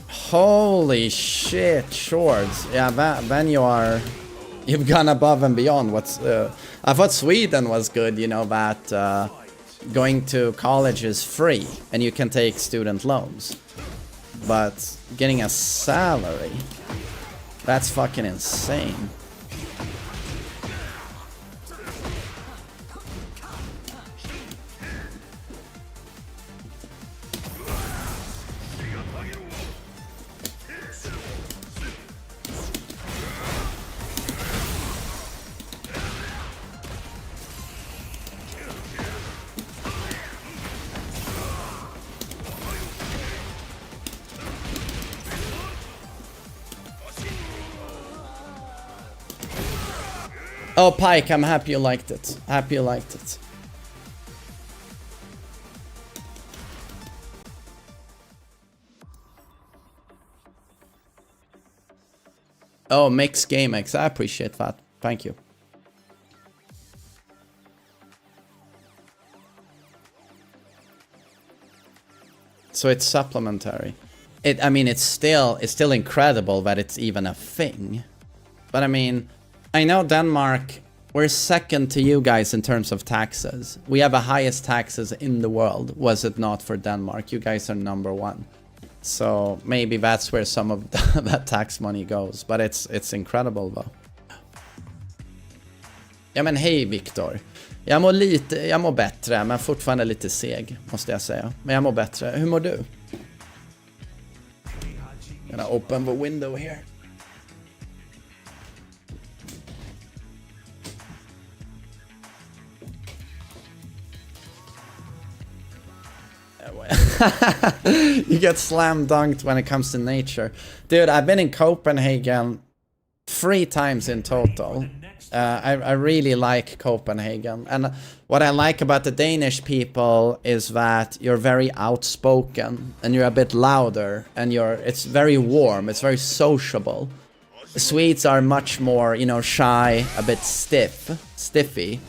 Holy shit, Shorts. Yeah, then you've gone above and beyond. I thought Sweden was good, you know, that going to college is free and you can take student loans. But getting a salary, that's fucking insane. Oh, Pike, I'm happy you liked it. Happy you liked it. Oh, Mix GameX, I appreciate that. Thank you. So it's supplementary. I mean, it's still incredible that it's even a thing. But I mean, I know Denmark, we're second to you guys in terms of taxes. We have the highest taxes in the world, was it not for Denmark. You guys are #1. So maybe that's where some of that tax money goes. But it's incredible though. Ja men hej Viktor. Jag mår bättre, men fortfarande lite seg, måste jag säga. Men jag mår bättre. Hur mår du? I'm gonna open the window here. You get slam dunked when it comes to nature. Dude, I've been in Copenhagen 3 times in total. I really like Copenhagen. And what I like about the Danish people is that you're very outspoken and you're a bit louder and it's very warm, it's very sociable. The Swedes are much more, you know, shy, a bit stiffy.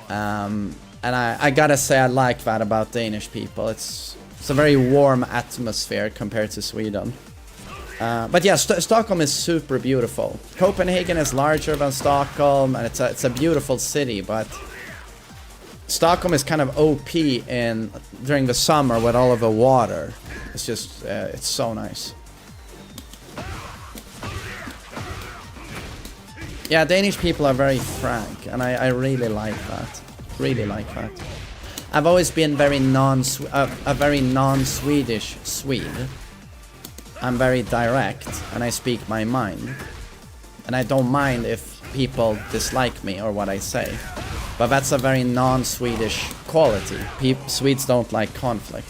And I gotta say I like that about Danish people. It's a very warm atmosphere compared to Sweden. But yeah, Stockholm is super beautiful. Copenhagen is larger than Stockholm, and it's a beautiful city, but Stockholm is kind of OP in during the summer with all of the water. It's just, it's so nice. Yeah, Danish people are very frank, and I really like that. Really like that. I've always been very a very non-Swedish Swede. I'm very direct, and I speak my mind. And I don't mind if people dislike me or what I say. But that's a very non-Swedish quality. Swedes don't like conflict.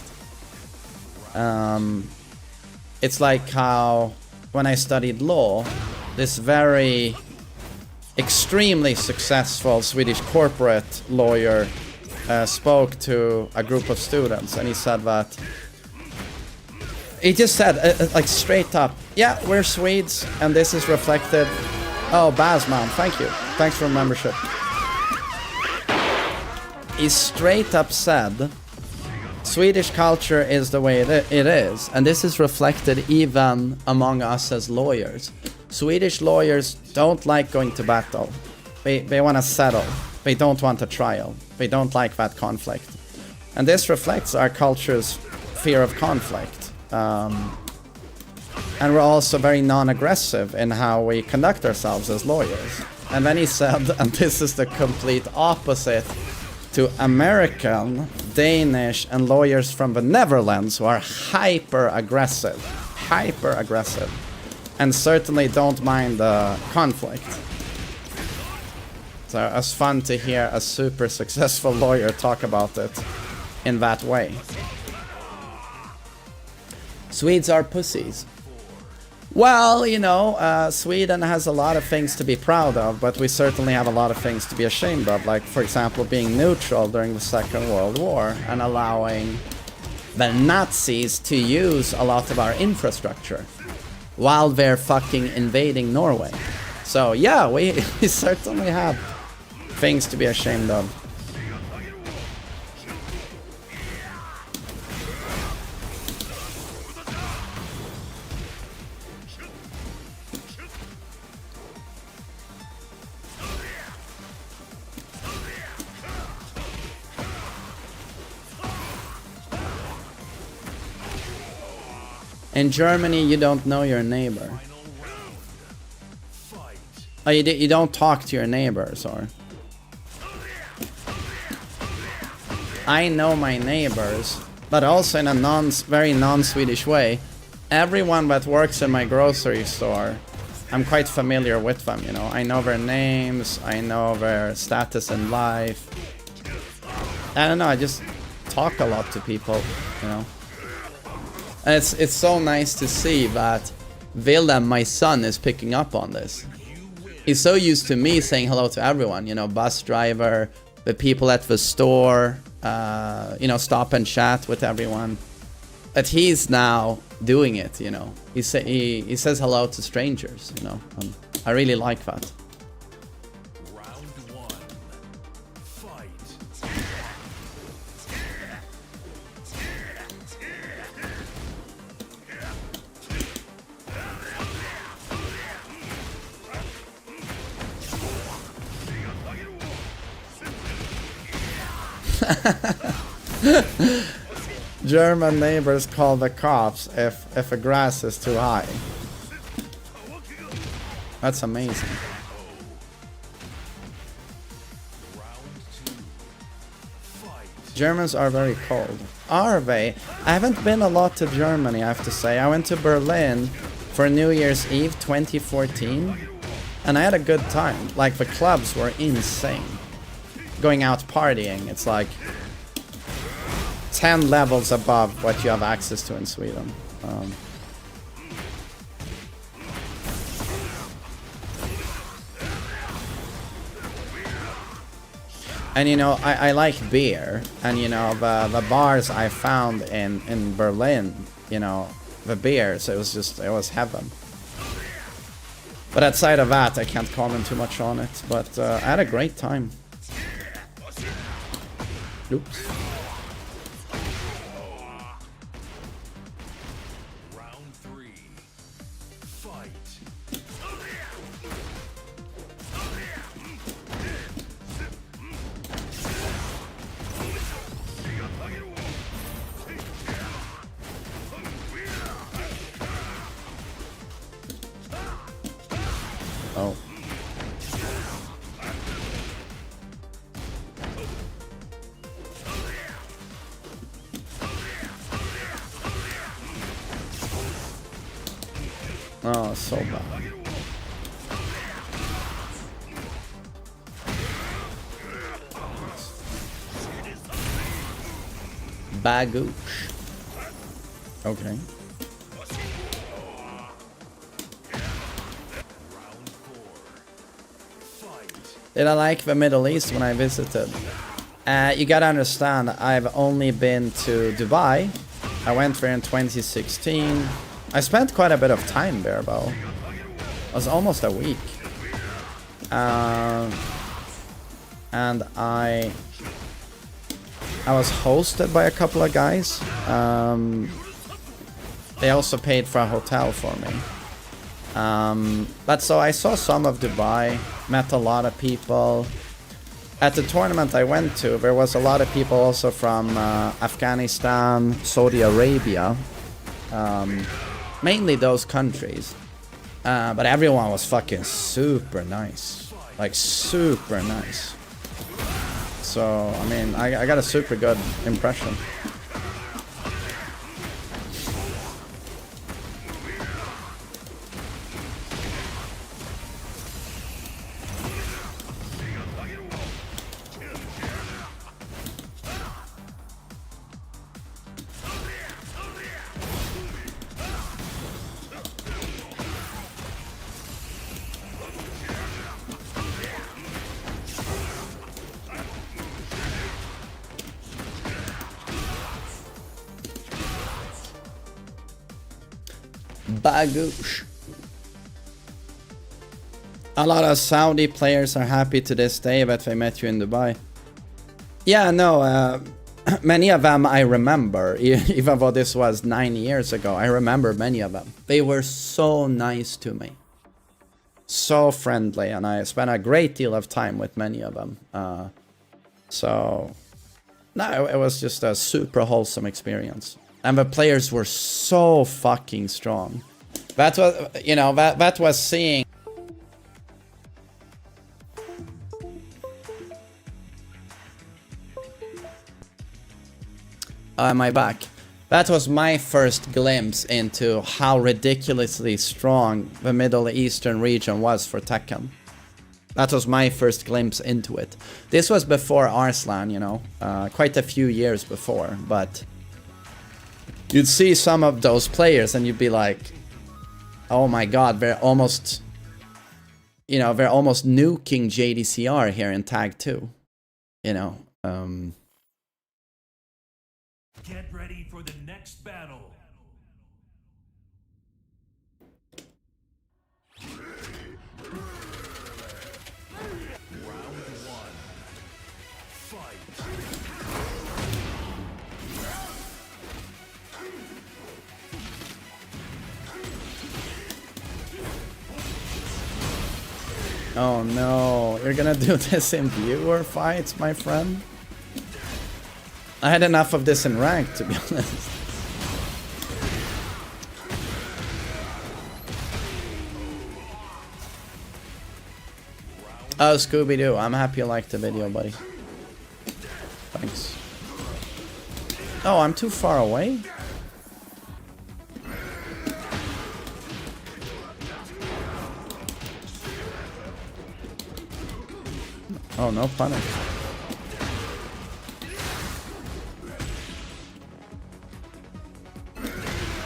It's like how, when I studied law, this very extremely successful Swedish corporate lawyer spoke to a group of students, and he said that he just said like straight up, yeah, we're Swedes and this is reflected. Oh, Bazman, thank you, thanks for membership. He straight up said Swedish culture is the way it is, and this is reflected even among us as lawyers. Swedish lawyers don't like going to battle. They want to settle. They don't want a trial. They don't like that conflict. And this reflects our culture's fear of conflict. And we're also very non-aggressive in how we conduct ourselves as lawyers. And then he said, and this is the complete opposite to American, Danish, and lawyers from the Netherlands, who are hyper-aggressive. Hyper-aggressive. And certainly don't mind the conflict. So it's fun to hear a super successful lawyer talk about it in that way. Swedes are pussies. Well, you know, Sweden has a lot of things to be proud of, but we certainly have a lot of things to be ashamed of. Like, for example, being neutral during the Second World War and allowing the Nazis to use a lot of our infrastructure while they're fucking invading Norway. So yeah, we certainly have things to be ashamed of. In Germany, you don't know your neighbor. Oh, you don't talk to your neighbors, or? I know my neighbors, but also in a very non-Swedish way. Everyone that works in my grocery store, I'm quite familiar with them, you know. I know their names, I know their status in life. I don't know, I just talk a lot to people, you know. And it's so nice to see that Willem, my son, is picking up on this. He's so used to me saying hello to everyone, you know, bus driver, the people at the store, you know, stop and chat with everyone. But he's now doing it, you know. He says hello to strangers, you know. I really like that. Round 1. Fight. German neighbors call the cops if a grass is too high. That's amazing. Germans are very cold. Are they? I haven't been a lot to Germany, I have to say. I went to Berlin for New Year's Eve 2014, and I had a good time. Like, the clubs were insane. Going out partying, it's like 10 levels above what you have access to in Sweden. And you know, I like beer, and you know, the bars I found in Berlin, you know, the beers, it was heaven. But outside of that, I can't comment too much on it, but I had a great time. Oops. Round 3. Fight. Oh, so bad. Bagoosh. Okay. Did I like the Middle East when I visited? You gotta understand, I've only been to Dubai. I went there in 2016. I spent quite a bit of time there, though. It was almost a week. And I was hosted by a couple of guys. They also paid for a hotel for me. But so I saw some of Dubai, met a lot of people. At the tournament I went to, there was a lot of people also from Afghanistan, Saudi Arabia, mainly those countries. But everyone was fucking super nice, like super nice. So, I mean, I got a super good impression. Bagoosh. A lot of Saudi players are happy to this day that they met you in Dubai. Yeah, no, many of them I remember, even though this was 9 years ago, I remember many of them. They were so nice to me. So friendly, and I spent a great deal of time with many of them. So, no, it was just a super wholesome experience. And the players were so fucking strong. That was, you know, that was seeing. Am I back? That was my first glimpse into how ridiculously strong the Middle Eastern region was for Tekken. That was my first glimpse into it. This was before Arslan, you know, quite a few years before, but you'd see some of those players and you'd be like, oh my god, they're almost, you know, they're almost nuking JDCR here in Tag 2, you know. Get ready for the next battle. Round 1. Fight. Oh no, you're gonna do this in viewer fights, my friend? I had enough of this in rank, to be honest. Oh, Scooby-Doo, I'm happy you liked the video, buddy. Thanks. Oh, I'm too far away? Oh, no punish.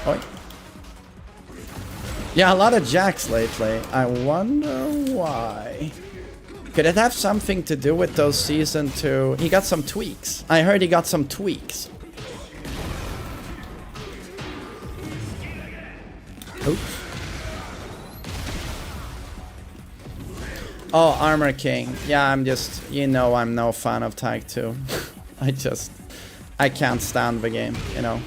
Oi. Yeah, a lot of jacks lately. I wonder why. Could it have something to do with those season 2? He got some tweaks. I heard he got some tweaks. Oops. Oh, Armor King. Yeah, I'm just, you know, I'm no fan of Tag 2. I can't stand the game, you know.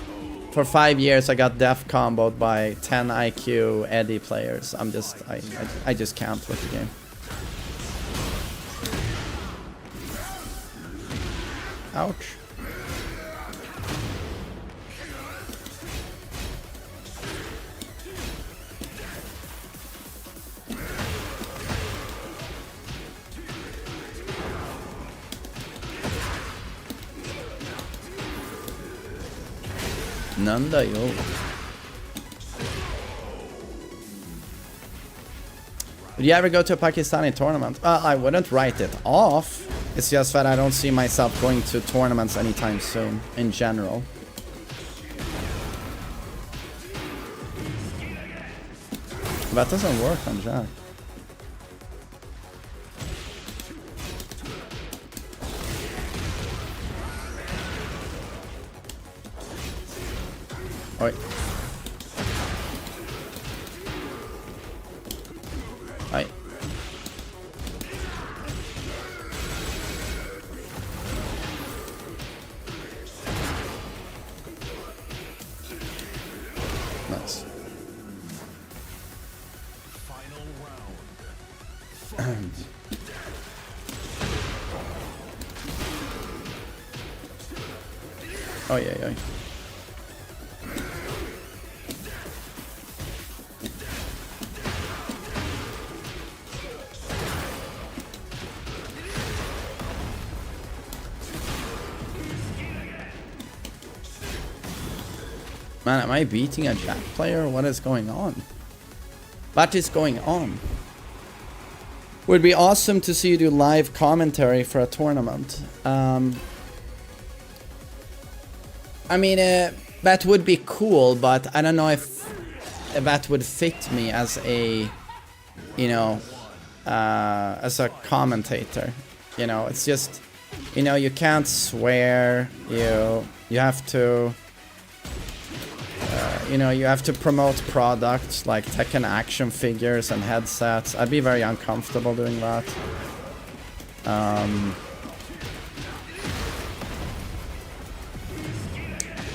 For 5 years I got def comboed by 10 IQ Eddie players. I just can't with the game. Ouch. Nanda yo. Would you ever go to a Pakistani tournament? I wouldn't write it off. It's just that I don't see myself going to tournaments anytime soon, in general. That doesn't work on Jack. Oi. Oi. Nice. Final round. Oh yeah, yeah. Man, am I beating a Jack player? What is going on? What is going on? Would be awesome to see you do live commentary for a tournament. I mean, that would be cool, but I don't know if that would fit me as a, you know, as a commentator. You know, it's just, you know, you can't swear. You have to. You know, you have to promote products like Tekken action figures and headsets. I'd be very uncomfortable doing that.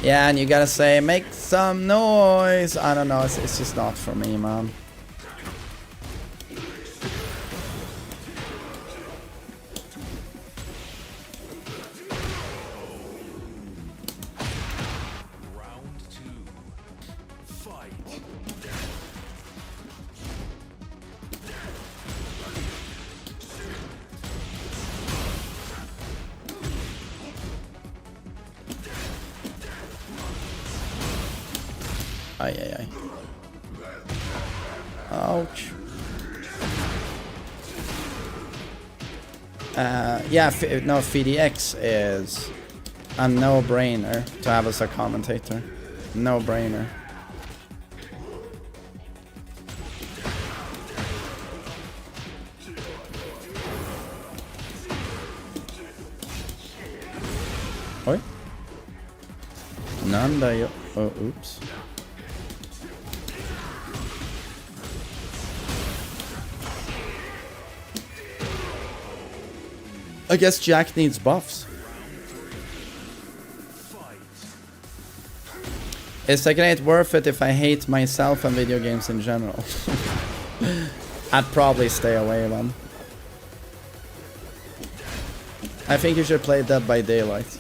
Yeah, and you gotta say, make some noise. I don't know, it's just not for me, man. Ay, ay, ay. Ouch. Yeah, no, FDX is a no-brainer to have as a commentator. No-brainer. Oi. Nanda yo. Oh, oops. I guess Jack needs buffs. Is Tekken 8 worth it if I hate myself and video games in general? I'd probably stay away then. I think you should play Dead by Daylight.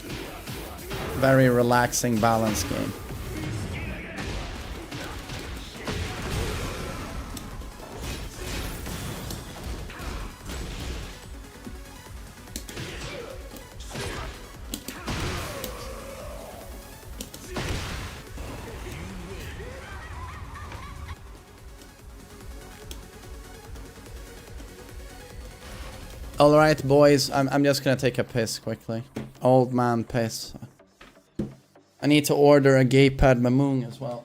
Very relaxing, balanced game. Alright, boys, I'm just gonna take a piss quickly. Old man piss. I need to order a gay pad Mamoon as well.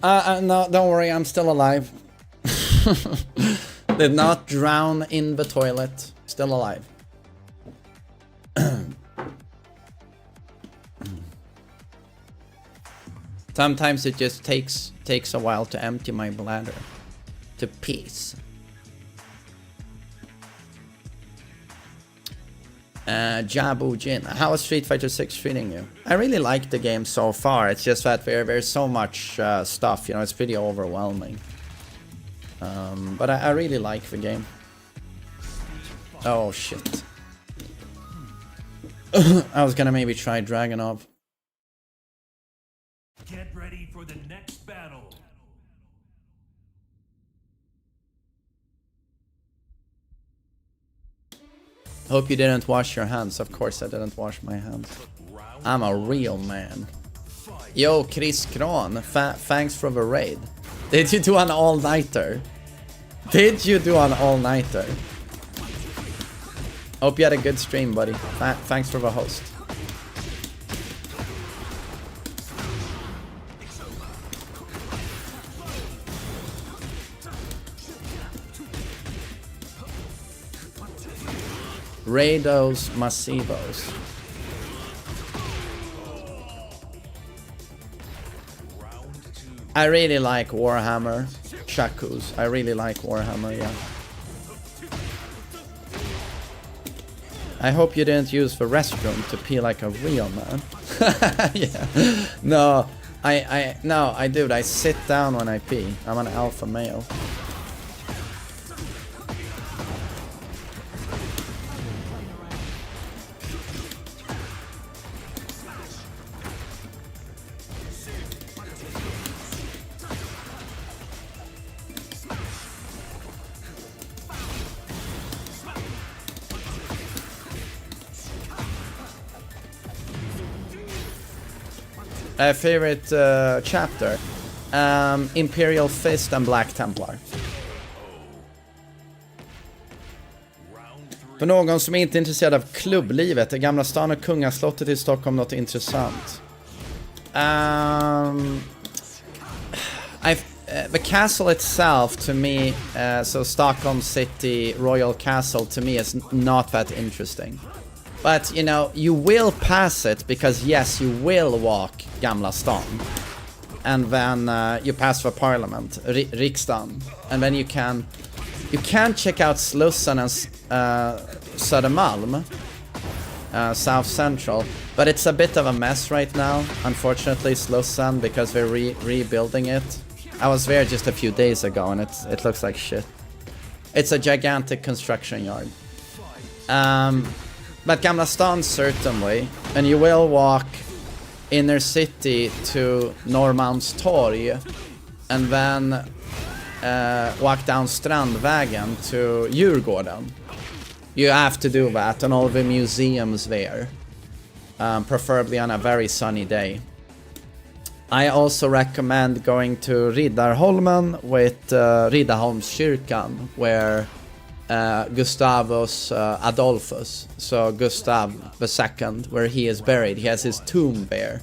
No, don't worry, I'm still alive. Did not drown in the toilet. Still alive. Sometimes it just takes a while to empty my bladder. To peace. Jabu Jin, how is Street Fighter 6 treating you? I really like the game so far. It's just that there's so much stuff, you know, it's pretty overwhelming. But I really like the game. Oh shit. I was gonna maybe try Dragonov. Get ready for the next battle. Hope you didn't wash your hands. Of course I didn't wash my hands. I'm a real man. Yo, Chris Kran, thanks for the raid. Did you do an all-nighter? Did you do an all-nighter? Hope you had a good stream, buddy. Thanks for the host. Raidos Masivos. I really like Warhammer. Shakus. I really like Warhammer, yeah. I hope you didn't use the restroom to pee like a real man. Yeah. No, I do. I sit down when I pee. I'm an alpha male. Favorite chapter? Imperial Fist and Black Templar. För någon som inte är intresserad av klubblivet, är Gamla stan och Kungaslottet i Stockholm något intressant? The castle itself, to me, so Stockholm City Royal Castle, to me is not that interesting. But, you know, you will pass it because, yes, you will walk Gamla stan. And then you pass for Parliament, Riksdagen. And then you can check out Slussen and Södermalm, South Central. But it's a bit of a mess right now, unfortunately, Slussen, because they're rebuilding it. I was there just a few days ago and it looks like shit. It's a gigantic construction yard. But Gamla stan certainly, and you will walk inner city to Norrmalmstorg and then walk down Strandvägen to Djurgården. You have to do that and all the museums there, preferably on a very sunny day. I also recommend going to Riddarholmen with Riddarholmskyrkan, where Gustavus Adolphus, so Gustav II, where he is buried. He has his tomb there.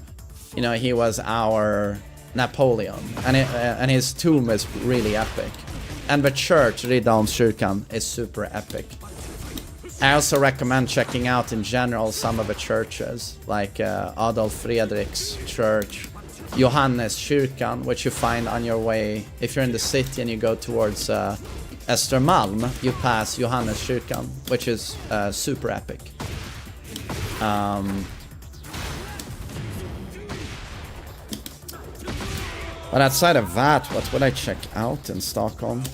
You know, he was our Napoleon, and his tomb is really epic. And the church, Riddarholmskyrkan, is super epic. I also recommend checking out in general some of the churches, like Adolf Fredrik's church, Johanneskyrkan, which you find on your way if you're in the city and you go towards Östermalm, you pass Johanneskyrkan, which is super epic. But outside of that, what would I check out in Stockholm?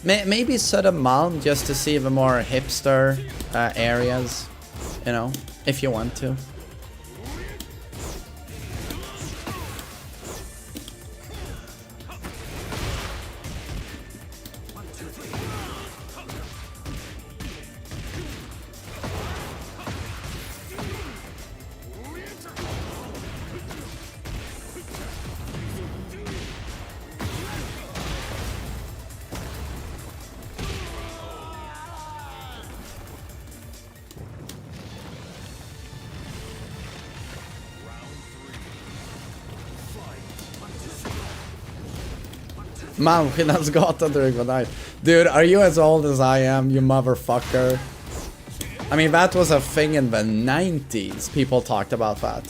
Maybe Södermalm, just to see the more hipster areas, you know, if you want to. Malmskillnadsgatan during the night. Dude, are you as old as I am, you motherfucker? I mean, that was a thing in the 90s. People talked about that.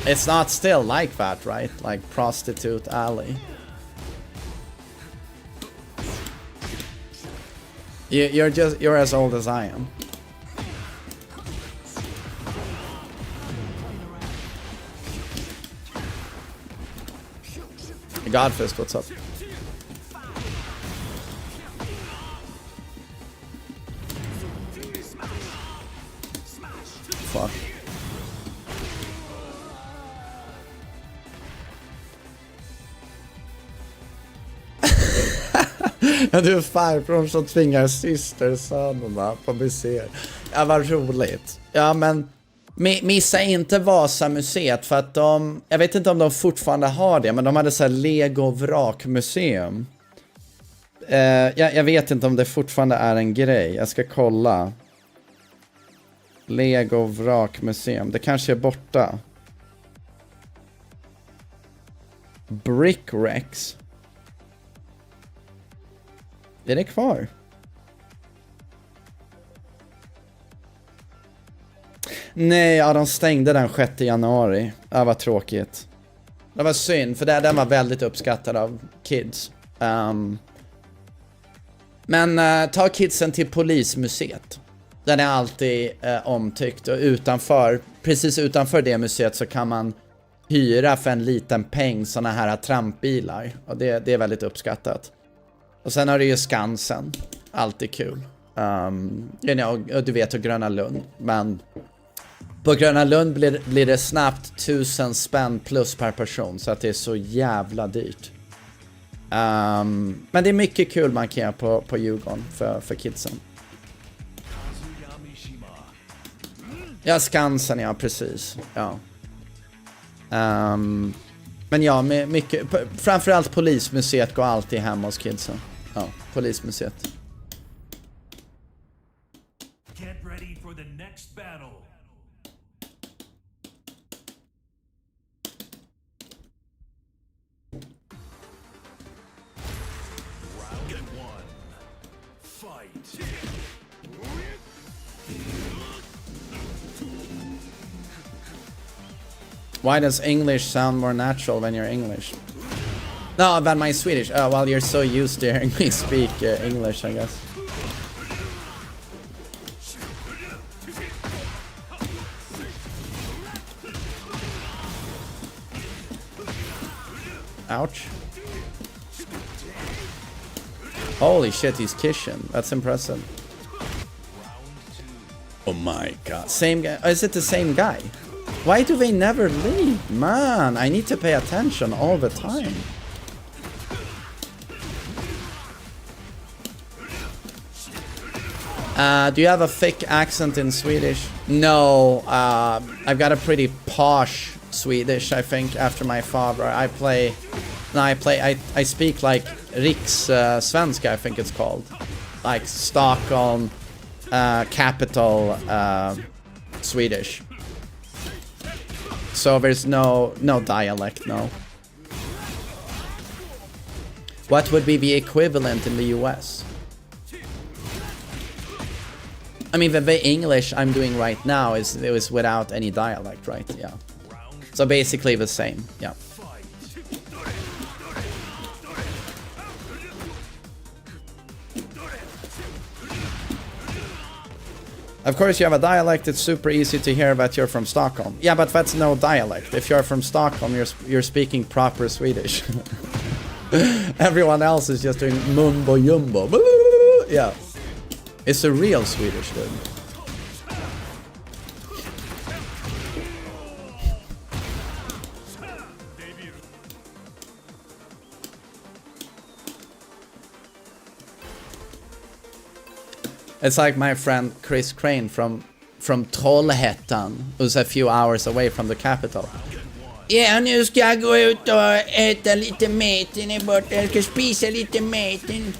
It's not still like that, right? Like Prostitute Alley. You're as old as I am. Godfist, what's up? Fuck. Ja, du är farbror som tvingar systersönerna på museer. Ja, vad roligt. Ja, men missa inte Vasamuseet för att jag vet inte om de fortfarande har det, men de hade så här Lego vrakmuseum. Jag vet inte om det fortfarande är en grej. Jag ska kolla. Lego vrakmuseum. Det kanske är borta. Brickrex. Är det kvar? Nej, ja, de stängde den 6 januari. Ja, vad tråkigt. Det var synd, för den var väldigt uppskattad av kids. Men ta kidsen till Polismuseet. Den är alltid omtyckt. Och precis utanför det museet så kan man hyra för en liten peng såna här trampbilar. Och det är väldigt uppskattat. Och sen har du ju Skansen. Alltid kul. Och du vet, och Gröna Lund. Men på Gröna Lund blir det snabbt 1000 spänn plus per person. Så att det är så jävla dyrt. Men det är mycket kul man kan göra på Djurgården för kidsen. Ja, Skansen, ja, precis. Ja. Men ja, mycket, framförallt Polismuseet går alltid hem hos kidsen. Ja, Polismuseet. Get ready for the next battle. Round 1. Fight. Why does English sound more natural when you're English? No, than my Swedish. Well, you're so used to hearing me speak English, I guess. Ouch. Holy shit, he's kissing. That's impressive. Oh my god. Same guy. Is it the same guy? Why do they never leave? Man, I need to pay attention all the time. Do you have a thick accent in Swedish? No, I've got a pretty posh Swedish, I think, after my father. I speak like Rikssvenska, I think it's called. Like Stockholm, capital Swedish. So there's no dialect, no. What would be the equivalent in the US? I mean, the English I'm doing right now is without any dialect, right? Yeah. So basically the same, yeah. Of course you have a dialect, it's super easy to hear that you're from Stockholm. Yeah, but that's no dialect. If you're from Stockholm, you're speaking proper Swedish. Everyone else is just doing mumbo jumbo. Yeah. It's a real Swedish, dude. It's like my friend Chris Crane from Trollhättan, who's a few hours away from the capital. Ja, nu ska jag gå ut och äta lite maten i borta. Jag ska spisa lite maten.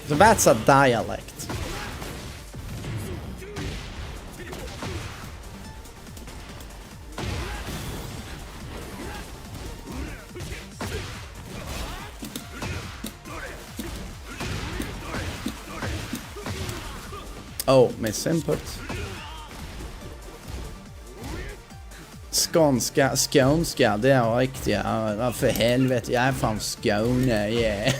So that's a dialect. Oh, miss input. Skånska, det är riktiga. Ja, för helvete, jag är från Skåne, yeah.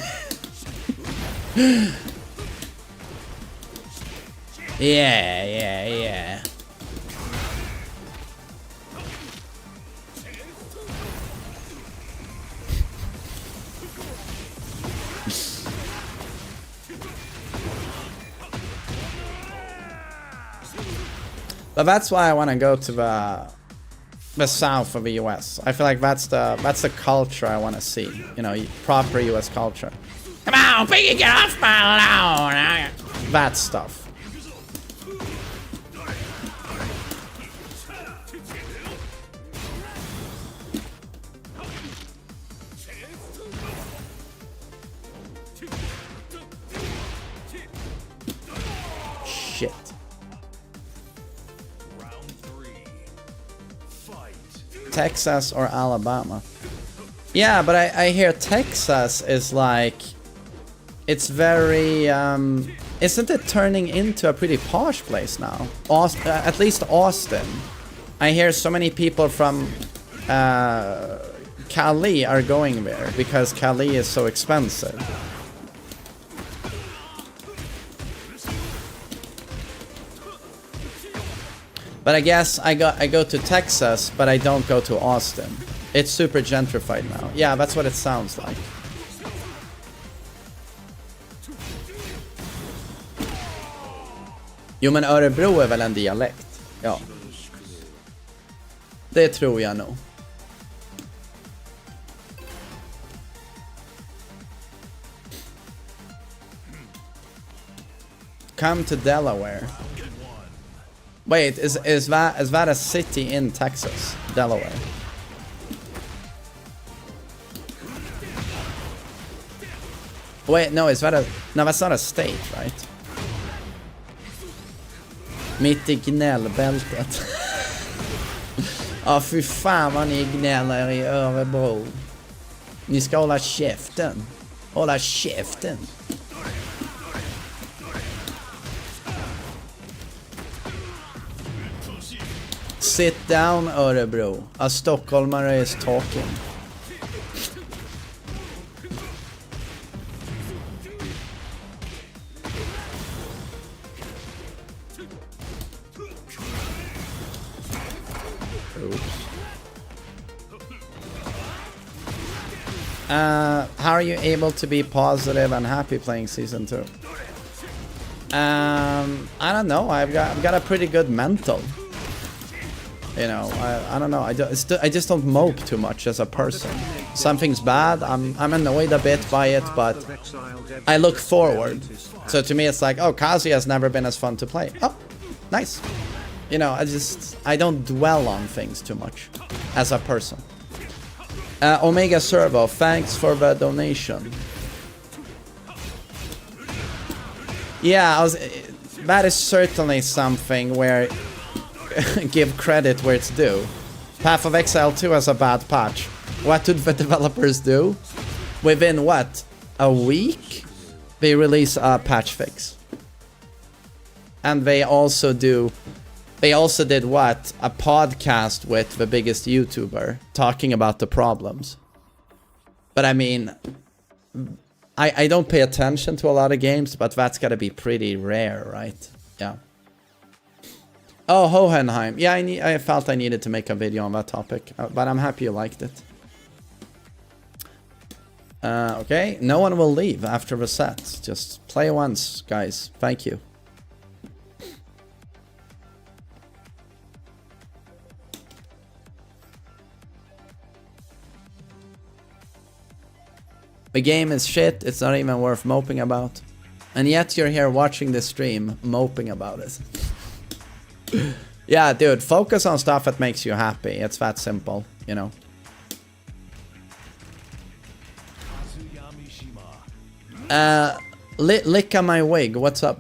Yeah. But that's why I want to go to the south of the US. I feel like that's the culture I want to see. You know, proper US culture. Come on, Piggy, get off my lawn! That stuff. Shit. Texas or Alabama? Yeah, but I hear Texas is like, it's very isn't it turning into a pretty posh place now? At least Austin. I hear so many people from Cali are going there because Cali is so expensive. But I guess I go to Texas, but I don't go to Austin. It's super gentrified now. Yeah, that's what it sounds like. Jo, men Örebro är väl en dialekt? Ja. Det tror jag nog. Come to Delaware. Wait, is that a city in Texas? Delaware. Wait, no, that's not a state, right? Mitt i gnällbältet. Ja, fy fan vad ni gnäller i Örebro. Ni ska hålla käften. Hålla käften. Sit down, Örebro. A stockholmare is talking. How are you able to be positive and happy playing season 2? I don't know. I've got a pretty good mental. You know, I don't know. I just don't mope too much as a person. Something's bad, I'm annoyed a bit by it, but I look forward. So to me, it's like, oh, Kazuya has never been as fun to play. Oh, nice. You know, I don't dwell on things too much as a person. Omega Servo, thanks for the donation. Yeah, that is certainly something where give credit where it's due. Path of Exile 2 has a bad patch. What did the developers do? Within what? A week? They release a patch fix. And they also did what? A podcast with the biggest YouTuber talking about the problems. But I mean, I don't pay attention to a lot of games, but that's gotta be pretty rare, right? Yeah. Oh, Hohenheim. Yeah, I felt I needed to make a video on that topic, but I'm happy you liked it. Okay, no one will leave after the set. Just play once, guys. Thank you. The game is shit, it's not even worth moping about. And yet you're here watching this stream, moping about it. Yeah, dude, focus on stuff that makes you happy. It's that simple, you know. Licka my wig, what's up?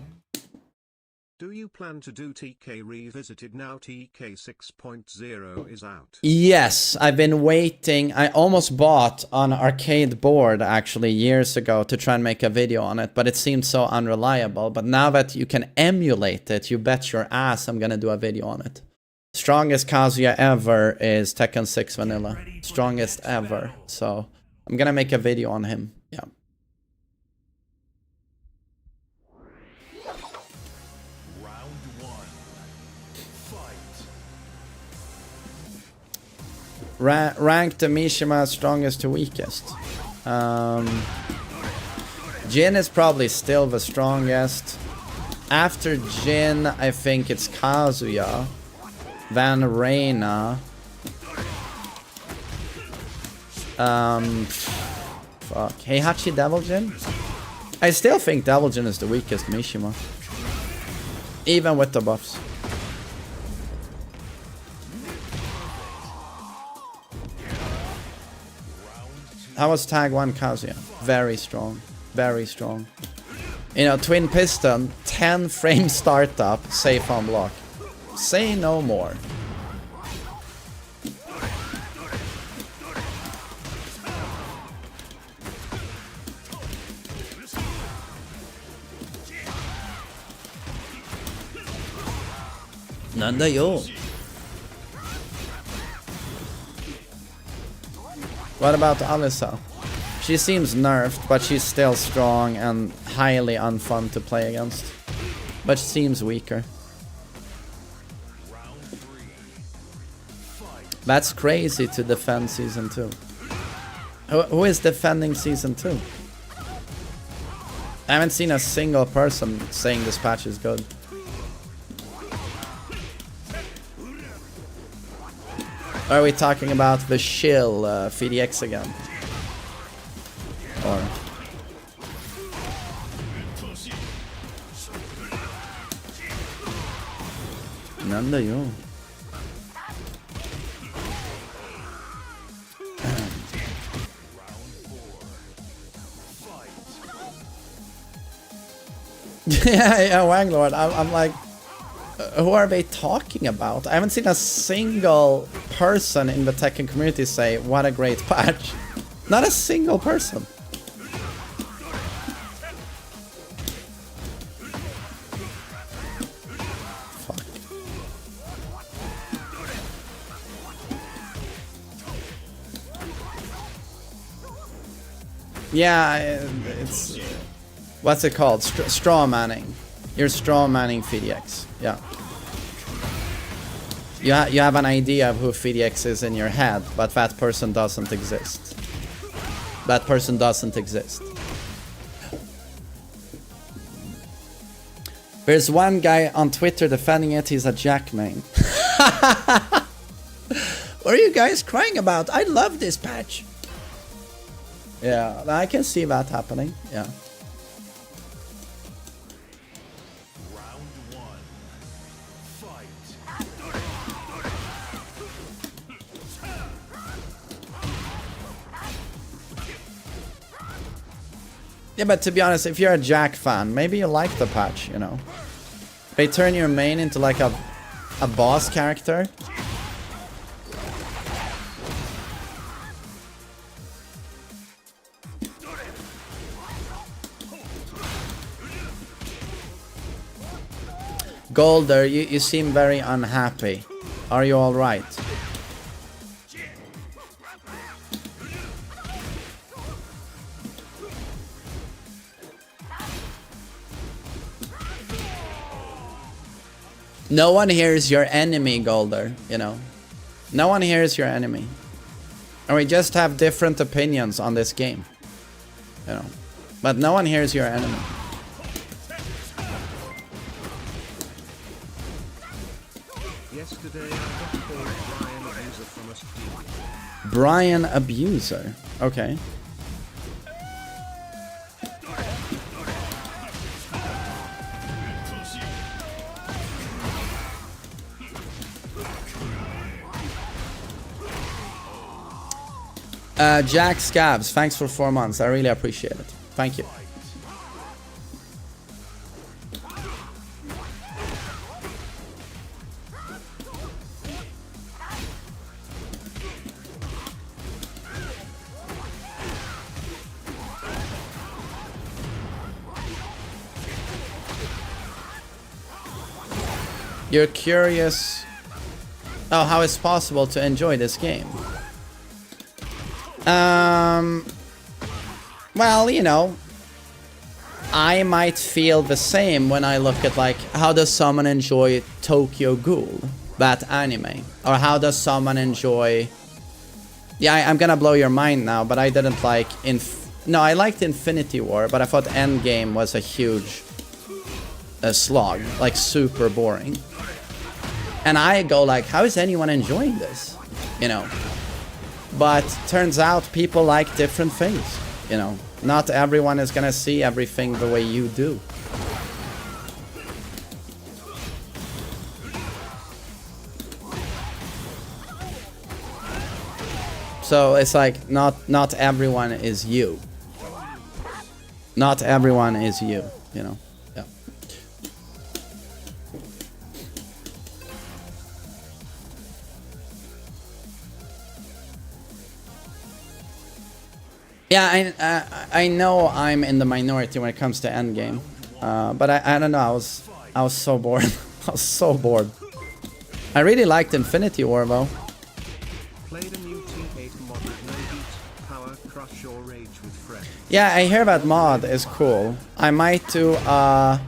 Do you plan to do TK Revisited now TK 6.0 is out? Yes, I've been waiting. I almost bought an arcade board actually years ago to try and make a video on it, but it seemed so unreliable. But now that you can emulate it, you bet your ass I'm gonna do a video on it. Strongest Kazuya ever is Tekken 6 Vanilla. Strongest ever. So I'm gonna make a video on him. Yeah. Ranked Mishima strongest to weakest. Jin is probably still the strongest. After Jin, I think it's Kazuya, then Reina. Fuck. Heihachi Devil Jin? I still think Devil Jin is the weakest Mishima. Even with the buffs. How was tag 1 Kazuya? Very strong. Very strong. You know, twin piston, 10 frame startup, safe on block. Say no more. Nanda yo. What about Alyssa? She seems nerfed, but she's still strong and highly unfun to play against. But she seems weaker. That's crazy to defend Season 2. Who is defending Season 2? I haven't seen a single person saying this patch is good. Or are we talking about the shill VDX again? Or... Nanda yo. yeah, Wanglord. I'm like, who are they talking about? I haven't seen a single person in the Tekken community say, what a great patch. Not a single person. Fuck. Yeah, it's... What's it called? Straw manning. You're straw manning FDX. Yeah. You have an idea of who FDX is in your head, but that person doesn't exist. That person doesn't exist. There's one guy on Twitter defending it, he's a Jack main. What are you guys crying about? I love this patch. Yeah, I can see that happening. Yeah. Yeah, but to be honest, if you're a Jack fan, maybe you like the patch, you know. They turn your main into like a boss character. Golder, you seem very unhappy. Are you alright? No one here is your enemy, Golder, you know. No one here is your enemy. And we just have different opinions on this game. You know. But no one here is your enemy. Yesterday I got called Brian Abuser from a stream. Brian Abuser. Okay. Jack Scabs, thanks for 4 months. I really appreciate it. Thank you. You're curious. Oh, how it's possible to enjoy this game? Well, you know, I might feel the same when I look at like how does someone enjoy Tokyo Ghoul, that anime, or how does someone enjoy. Yeah, I'm gonna blow your mind now, but I didn't like no, I liked Infinity War, but I thought Endgame was a huge slog, like super boring. And I go like, how is anyone enjoying this? You know. But turns out people like different things, you know. Not everyone is gonna see everything the way you do. So it's like not everyone is you. Not everyone is you, you know. Yeah. Yeah, I know I'm in the minority when it comes to Endgame, but I don't know. I was so bored. I was so bored. I really liked Infinity War though. Played a new T8 mod with no heat, power, crush or rage with friends. Yeah, I hear that mod is cool. I might do. I'm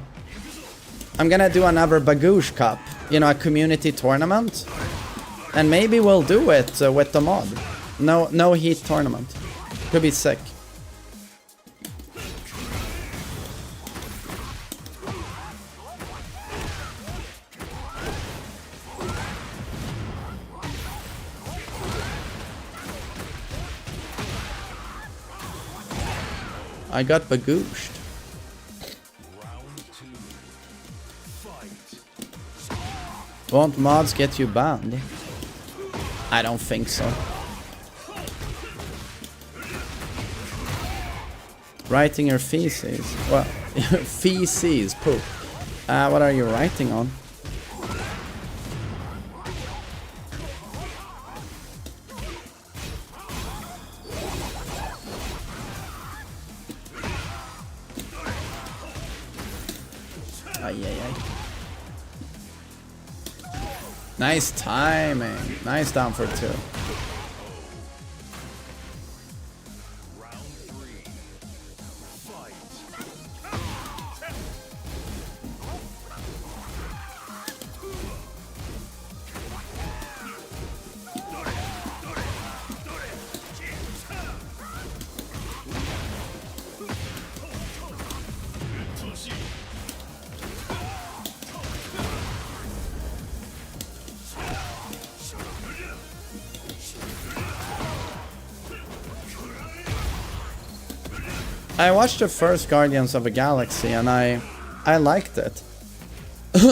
gonna do another Bagoosh Cup. You know, a community tournament, and maybe we'll do it with the mod. No heat tournament. Could be sick. I got bagooshed. Round 2. Fight. Won't mods get you banned? I don't think so. Writing your feces. Well, feces, poop. What are you writing on? Ay, ay, ay. Nice timing. Nice down for 2. I watched the first Guardians of the Galaxy and I liked it.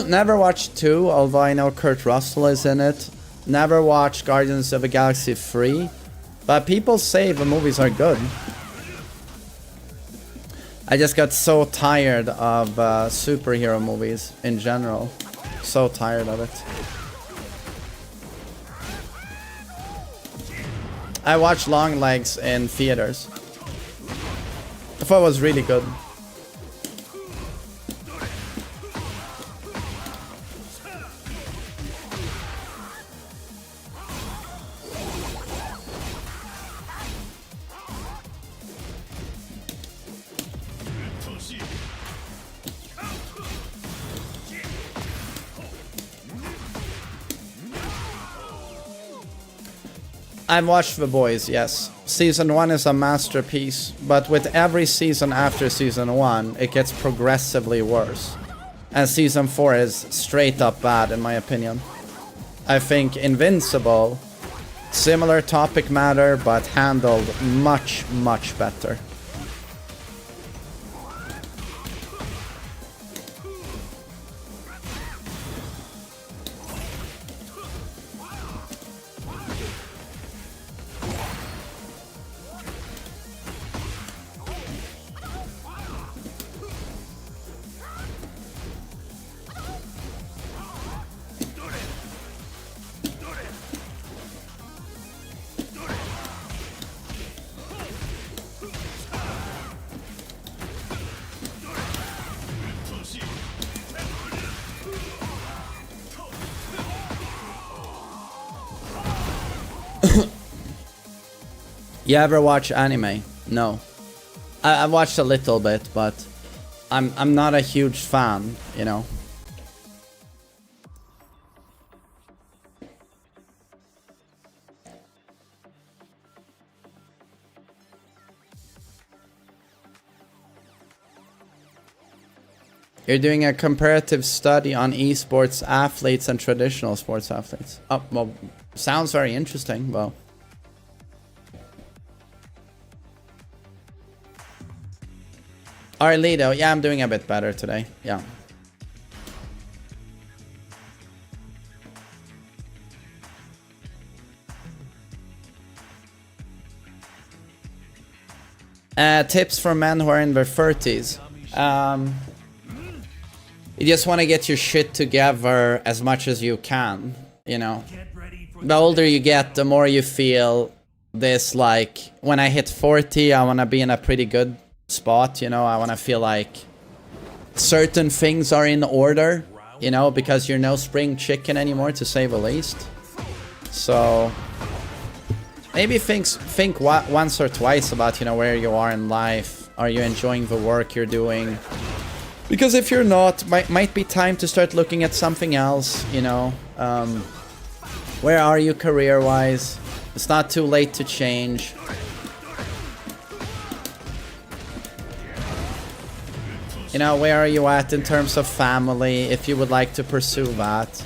Never watched 2, although I know Kurt Russell is in it. Never watched Guardians of the Galaxy 3, but people say the movies are good. I just got so tired of superhero movies in general. So tired of it. I watched Long Legs in theaters. I thought it was really good. I've watched The Boys, yes. Season 1 is a masterpiece, but with every season after season 1, it gets progressively worse. And season 4 is straight up bad, in my opinion. I think Invincible, similar topic matter, but handled much, much better. You ever watch anime? No. I've watched a little bit, but I'm not a huge fan, you know. You're doing a comparative study on esports athletes and traditional sports athletes. Oh, well, sounds very interesting. Well, alright, Lido. Yeah, I'm doing a bit better today. Yeah. Tips for men who are in their 30s. You just want to get your shit together as much as you can, you know. The older you get, the more you feel this, like, when I hit 40, I want to be in a pretty good spot, you know. I want to feel like certain things are in order, you know, because you're no spring chicken anymore, to say the least. So maybe think once or twice about, you know, where you are in life. Are you enjoying the work you're doing? Because if you're not, might be time to start looking at something else, you know. Where are you career-wise? It's not too late to change. You know, where are you at in terms of family, if you would like to pursue that?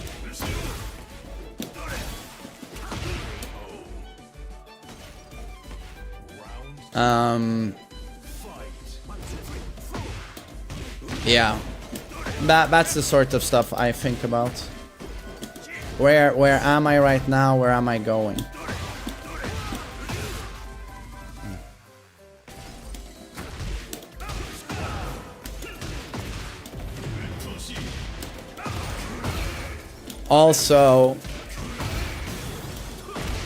Yeah, that's the sort of stuff I think about. Where am I right now? Where am I going? Also,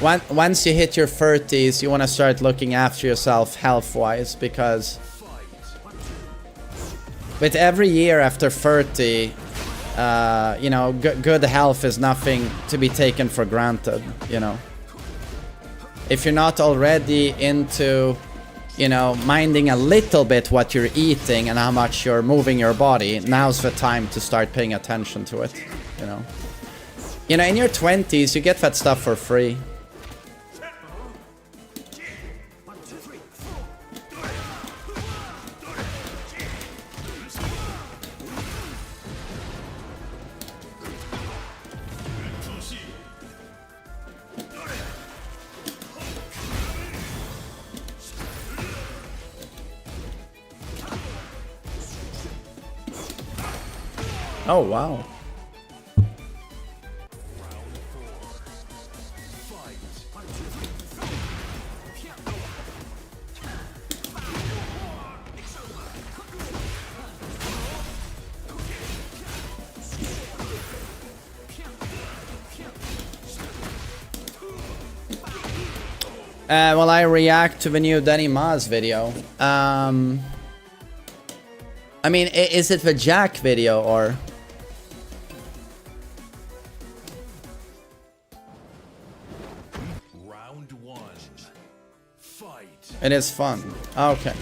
once you hit your 30s, you want to start looking after yourself health-wise, because with every year after 30, you know, good health is nothing to be taken for granted, you know. If you're not already into, you know, minding a little bit what you're eating and how much you're moving your body, now's the time to start paying attention to it, you know. You know, in your 20s, you get that stuff for free. Oh, wow. Well, I react to the new TheMainManSWE video. I mean, is it the Jack video or? Round one. Fight. It is fun. Okay.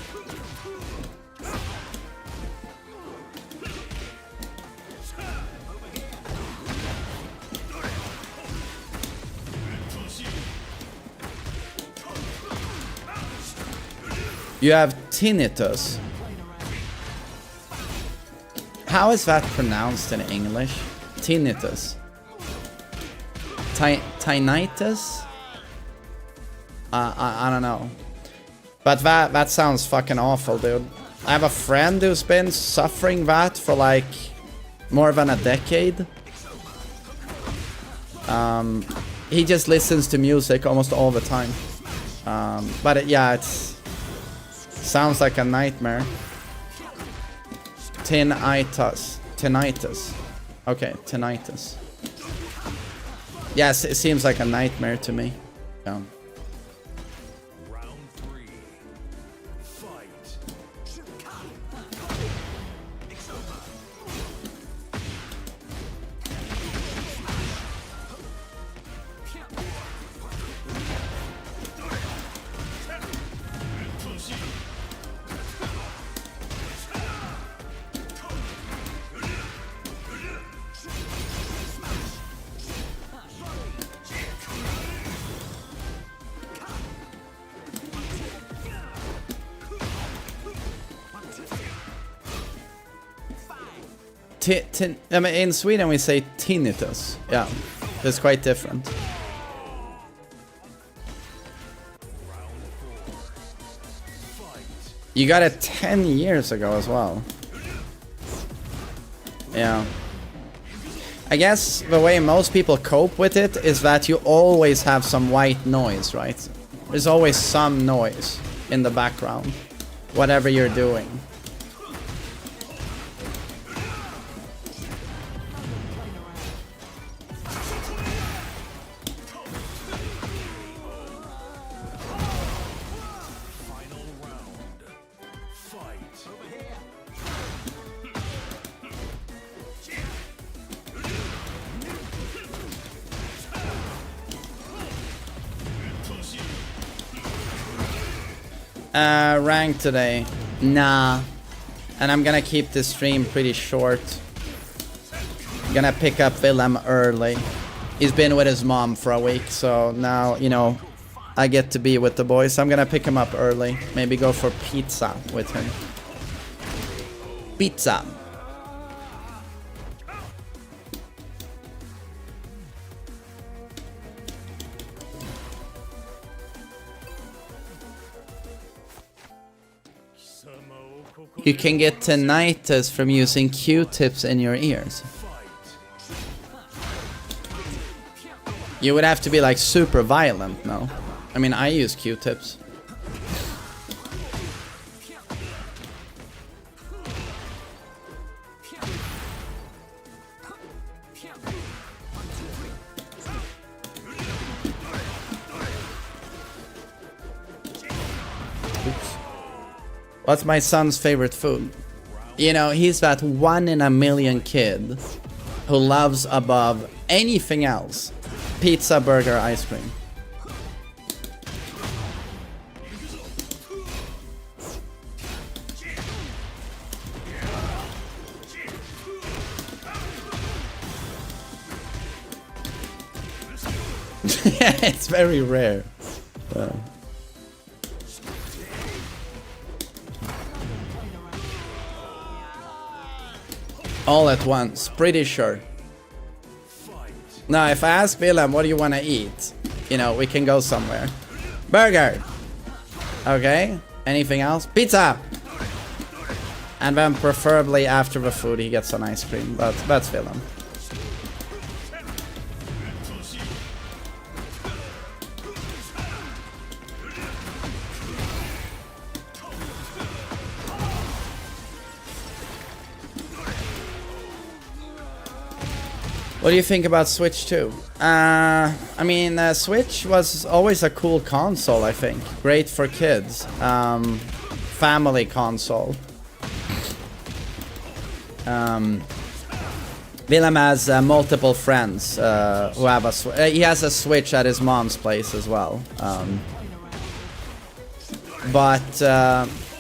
You have tinnitus. How is that pronounced in English? Tinnitus. Tinnitus? I don't know. But that sounds fucking awful, dude. I have a friend who's been suffering that for like more than a decade. He just listens to music almost all the time. But yeah, it's sounds like a nightmare. Tinnitus. Okay, tinnitus. Yes, it seems like a nightmare to me. Yeah. Round three. Fight. I mean, in Sweden we say tinnitus. Yeah, it's quite different. You got it 10 years ago as well. Yeah. I guess the way most people cope with it is that you always have some white noise, right? There's always some noise in the background, whatever you're doing. Rank today? Nah. And I'm gonna keep this stream pretty short. I'm gonna pick up Willem early. He's been with his mom for a week, so now, you know, I get to be with the boys. So I'm gonna pick him up early. Maybe go for pizza with him. Pizza. You can get tinnitus from using Q-tips in your ears. You would have to be like super violent, no? I mean, I use Q-tips. What's my son's favorite food? You know, he's that 1 in a million kid who loves above anything else pizza, burger, ice cream. It's very rare. All at once, pretty sure. Now, if I ask Willem, what do you want to eat? You know, we can go somewhere. Burger! Okay, anything else? Pizza! And then preferably after the food he gets some ice cream, but that's Willem. What do you think about Switch 2? I mean, Switch was always a cool console, I think. Great for kids. Family console. Willem has multiple friends who have a he has a Switch at his mom's place as well.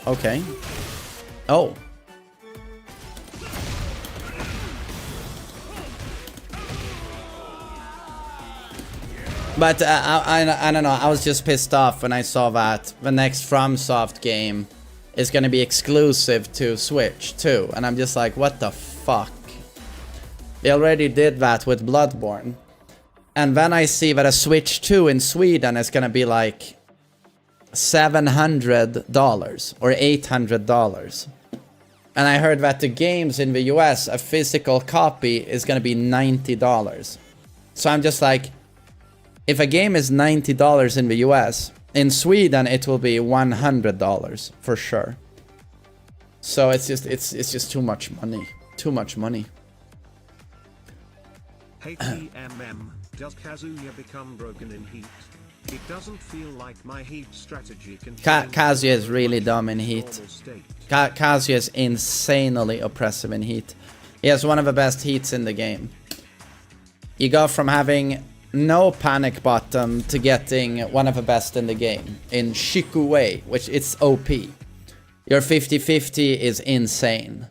Okay. Oh. But I don't know, I was just pissed off when I saw that the next FromSoft game is gonna be exclusive to Switch too. And I'm just like, what the fuck? They already did that with Bloodborne. And then I see that a Switch 2 in Sweden is gonna be like $700 or $800. And I heard that the games in the US, a physical copy, is gonna be $90. So I'm just like, if a game is $90 in the US, in Sweden it will be $100 for sure. So it's just too much money. Too much money. Hey TMM, does Kazuya become broken in heat? It doesn't feel like my heat strategy can Kazuya is really dumb in heat. Kazuya is insanely oppressive in heat. He has one of the best heats in the game. You go from having no panic button to getting one of the best in the game in Shikue, which it's OP. Your 50-50 is insane.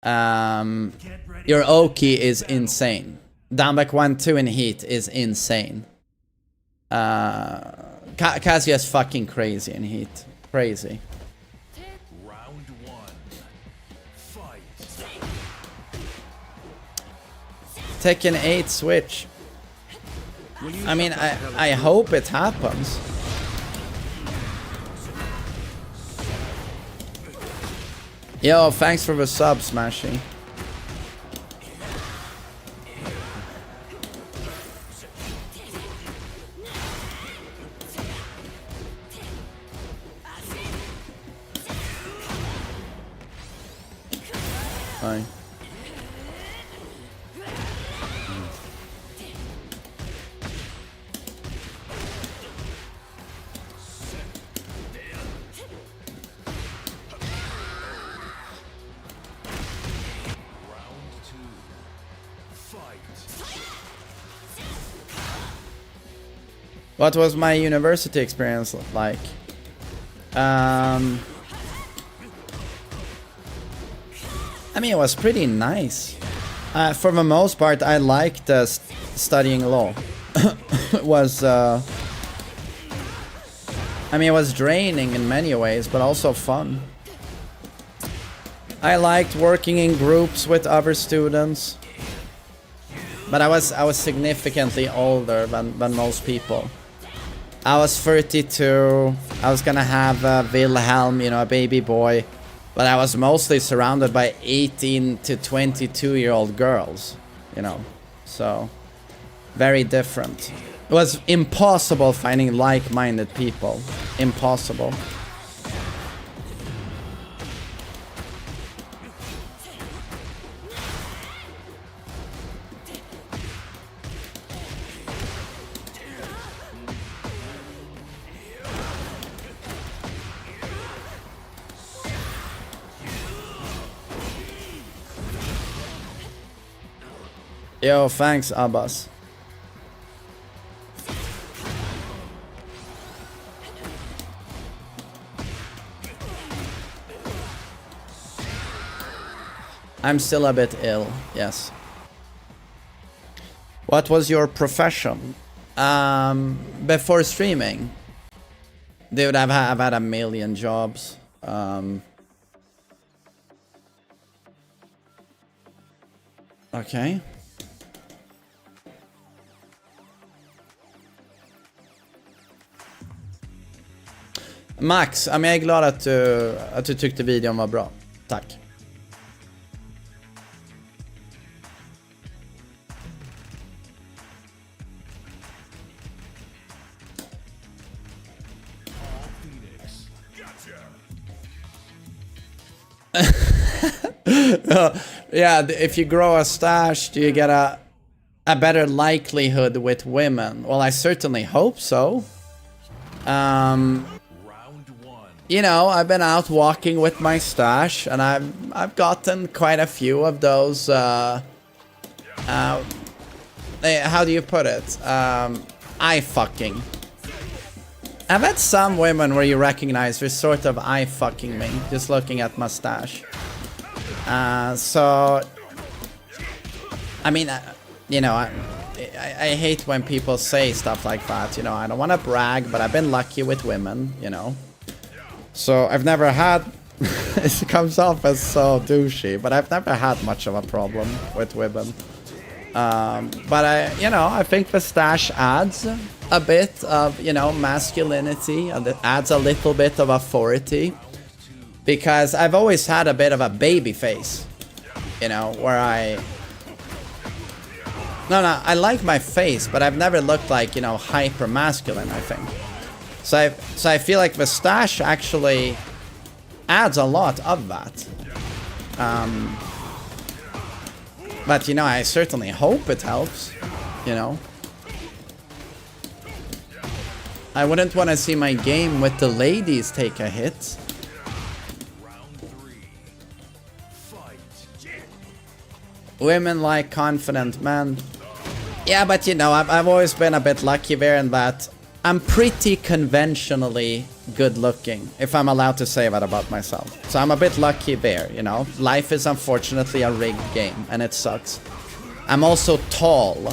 Your Oki is insane. Downback 1-2 in heat is insane. Kazuya is fucking crazy in heat. Crazy. Round 1. Fight. Tekken 8 Switch. Will you I mean, shut up, I hope it happens. Yo, thanks for the sub, Smashy. Bye. What was my university experience like? I mean, it was pretty nice. For the most part, I liked studying law. It was, I mean, it was draining in many ways, but also fun. I liked working in groups with other students, but I was significantly older than most people. I was 32. I was gonna have Wilhelm, you know, a baby boy. But I was mostly surrounded by 18 to 22-year-old girls, you know. So, very different. It was impossible finding like-minded people. Impossible. Yo, thanks, Abbas. I'm still a bit ill, yes. What was your profession? Before streaming? Dude, I've had a million jobs. Okay. Max, jag är glad att du tyckte videon var bra. Tack. Yeah, if you grow a stash, do you get a better likelihood with women? Well, I certainly hope so. You know, I've been out walking with my stash, and I've gotten quite a few of those. How do you put it? Eye fucking. I've had some women where you recognize they're sort of eye fucking me just looking at my stash. So, I mean, you know, I hate when people say stuff like that. You know, I don't want to brag, but I've been lucky with women. You know. So I've never had, it comes off as so douchey, but I've never had much of a problem with women. But I think the stash adds a bit of, you know, masculinity, and it adds a little bit of authority. Because I've always had a bit of a baby face, you know, where I like my face, but I've never looked like, you know, hyper masculine, I think. So I feel like the stash actually adds a lot of that. But, you know, I certainly hope it helps, you know. I wouldn't want to see my game with the ladies take a hit. Women like confident men. Yeah, but, you know, I've always been a bit lucky there in that I'm pretty conventionally good looking, if I'm allowed to say that about myself. So I'm a bit lucky there, you know. Life is unfortunately a rigged game, and it sucks. I'm also tall,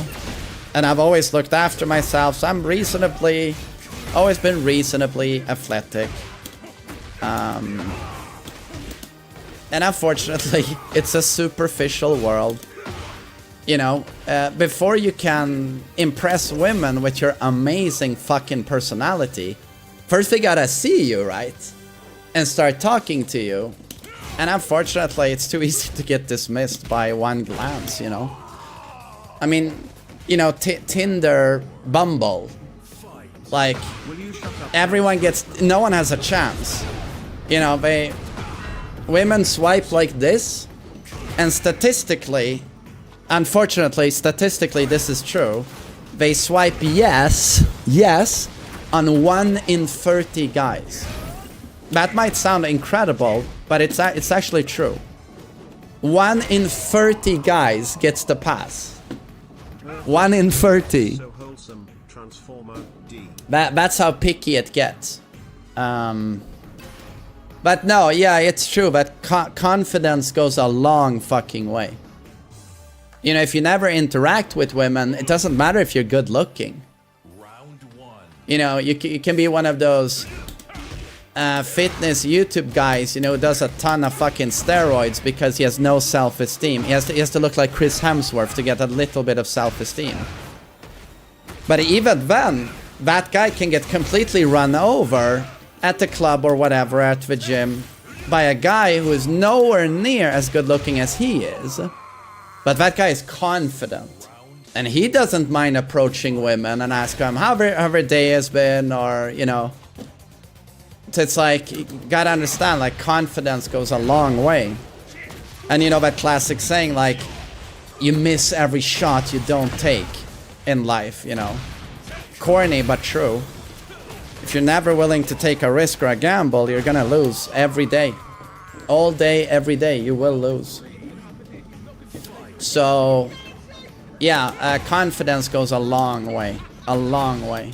and I've always looked after myself, so I'm always been reasonably athletic. And unfortunately, it's a superficial world. You know, before you can impress women with your amazing fucking personality, first they gotta see you, right? And start talking to you. And unfortunately, it's too easy to get dismissed by one glance, you know? I mean, you know, Tinder, Bumble, like, everyone gets, no one has a chance. You know, women swipe like this, and statistically, unfortunately, statistically, this is true. They swipe yes on 1 in 30 guys. That might sound incredible, but it's actually true. 1 in 30 guys gets the pass. 1 in 30. So wholesome, Transformer D. That's how picky it gets. But no, yeah, it's true. But confidence goes a long fucking way. You know, if you never interact with women, it doesn't matter if you're good looking. Round 1. You know, you can be one of those fitness YouTube guys, you know, who does a ton of fucking steroids because he has no self-esteem. He has to look like Chris Hemsworth to get a little bit of self-esteem. But even then, that guy can get completely run over at the club or whatever, at the gym, by a guy who is nowhere near as good looking as he is. But that guy is confident. And he doesn't mind approaching women and ask them how their day has been, or, you know. So it's like, you gotta understand, like, confidence goes a long way. And you know that classic saying, like, you miss every shot you don't take in life, you know. Corny, but true. If you're never willing to take a risk or a gamble, you're gonna lose every day. All day, every day, you will lose. So, yeah, confidence goes a long way. A long way.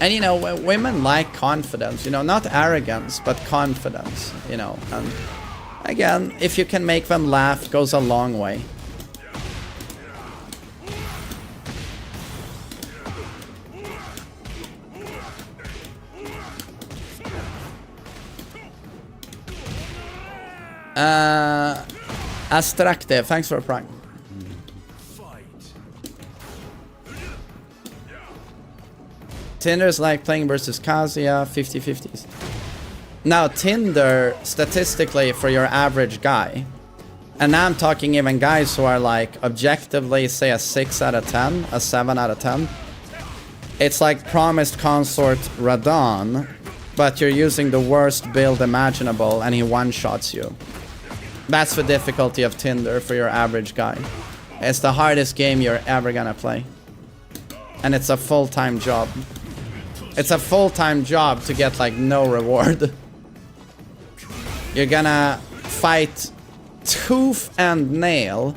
And you know, women like confidence, you know, not arrogance, but confidence, you know. And again, if you can make them laugh, it goes a long way. Astracte, thanks for a prank. Tinder's like playing versus Kazuya, 50-50s. Now, Tinder, statistically, for your average guy, and now I'm talking even guys who are like, objectively, say a 6 out of 10, a 7 out of 10. It's like promised consort Radon, but you're using the worst build imaginable and he one-shots you. That's the difficulty of Tinder for your average guy. It's the hardest game you're ever gonna play. And it's a full-time job. It's a full-time job to get like no reward. You're gonna fight tooth and nail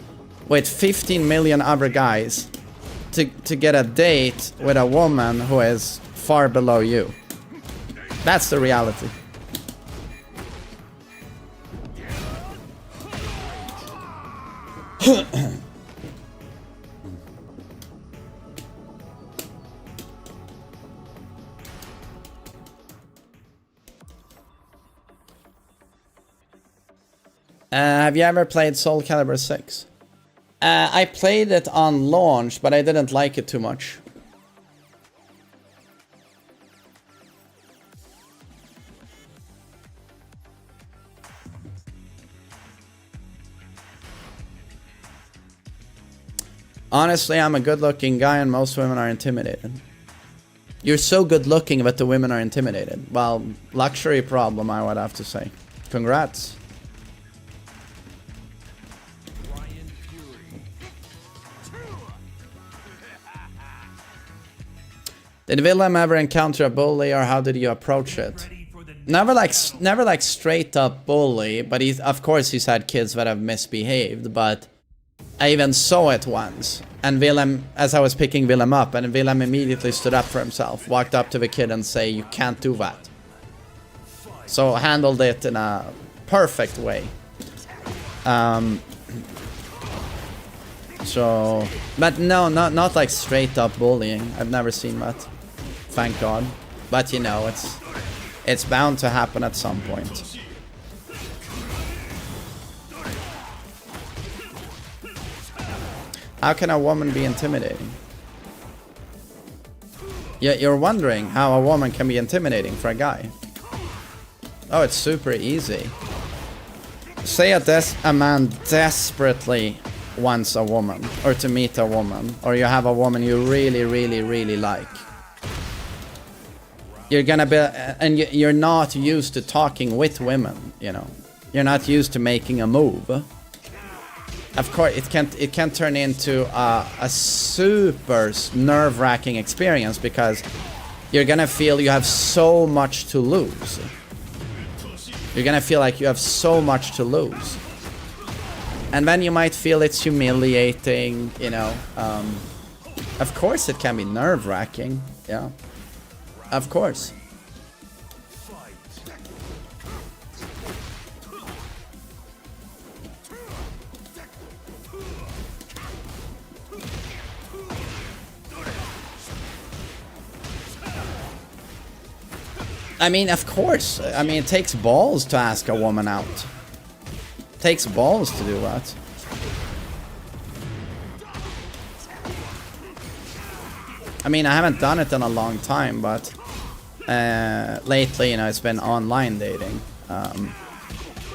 with 15 million other guys to get a date with a woman who is far below you. That's the reality. Have you ever played Soul Calibur 6? I played it on launch, but I didn't like it too much. Honestly, I'm a good-looking guy and most women are intimidated. You're so good-looking that the women are intimidated. Well, luxury problem, I would have to say. Congrats. Did Willem ever encounter a bully, or how did you approach it? Never like straight up bully, but of course he's had kids that have misbehaved, but I even saw it once. And Willem, as I was picking Willem up, and Willem immediately stood up for himself, walked up to the kid and say, "You can't do that." So handled it in a perfect way. So, but no, not like straight up bullying. I've never seen that. Thank God. But you know, it's bound to happen at some point. How can a woman be intimidating? You're wondering how a woman can be intimidating for a guy. Oh, it's super easy. Say a man desperately wants a woman, or to meet a woman, or you have a woman you really, really, really like. You're gonna be, and you're not used to talking with women, you know. You're not used to making a move. Of course, it can turn into a super nerve-wracking experience because you're gonna feel you have so much to lose. You're gonna feel like you have so much to lose. And then you might feel it's humiliating, you know. Of course it can be nerve-wracking, yeah. Of course. I mean, of course. I mean, it takes balls to ask a woman out. It takes balls to do that. I mean, I haven't done it in a long time, but lately, you know, it's been online dating.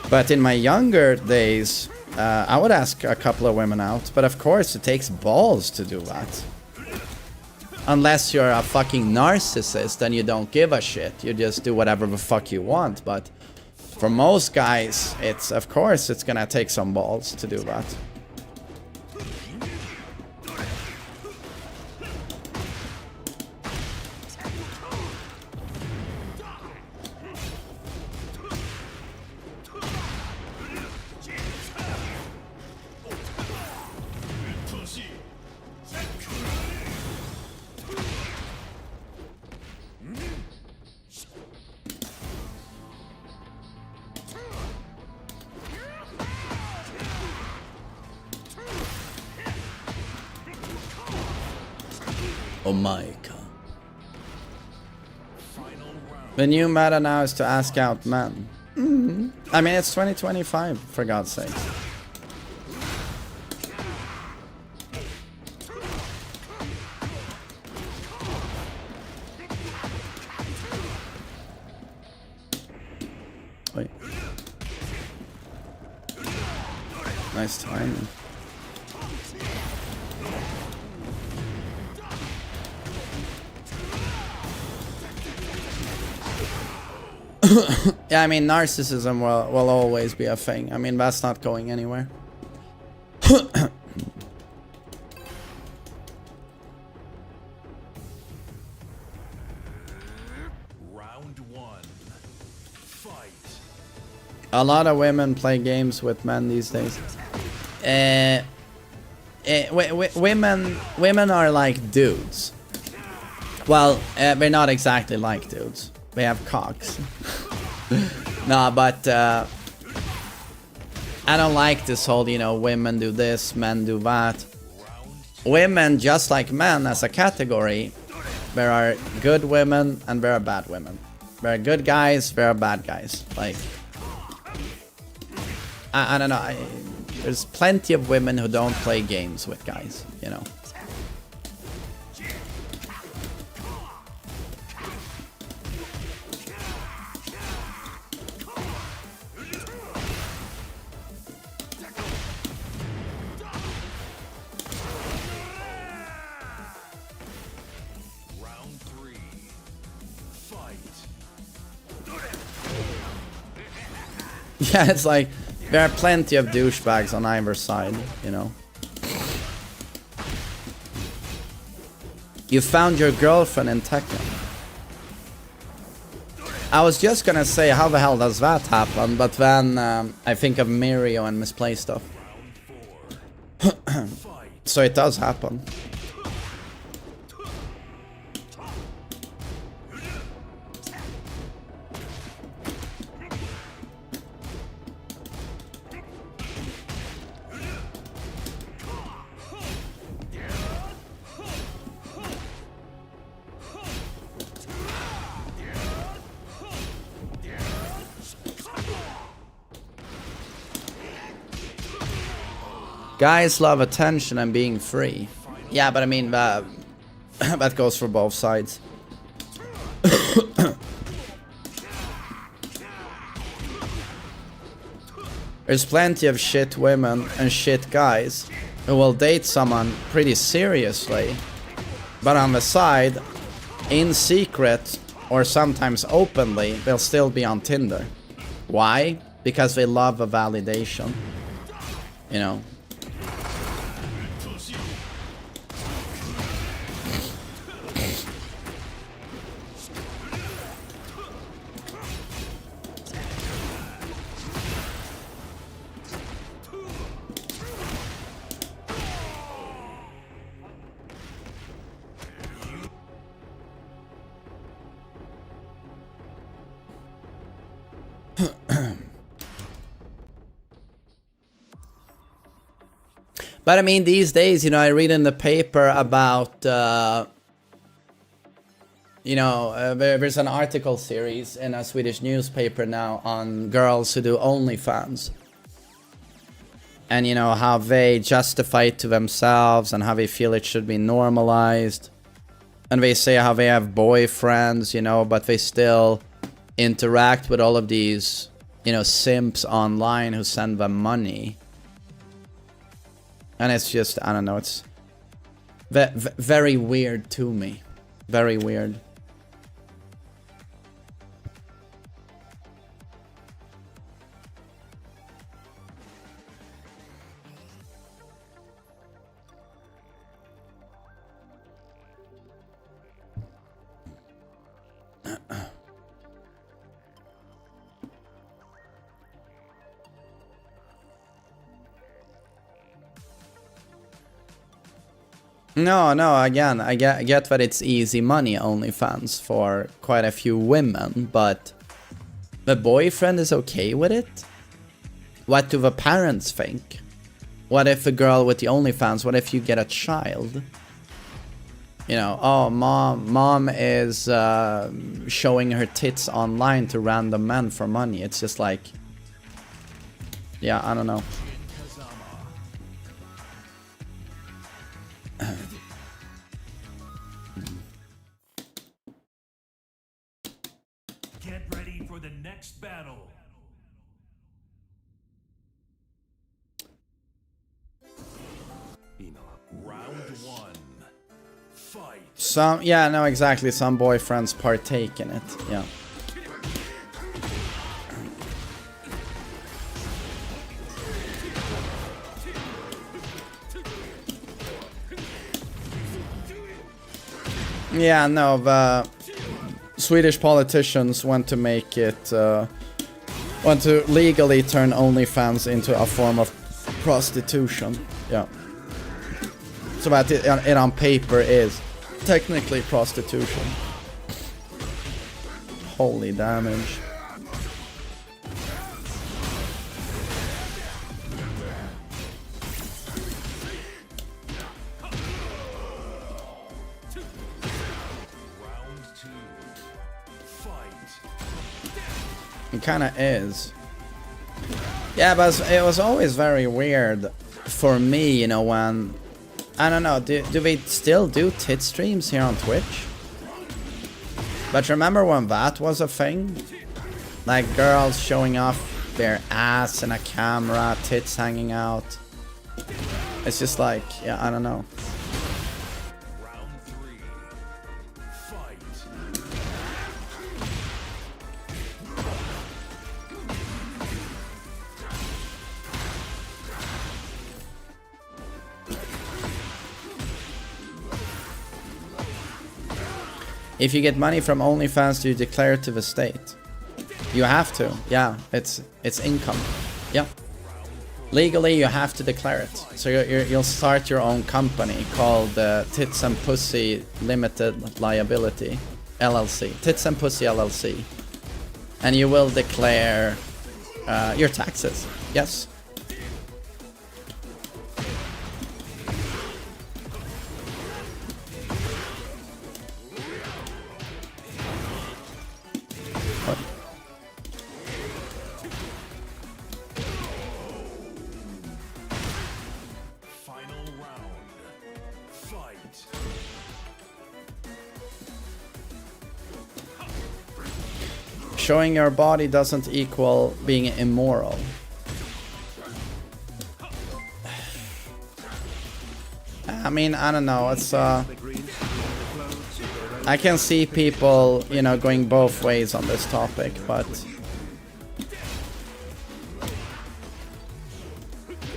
But in my younger days, I would ask a couple of women out. But of course, it takes balls to do that. Unless you're a fucking narcissist and you don't give a shit. You just do whatever the fuck you want. But for most guys, of course it's gonna take some balls to do that. Oh my god. The new meta now is to ask out men. I mean, it's 2025, for God's sake. Wait. Nice timing. Yeah, I mean, narcissism will always be a thing. I mean, that's not going anywhere. Round one. Fight. A lot of women play games with men these days. Women are like dudes. Well, they're not exactly like dudes. They have cocks. No, but I don't like this whole, you know, women do this, men do that. Women, just like men as a category, there are good women and there are bad women. There are good guys, there are bad guys. Like, I don't know. There's plenty of women who don't play games with guys, you know. Yeah, it's like, there are plenty of douchebags on either side, you know. You found your girlfriend in Tekken. I was just gonna say, how the hell does that happen? But then I think of Mirio and misplay stuff. So it does happen. Guys love attention and being free. Yeah, but I mean, that goes for both sides. There's plenty of shit women and shit guys who will date someone pretty seriously, but on the side, in secret or sometimes openly, they'll still be on Tinder. Why? Because they love a validation. You know. But I mean, these days, you know, I read in the paper about, you know, there's an article series in a Swedish newspaper now on girls who do OnlyFans. And, you know, how they justify it to themselves and how they feel it should be normalized. And they say how they have boyfriends, you know, but they still interact with all of these, you know, simps online who send them money. And it's just, I don't know, it's very weird to me. Very weird. No, again, I get that it's easy money, OnlyFans, for quite a few women, but the boyfriend is okay with it? What do the parents think? What if a girl with the OnlyFans, what if you get a child? You know, oh, mom is showing her tits online to random men for money. It's just like, yeah, I don't know. Get ready for the next battle. Round one. Fight. Some, yeah, no, exactly. Some boyfriends partake in it. Yeah. Yeah, no, the Swedish politicians want to make it, want to legally turn OnlyFans into a form of prostitution. Yeah. So that it on paper is technically prostitution. Holy damage. It kinda is. Yeah, but it was always very weird for me, you know, when... I don't know, do they still do tit streams here on Twitch? But remember when that was a thing? Like girls showing off their ass in a camera, tits hanging out. It's just like, yeah, I don't know. If you get money from OnlyFans, do you declare it to the state? You have to, yeah. It's income, yeah. Legally, you have to declare it. So you'll start your own company called Tits and Pussy Limited Liability LLC. Tits and Pussy LLC, and you will declare your taxes. Yes. showing your body doesn't equal being immoral. I mean, I don't know, it's I can see people, you know, going both ways on this topic, but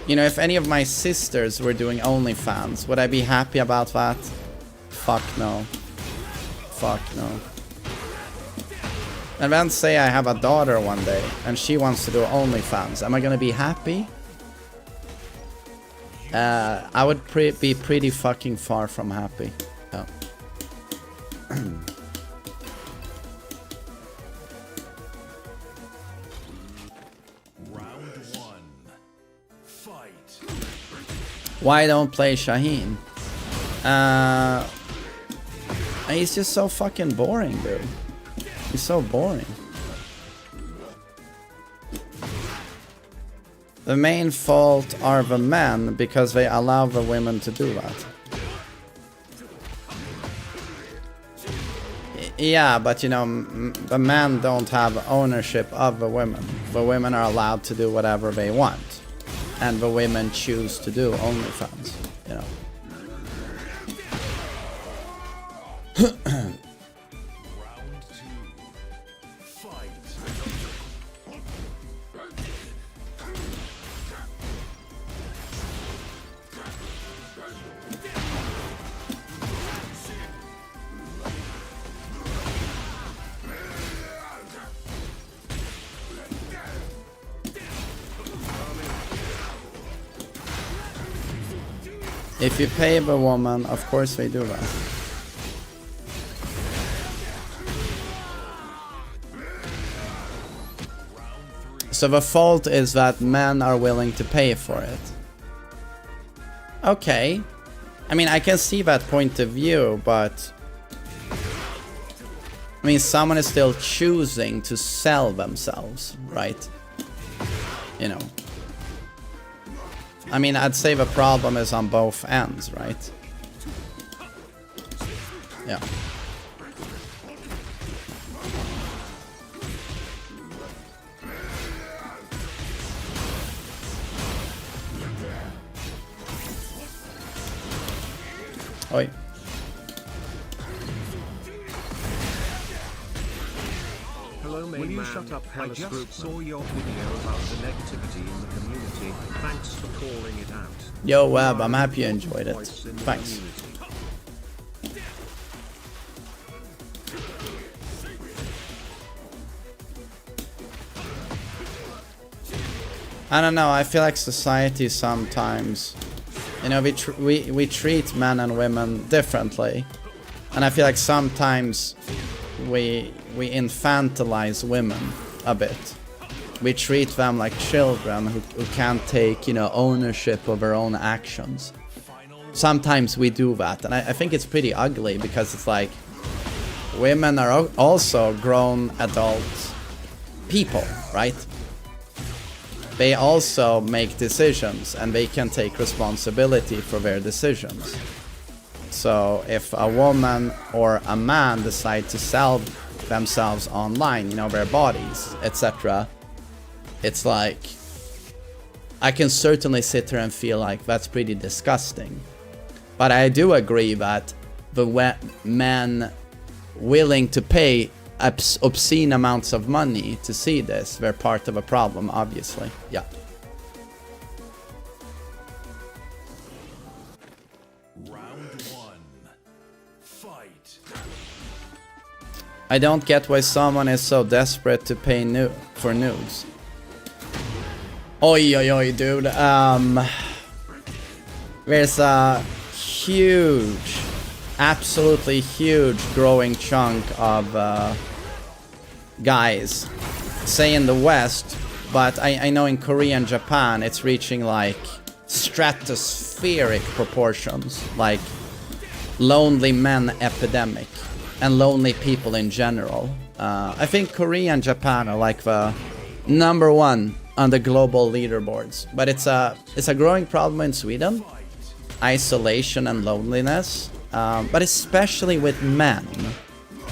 you know, if any of my sisters were doing OnlyFans, would I be happy about that? Fuck no. Fuck no. And then say I have a daughter one day and she wants to do OnlyFans, am I gonna be happy? I would be pretty fucking far from happy. Yeah. Round one. Fight. Why don't play Shaheen? He's just so fucking boring, dude. He's so boring. The main fault are the men because they allow the women to do that. Yeah, but you know, the men don't have ownership of the women. The women are allowed to do whatever they want. And the women choose to do OnlyFans, you know. Round two. Fight. If you pay the woman, of course they do that. So the fault is that men are willing to pay for it. Okay. I mean, I can see that point of view, but I mean, someone is still choosing to sell themselves, right? You know. I mean, I'd say the problem is on both ends, right? Yeah. Oi. Hello, main man. Shut up, I just saw your video about the negativity in the community. Thanks for calling it out. Yo, Web, I'm happy you enjoyed it. Thanks. I don't know, I feel like society sometimes, you know, we treat men and women differently. And I feel like sometimes we infantilize women a bit. We treat them like children who can't take, you know, ownership of their own actions. Sometimes we do that, and I think it's pretty ugly because it's like women are also grown adult people, right? They also make decisions and they can take responsibility for their decisions. So if a woman or a man decide to sell themselves online, you know, their bodies, etc., it's like, I can certainly sit here and feel like that's pretty disgusting. But I do agree that the men willing to pay obscene amounts of money to see this, they're part of a problem, obviously. Yeah. Round one. Fight. I don't get why someone is so desperate to pay for nudes. Oi, oi, oi, dude. There's a huge, absolutely huge growing chunk of guys, say in the West, but I know in Korea and Japan it's reaching like stratospheric proportions, like lonely men epidemic and lonely people in general. I think Korea and Japan are like the #1 on the global leaderboards, but it's a growing problem in Sweden. Isolation and loneliness, but especially with men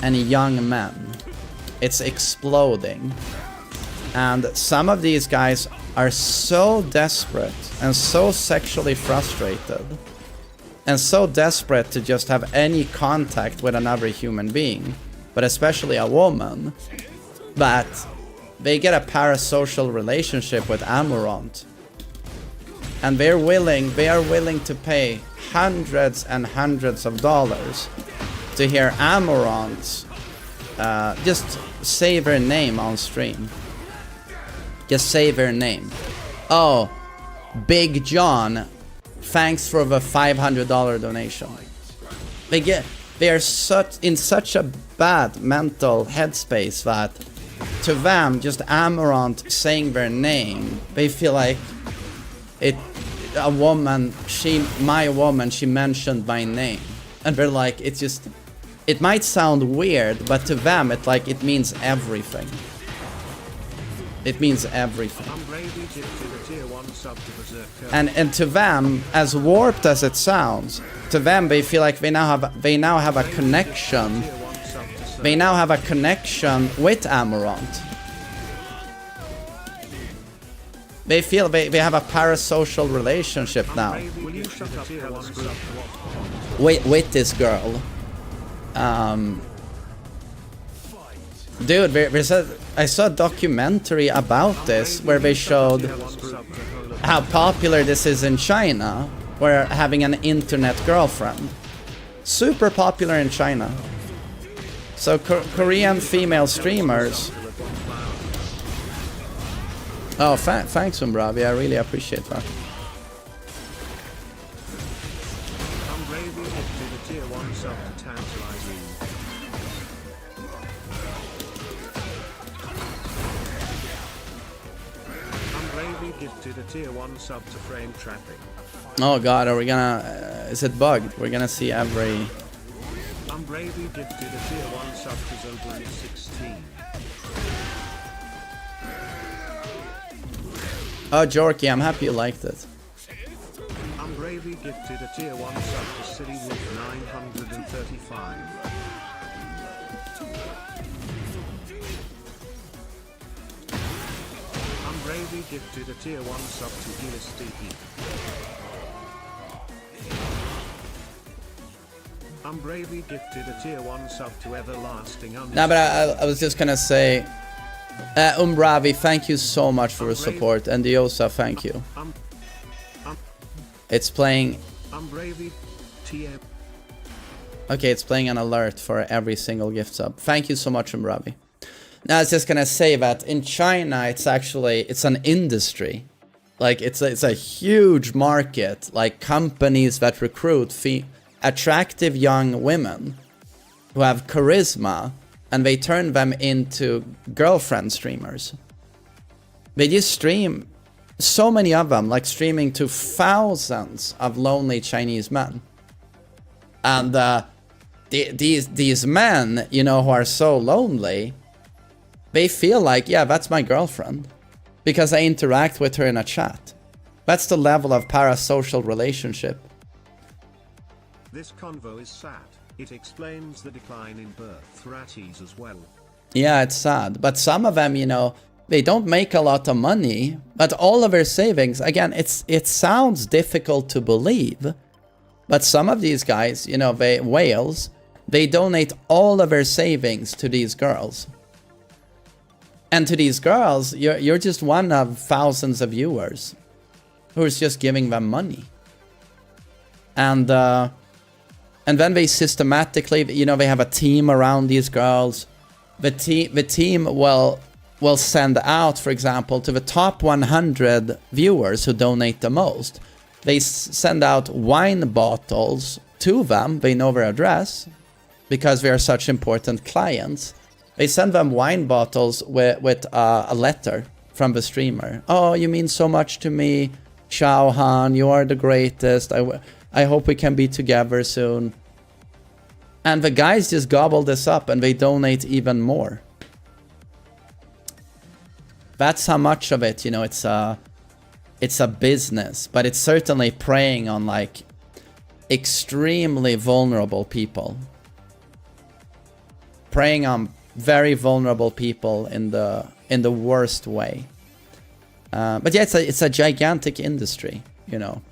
and young men. It's exploding. And some of these guys are so desperate and so sexually frustrated and so desperate to just have any contact with another human being, but especially a woman, that they get a parasocial relationship with Amorant. And they are willing to pay hundreds and hundreds of dollars to hear Amorant just say their name on stream. Just say their name. Oh, Big John, thanks for the $500 donation. They are in such a bad mental headspace that to them, just Amorant saying their name, they feel like a woman, my woman, she mentioned my name. And they're like, it might sound weird, but to them, it means everything. It means everything. And to them, as warped as it sounds, to them they feel like they now have a connection. They now have a connection with Amorant. They feel they have a parasocial relationship now with this girl. Dude, I saw a documentary about this where they showed how popular this is in China, where having an internet girlfriend. Super popular in China. So Korean female streamers. Oh, thanks, Umbravi. I really appreciate that. Gifted a tier 1 sub to frame trapping. Oh god, are we gonna... is it bugged? We're gonna see every... Bravely gifted a tier 1 sub to Zobri 16. Oh, Jorky, I'm happy you liked it. Bravely gifted a tier 1 sub to City with 935. Bravely gifted a tier 1 sub to USDE. Bravely gifted a tier 1 sub to Everlasting. Nah, but I was just gonna say, Umbravi, thank you so much for your support, and Diosa, thank you. It's playing... Okay, it's playing an alert for every single gift sub. Thank you so much, Umbravi. Now, I was just gonna say that in China, it's an industry. Like, it's a huge market, like companies that recruit attractive young women who have charisma, and they turn them into girlfriend streamers. They just stream, so many of them, like streaming to thousands of lonely Chinese men. And these men, you know, who are so lonely, they feel like, yeah, that's my girlfriend, because I interact with her in a chat. That's the level of parasocial relationship. This convo is sad. It explains the decline in birth rates as well. Yeah, it's sad. But some of them, you know, they don't make a lot of money, but all of their savings, again, it sounds difficult to believe, but some of these guys, you know, whales, they donate all of their savings to these girls. And to these girls, you're just one of thousands of viewers who's just giving them money. And then they systematically, you know, they have a team around these girls. The team will send out, for example, to the top 100 viewers who donate the most. They send out wine bottles to them. They know their address because they are such important clients. They send them wine bottles with a letter from the streamer. Oh, you mean so much to me, Xiao Han. You are the greatest. I hope we can be together soon. And the guys just gobble this up and they donate even more. That's how much of it, you know, it's a business, but it's certainly preying on like extremely vulnerable people. Preying on very vulnerable people in the worst way. But yeah, it's a gigantic industry, you know.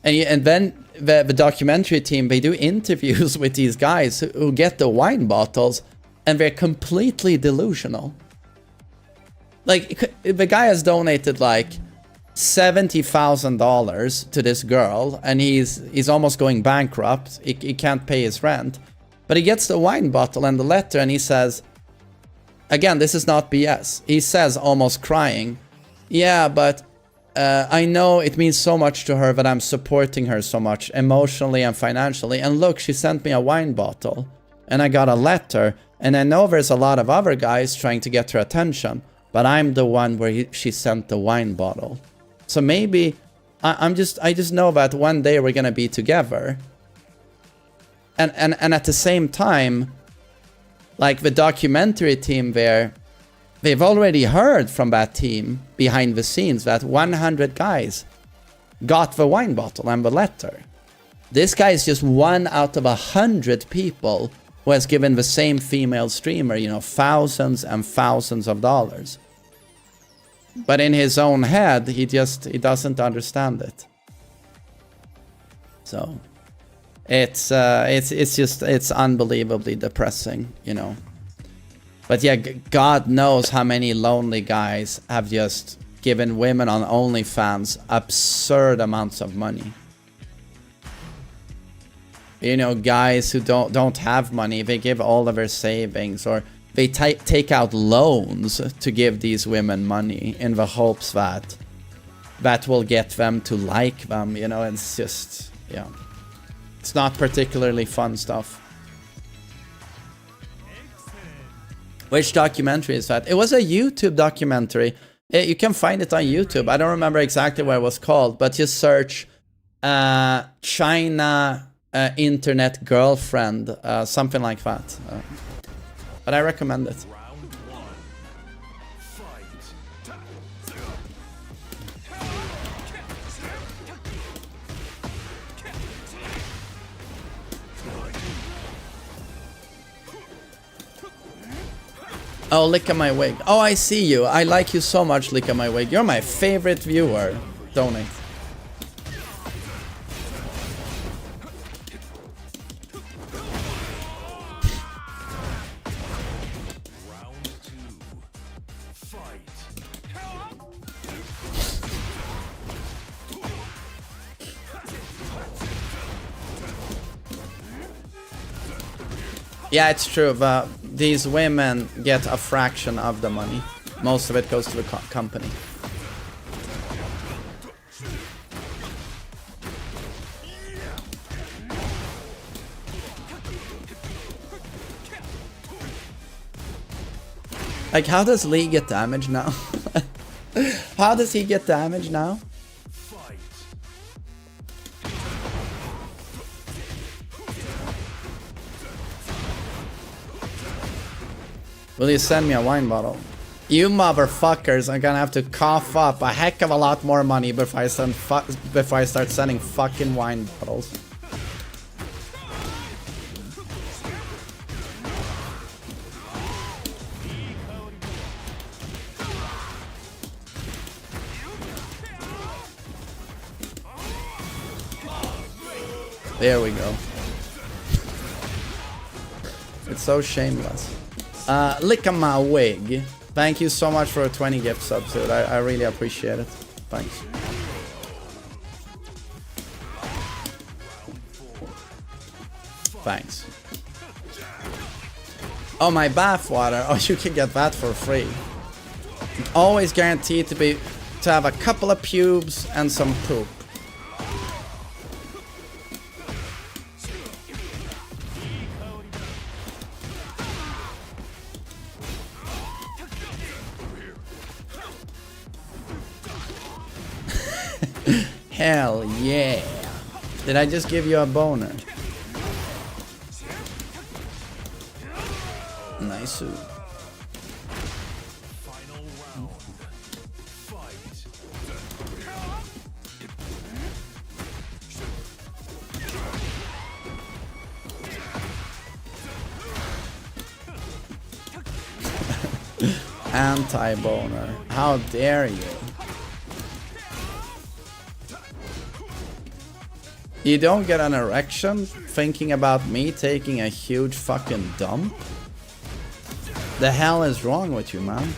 And then the documentary team, they do interviews with these guys who get the wine bottles, and they're completely delusional. Like, the guy has donated like $70,000 to this girl, and he's almost going bankrupt. He can't pay his rent. But he gets the wine bottle and the letter, and he says, again, this is not BS. He says, almost crying, yeah, but I know it means so much to her that I'm supporting her so much emotionally and financially. And look, she sent me a wine bottle, and I got a letter, and I know there's a lot of other guys trying to get her attention, but I'm the one where she sent the wine bottle. So maybe I just know that one day we're gonna be together. And at the same time, like the documentary team there, they've already heard from that team behind the scenes that 100 guys got the wine bottle and the letter. This guy is just one out of 100 people who has given the same female streamer, you know, thousands and thousands of dollars. But in his own head, he doesn't understand it. So it's unbelievably depressing, you know. But yeah, God knows how many lonely guys have just given women on OnlyFans absurd amounts of money. You know, guys who don't have money, they give all of their savings, or they take out loans to give these women money in the hopes that that will get them to like them. You know, it's just, yeah, it's not particularly fun stuff. Which documentary is that? It was a YouTube documentary. You can find it on YouTube. I don't remember exactly what it was called, but just search China internet girlfriend, something like that. But I recommend it. Round one. Fight. Oh, Lick at my wig. Oh, I see you. I like you so much, Lick at my wig. You're my favorite viewer. Donate. Round two. Fight. Yeah, it's true. These women get a fraction of the money. Most of it goes to the company. Like, how does Lee get damage now? How does he get damage now? Fight. Will you send me a wine bottle? You motherfuckers are gonna have to cough up a heck of a lot more money before I start sending fucking wine bottles. There we go. It's so shameless. Lick on my wig. Thank you so much for a 20 gift subs, dude. I really appreciate it. Thanks. Thanks. Oh, my bath water. Oh, you can get that for free. Always guaranteed to have a couple of pubes and some poop. Hell yeah. Did I just give you a boner? Nice. Final round. Fight. Anti-boner. How dare you? You don't get an erection thinking about me taking a huge fucking dump? The hell is wrong with you, man?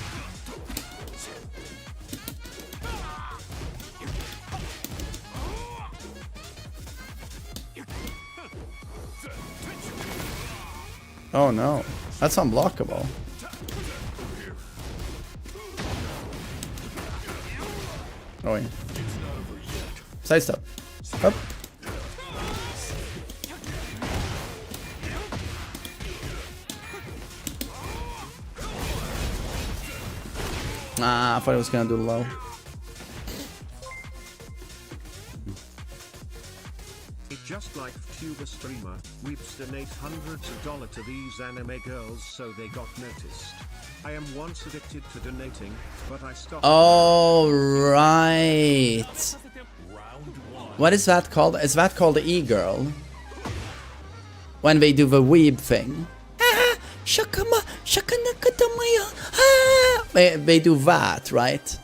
Oh no, that's unblockable. Oh yeah. Side step. Up. Ah, I thought I was gonna do low. Just like tuber streamer, weeps donate hundreds of dollars to these anime girls so they got noticed. I am once addicted to donating, but I stopped. Oh right. What is that called? Is that called the e-girl? When they do the weeb thing. They do that, right?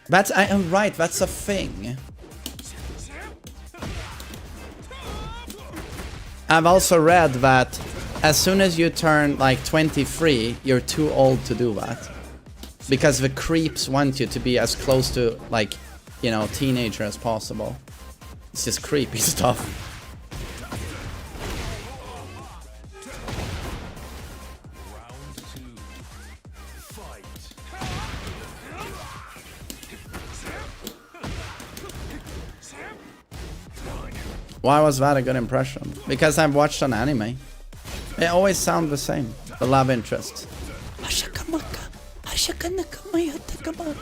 That's right, that's a thing. I've also read that as soon as you turn like 23, you're too old to do that. Because the creeps want you to be as close to like, you know, teenager as possible. It's just creepy stuff. Why was that a good impression? Because I've watched an anime. They always sound the same. The love interest.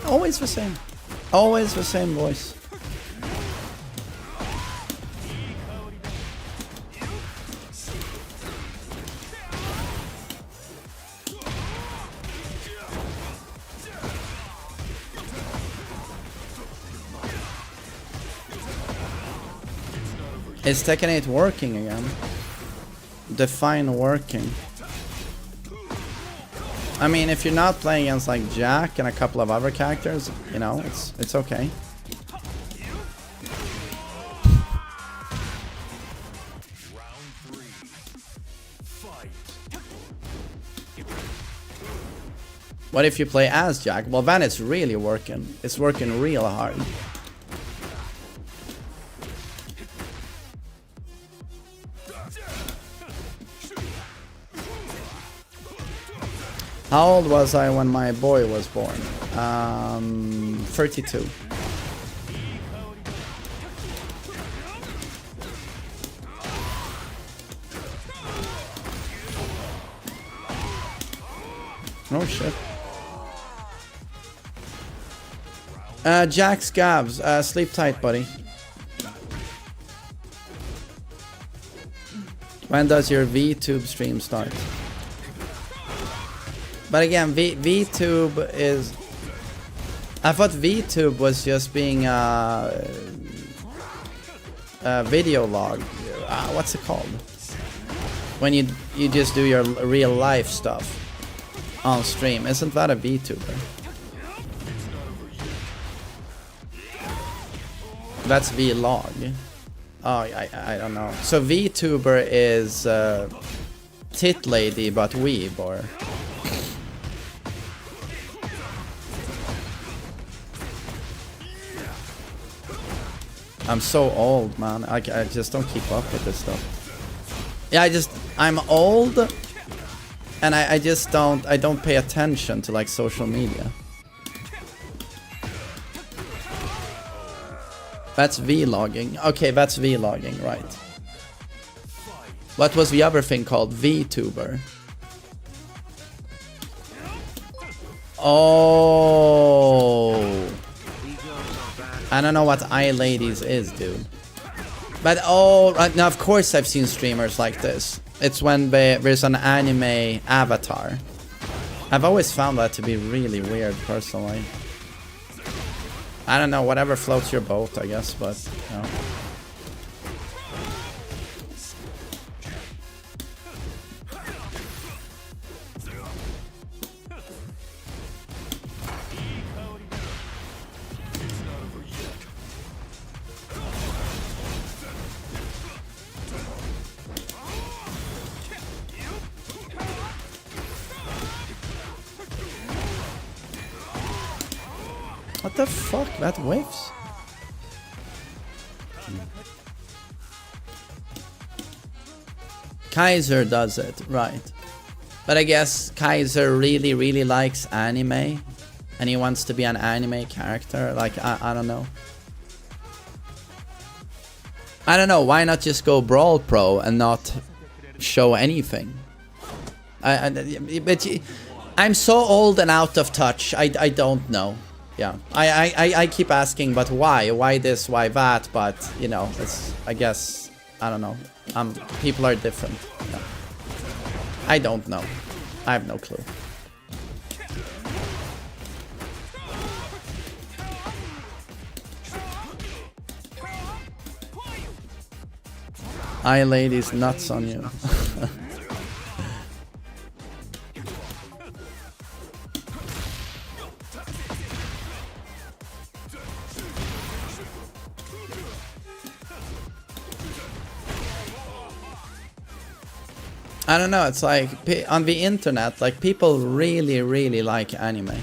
Always the same. Always the same voice. Is Tekken 8 working again? Define working. I mean, if you're not playing against like Jack and a couple of other characters, you know, it's okay. What if you play as Jack? Well, then it's really working. It's working real hard. How old was I when my boy was born? 32. Oh shit. Jack Scavs, sleep tight, buddy. When does your VTube stream start? But again, VTube is... I thought VTube was just being a video log. What's it called? When you just do your real life stuff on stream. Isn't that a VTuber? That's vlog. Oh, I don't know. So VTuber is tit lady but weeb, or... I'm so old, man. I just don't keep up with this stuff. Yeah, I'm old, and I don't pay attention to like social media. That's vlogging. Okay, that's vlogging, right. What was the other thing called? VTuber. Oh. I don't know what iLadies is, dude. But oh, right now of course I've seen streamers like this. It's when there's an anime avatar. I've always found that to be really weird, personally. I don't know, whatever floats your boat, I guess, but, you know. What the fuck? That whiffs. Kaiser does it, right. But I guess Kaiser really likes anime. And he wants to be an anime character. Like, I don't know. I don't know, why not just go Brawl Pro and not show anything? But I'm so old and out of touch, I don't know. Yeah, I keep asking, but why? Why this, why that? But, you know, it's, I guess, I don't know. People are different. Yeah. I don't know. I have no clue. I ladies nuts on you. I don't know, it's like on the internet, like people really like anime.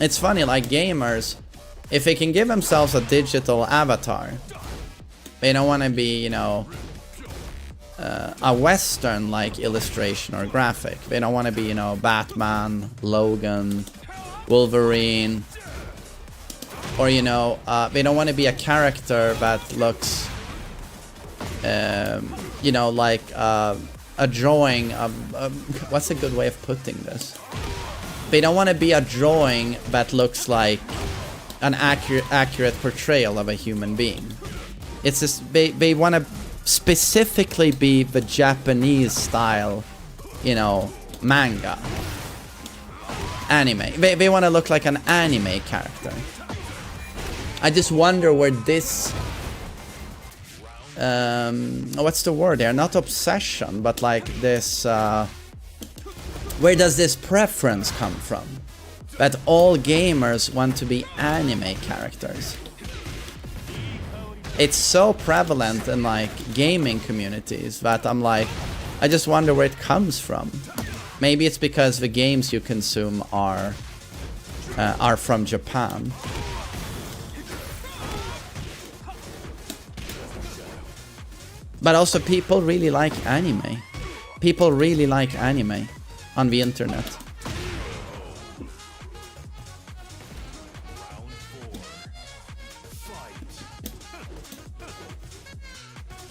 It's funny, like gamers, if they can give themselves a digital avatar, they don't want to be, you know, a Western like illustration or graphic. They don't want to be, you know, Batman, Logan, Wolverine, or, you know, they don't want to be a character that looks, you know, like a drawing of, what's a good way of putting this? They don't want to be a drawing that looks like an accurate portrayal of a human being. It's just, they want to specifically be the Japanese style, you know, manga. Anime. They want to look like an anime character. I just wonder where this... what's the word there? Not obsession, but like this... where does this preference come from? That all gamers want to be anime characters. It's so prevalent in like gaming communities that I'm like, I just wonder where it comes from. Maybe it's because the games you consume are from Japan. But also people really like anime. People really like anime on the internet.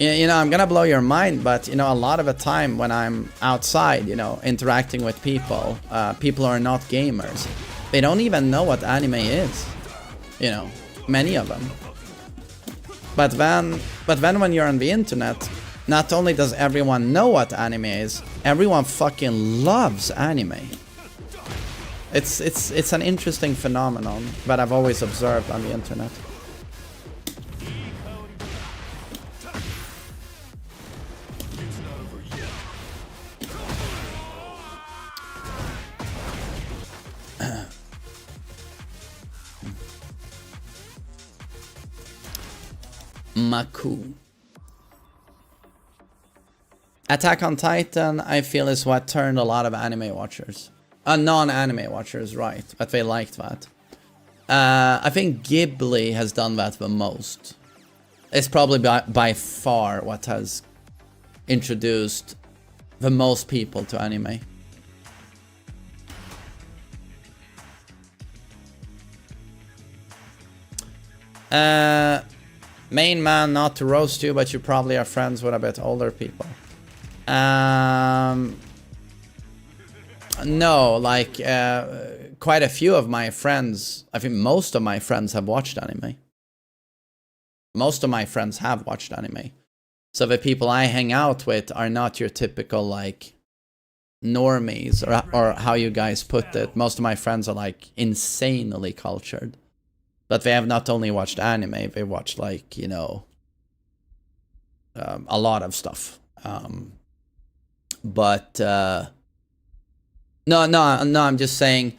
You know, I'm gonna blow your mind, but, you know, a lot of the time when I'm outside, you know, interacting with people, people who are not gamers, they don't even know what anime is. You know, many of them. But then when you're on the internet, not only does everyone know what anime is, everyone fucking loves anime. It's an interesting phenomenon that I've always observed on the internet. Maku. Attack on Titan, I feel, is what turned a lot of anime watchers. Non-anime watchers, right. But they liked that. I think Ghibli has done that the most. It's probably by far what has introduced the most people to anime. Main man, not to roast you, but you probably are friends with a bit older people. No, like, quite a few of my friends, I think most of my friends have watched anime. Most of my friends have watched anime. So the people I hang out with are not your typical, like, normies, or how you guys put it. Most of my friends are, like, insanely cultured. But they have not only watched anime, they watched, like, you know, a lot of stuff. No, I'm just saying,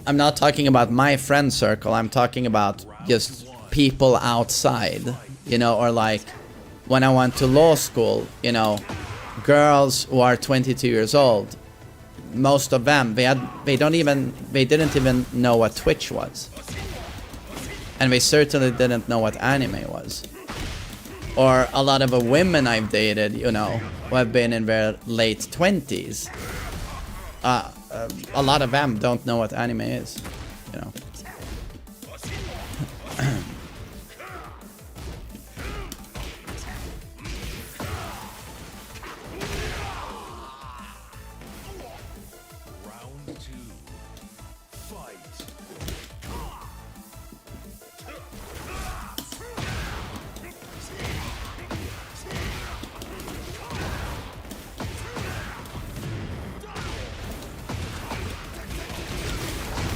I'm not talking about my friend circle, I'm talking about just people outside, you know, or like, when I went to law school, you know, girls who are 22 years old, most of them, they didn't even know what Twitch was. And they certainly didn't know what anime was. Or a lot of the women I've dated, you know, who have been in their late 20s. A lot of them don't know what anime is, you know. Round 2. Fight.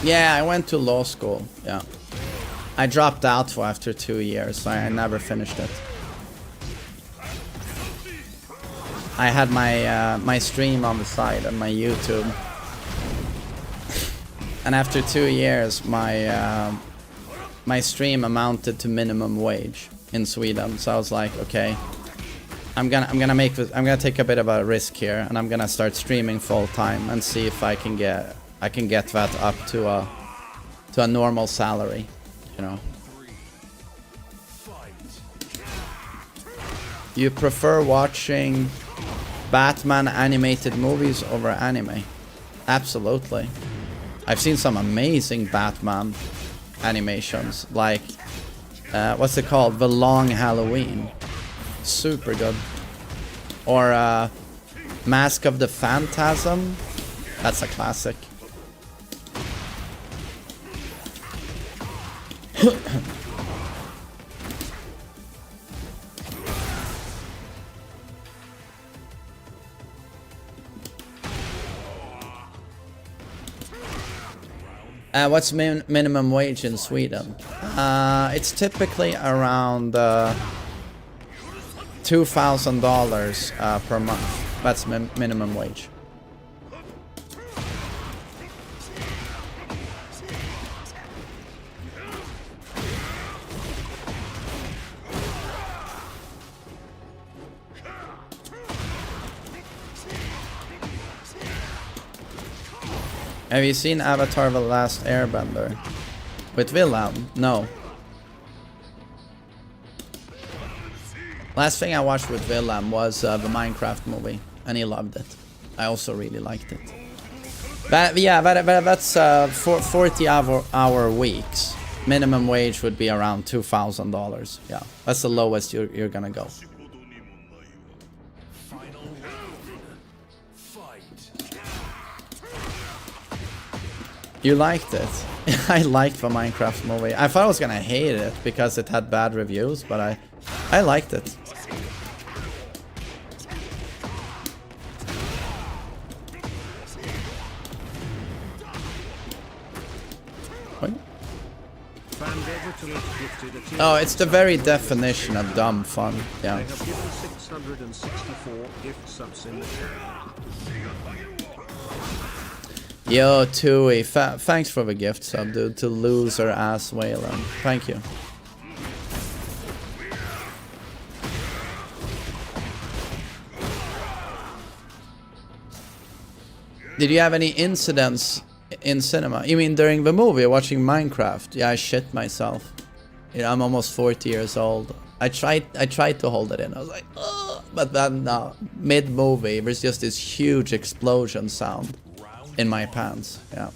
Yeah, I went to law school, yeah. I dropped out for after 2 years, so I never finished it. I had my my stream on the side on my YouTube. And after 2 years, my stream amounted to minimum wage in Sweden. So I was like, okay, I'm gonna take a bit of a risk here, and I'm gonna start streaming full time and see if I can get that up to a normal salary, you know. You prefer watching Batman animated movies over anime? Absolutely. I've seen some amazing Batman animations, like what's it called? The Long Halloween. Super good. Or Mask of the Phantasm. That's a classic. What's minimum wage in Sweden? It's typically around $2,000 per month. That's minimum wage. Have you seen Avatar: The Last Airbender? With Willem? No. Last thing I watched with Willem was the Minecraft movie, and he loved it. I also really liked it. But yeah, that's 40-hour weeks. Minimum wage would be around $2,000. Yeah, that's the lowest you're gonna go. You liked it? I liked the Minecraft movie. I thought I was gonna hate it because it had bad reviews, but I liked it. What? Oh, it's the very definition of dumb fun. Yeah. They have given 664 gift subs in the chat. Yo, Tui, thanks for the gift sub, dude, to loser ass Wayland. Thank you. Did you have any incidents in cinema? You mean during the movie, watching Minecraft? Yeah, I shit myself. You know, I'm almost 40 years old. I tried to hold it in. I was like, oh, but then mid-movie, there's just this huge explosion sound in my pants. Yeah.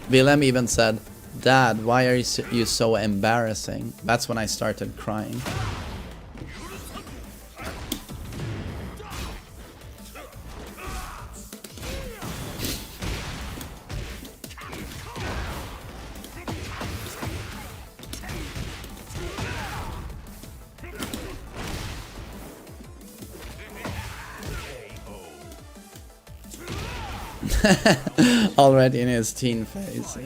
Willem even said, "Dad, why are you so embarrassing?" That's when I started crying. Already in his teen phase,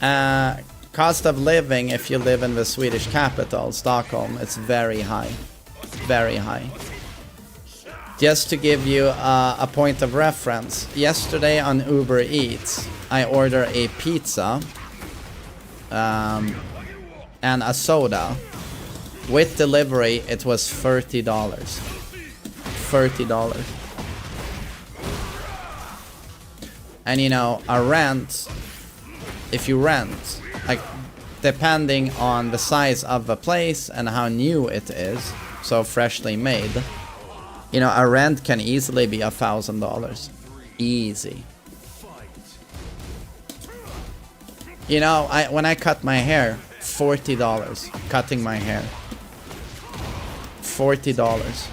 yeah. Cost of living, if you live in the Swedish capital, Stockholm, it's very high. Very high. Just to give you a point of reference, yesterday on Uber Eats, I ordered a pizza. and a soda. With delivery, it was $30. $30. And you know, a rent, if you rent, like, depending on the size of the place and how new it is, so freshly made, you know, a rent can easily be $1,000. Easy. You know, when I cut my hair, $40 cutting my hair. $40.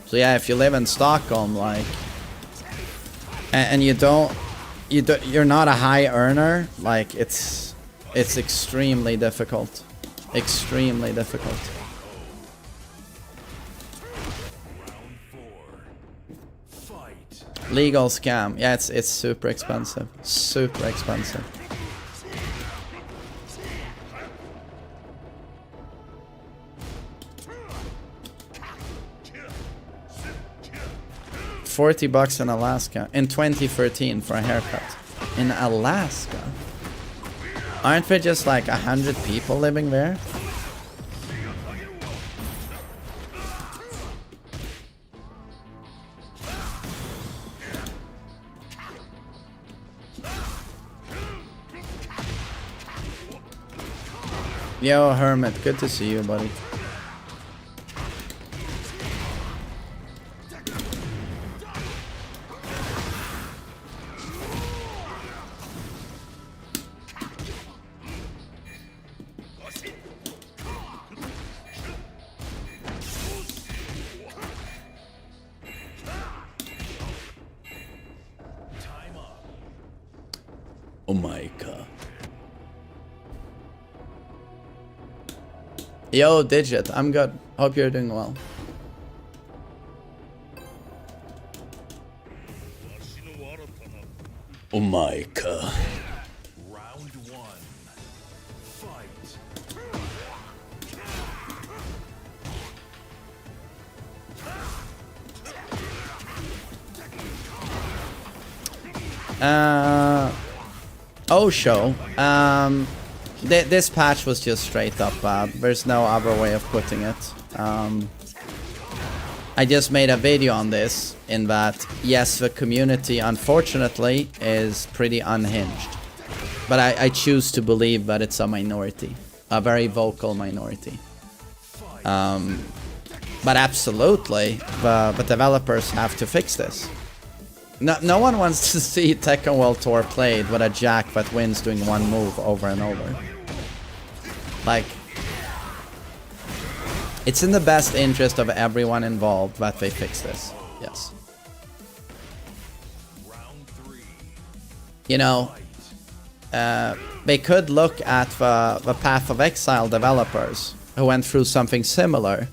So yeah, if you live in Stockholm, like, and you're not a high earner, like, it's extremely difficult. Extremely difficult. Legal scam. Yeah, it's super expensive. Super expensive. $40 in Alaska in 2013 for a haircut. In Alaska? Aren't there just like 100 people living there? Yo, Hermit, good to see you, buddy. Oh my god. Yo, Digit, I'm good. Hope you're doing well. Oh my god. Round one. Fight. Osho. This patch was just straight up bad. There's no other way of putting it. I just made a video on this, in that, yes, the community, unfortunately, is pretty unhinged. But I choose to believe that it's a minority. A very vocal minority. But absolutely, the developers have to fix this. No one wants to see Tekken World Tour played with a Jack that wins doing one move over and over. Like, it's in the best interest of everyone involved that they fix this. Yes. You know, they could look at the Path of Exile developers who went through something similar,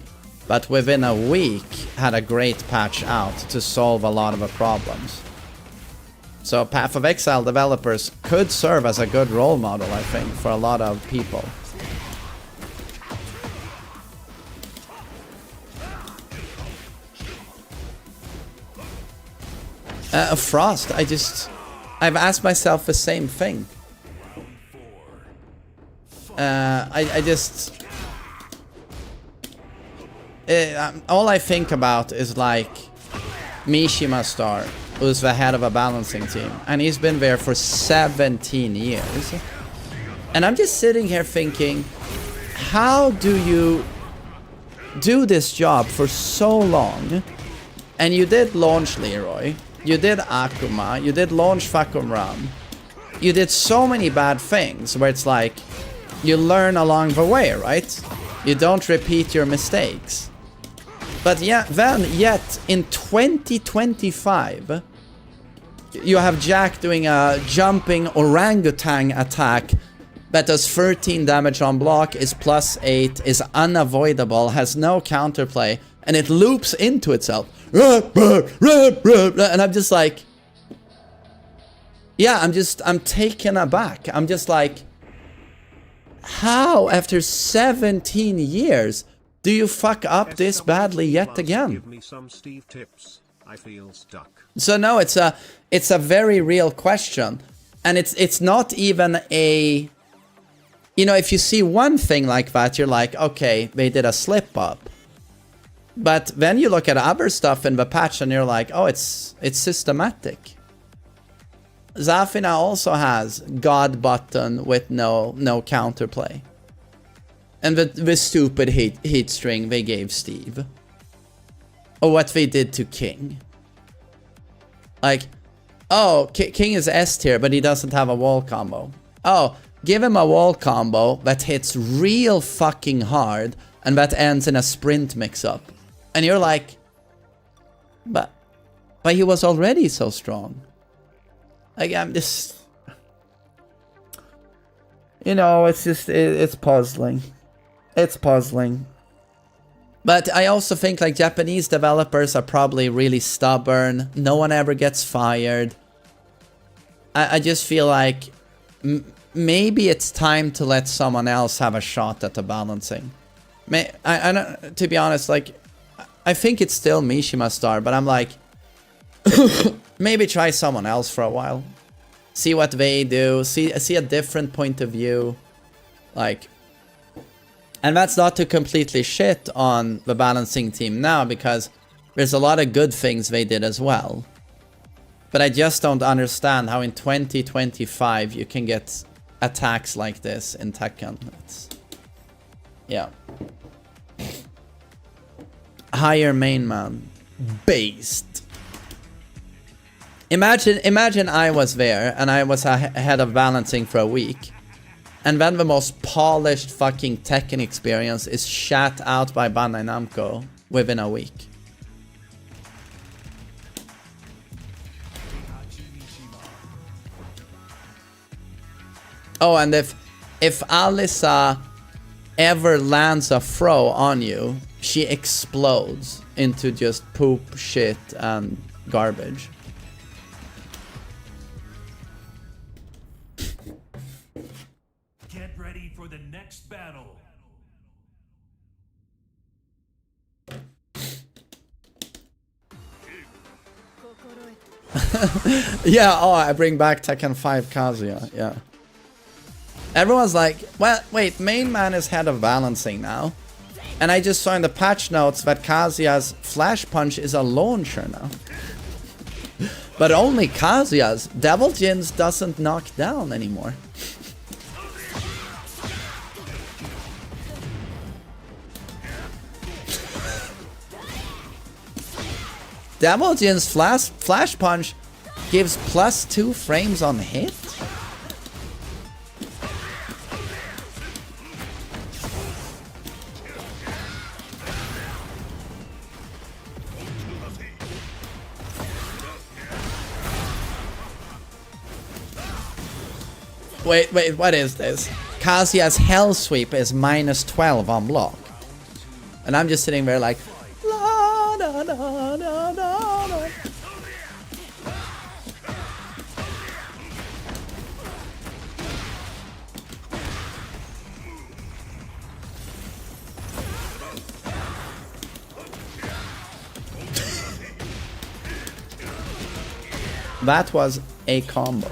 but within a week had a great patch out to solve a lot of the problems. So Path of Exile developers could serve as a good role model, I think, for a lot of people. Frost, I've asked myself the same thing. All I think about is like Mishima Star, who's the head of a balancing team, and he's been there for 17 years. And I'm just sitting here thinking, how do you do this job for so long? And you did launch Leroy, you did Akuma, you did launch Fakum Ram. You did so many bad things where it's like, you learn along the way, right? You don't repeat your mistakes. But yeah, then yet in 2025, you have Jack doing a jumping orangutan attack that does 13 damage on block, is +8, is unavoidable, has no counterplay, and it loops into itself. And I'm just like, yeah, I'm taken aback. I'm just like, how, after 17 years, do you fuck up this badly yet again? Give me some Steve tips. I feel stuck. So no, it's a very real question, and it's not even a, you know, if you see one thing like that, you're like, okay, they did a slip up. But then you look at other stuff in the patch and you're like, oh, it's systematic. Zafina also has God button with no counterplay. And the stupid heat string they gave Steve. Or what they did to King. Like, oh, King is S tier, but he doesn't have a wall combo. Oh, give him a wall combo that hits real fucking hard and that ends in a sprint mix-up. And you're like, but he was already so strong. Like, I'm just, you know, it's just, it's puzzling. It's puzzling. But I also think like Japanese developers are probably really stubborn. No one ever gets fired. I just feel like maybe it's time to let someone else have a shot at the balancing. To be honest, like, I think it's still Mishima Star, but I'm like, maybe try someone else for a while. See what they do. See a different point of view. Like, and that's not to completely shit on the balancing team now, because there's a lot of good things they did as well. But I just don't understand how in 2025 you can get attacks like this in Tekken. It's, yeah. Higher main man. Based. Imagine I was there and I was ahead of balancing for a week. And then the most polished fucking Tekken experience is shat out by Bandai Namco within a week. Oh, and if Alyssa ever lands a throw on you, she explodes into just poop, shit, and garbage. Get ready for the next battle. Yeah, oh, I bring back Tekken 5 Kazuya, yeah. Everyone's like, well, wait, main man is head of balancing now. And I just saw in the patch notes that Kazuya's flash punch is a launcher now. But only Kazuya's. Devil Jin's doesn't knock down anymore. Devil Jin's flash punch gives +2 frames on hit? Wait, what is this? Kazuya's Hell Sweep is -12 on block. And I'm just sitting there like, la, da, da, da, da, da. That was a combo.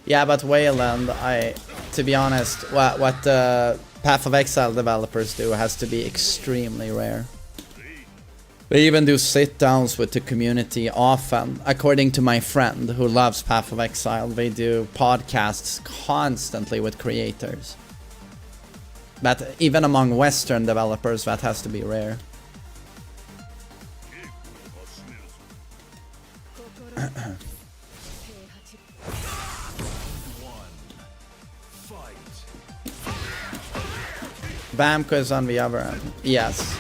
Yeah, but Wayland, to be honest, what Path of Exile developers do has to be extremely rare. They even do sit-downs with the community often. According to my friend who loves Path of Exile, they do podcasts constantly with creators. But even among Western developers, that has to be rare. Bamco is on the other end. Yes.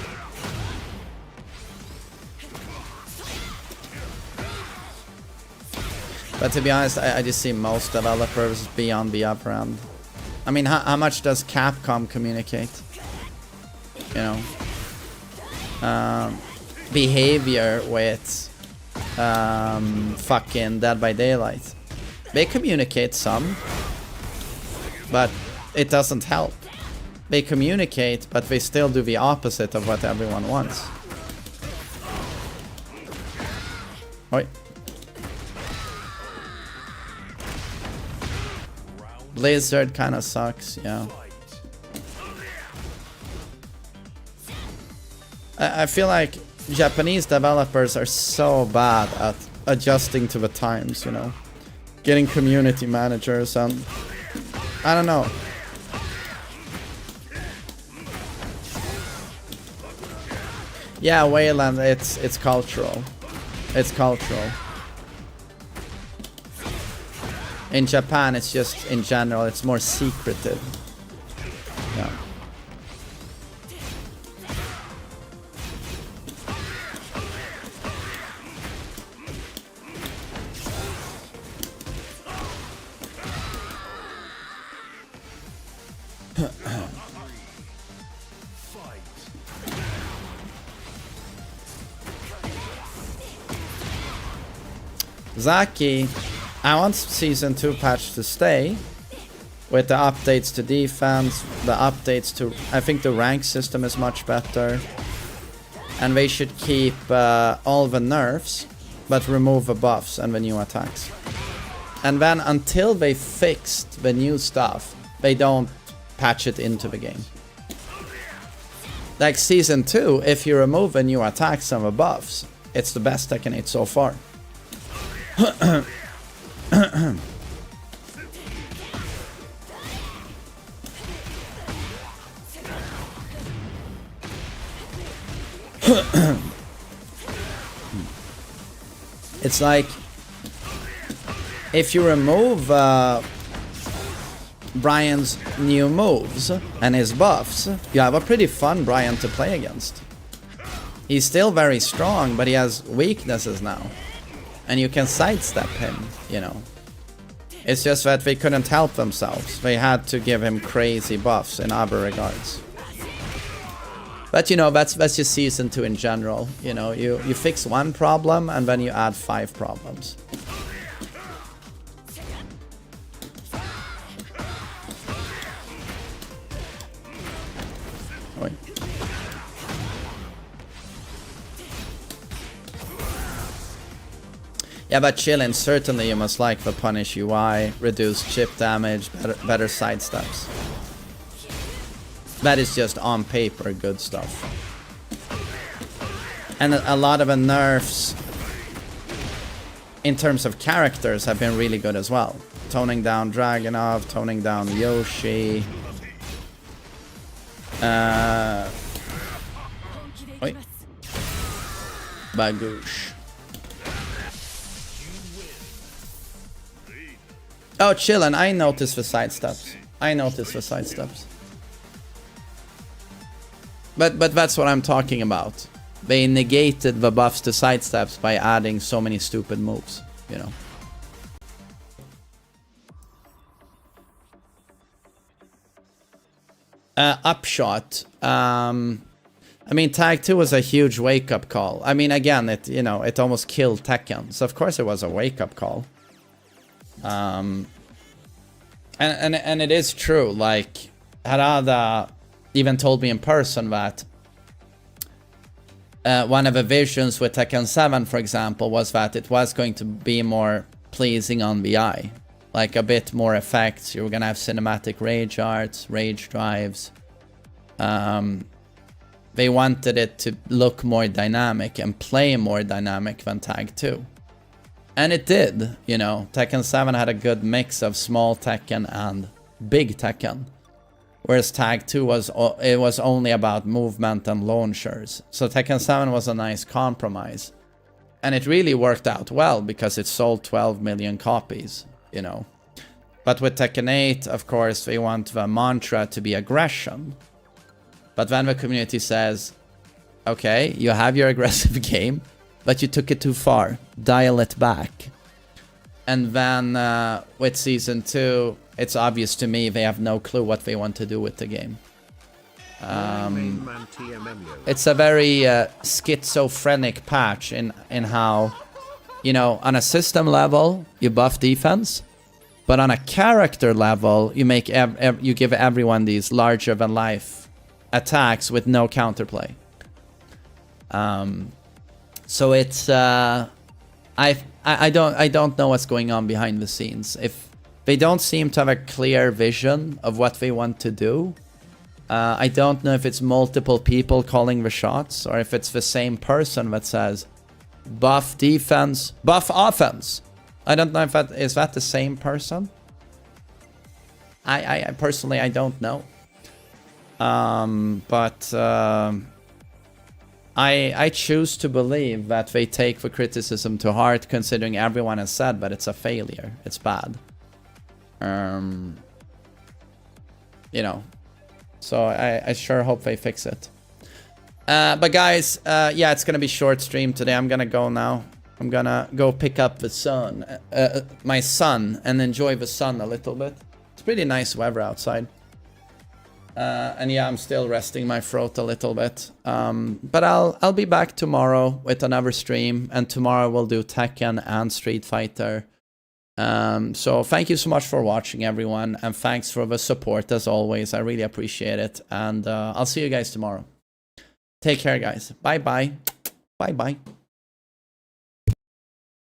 But to be honest, I just see most developers be on the upper end. I mean, how much does Capcom communicate? You know, behavior with fucking Dead by Daylight. They communicate some, but it doesn't help. They communicate, but they still do the opposite of what everyone wants. Oi. Blizzard kind of sucks, yeah. I feel like Japanese developers are so bad at adjusting to the times, you know. Getting community managers and... I don't know. Yeah, Wayland, it's cultural. It's cultural. In Japan, it's just, in general, it's more secretive. Yeah. Zaki, I want Season 2 patch to stay with the updates to defense, the updates to... I think the rank system is much better. And they should keep all the nerfs, but remove the buffs and the new attacks. And then until they fixed the new stuff, they don't patch it into the game. Like Season 2, if you remove the new attacks and the buffs, it's the best Tekken 8 so far. It's like if you remove Brian's new moves and his buffs, you have a pretty fun Brian to play against. He's still very strong, but he has weaknesses now. And you can sidestep him, you know. It's just that they couldn't help themselves. They had to give him crazy buffs in other regards. But you know, that's just Season 2 in general. You know, you fix one problem and then you add 5 problems. Oi. Yeah, but chillin', certainly you must like the punish UI, reduce chip damage, better side steps. That is just on paper good stuff. And a lot of the nerfs in terms of characters have been really good as well. Toning down Dragunov, toning down Yoshi. Oi. Bagoosh. Oh, chillin', I noticed the side steps. I noticed the side steps. But that's what I'm talking about. They negated the buffs to side steps by adding so many stupid moves, you know. Upshot. I mean, Tag 2 was a huge wake-up call. I mean, again, it almost killed Tekken. So of course it was a wake-up call. And it is true, like Harada even told me in person that one of the visions with Tekken 7, for example, was that it was going to be more pleasing on the eye, like a bit more effects. You were gonna have cinematic rage arts, rage drives. They wanted it to look more dynamic and play more dynamic than Tag 2. And it did, you know. Tekken 7 had a good mix of small Tekken and big Tekken. Whereas Tag 2 was only about movement and launchers. So Tekken 7 was a nice compromise. And it really worked out well because it sold 12 million copies, you know. But with Tekken 8, of course, they want the mantra to be aggression. But then the community says, okay, you have your aggressive game, but you took it too far. Dial it back. And then with Season 2, it's obvious to me they have no clue what they want to do with the game. It's a very schizophrenic patch in how, you know, on a system level, you buff defense, but on a character level, you make you give everyone these larger-than-life attacks with no counterplay. So it's I don't know what's going on behind the scenes. If they don't seem to have a clear vision of what they want to do, I don't know if it's multiple people calling the shots or if it's the same person that says buff defense, buff offense. I don't know if that is that the same person. I personally I don't know. But I choose to believe that they take the criticism to heart, considering everyone has said that it's a failure. It's bad. You know. So I sure hope they fix it. But guys, yeah, it's gonna be short stream today. I'm gonna go now. I'm gonna go pick up the sun, my son, and enjoy the sun a little bit. It's pretty nice weather outside. And yeah, I'm still resting my throat a little bit. But I'll be back tomorrow with another stream, and tomorrow we'll do Tekken and Street Fighter. So thank you so much for watching, everyone, and thanks for the support as always. I really appreciate it, and I'll see you guys tomorrow. Take care, guys. Bye bye. Bye bye.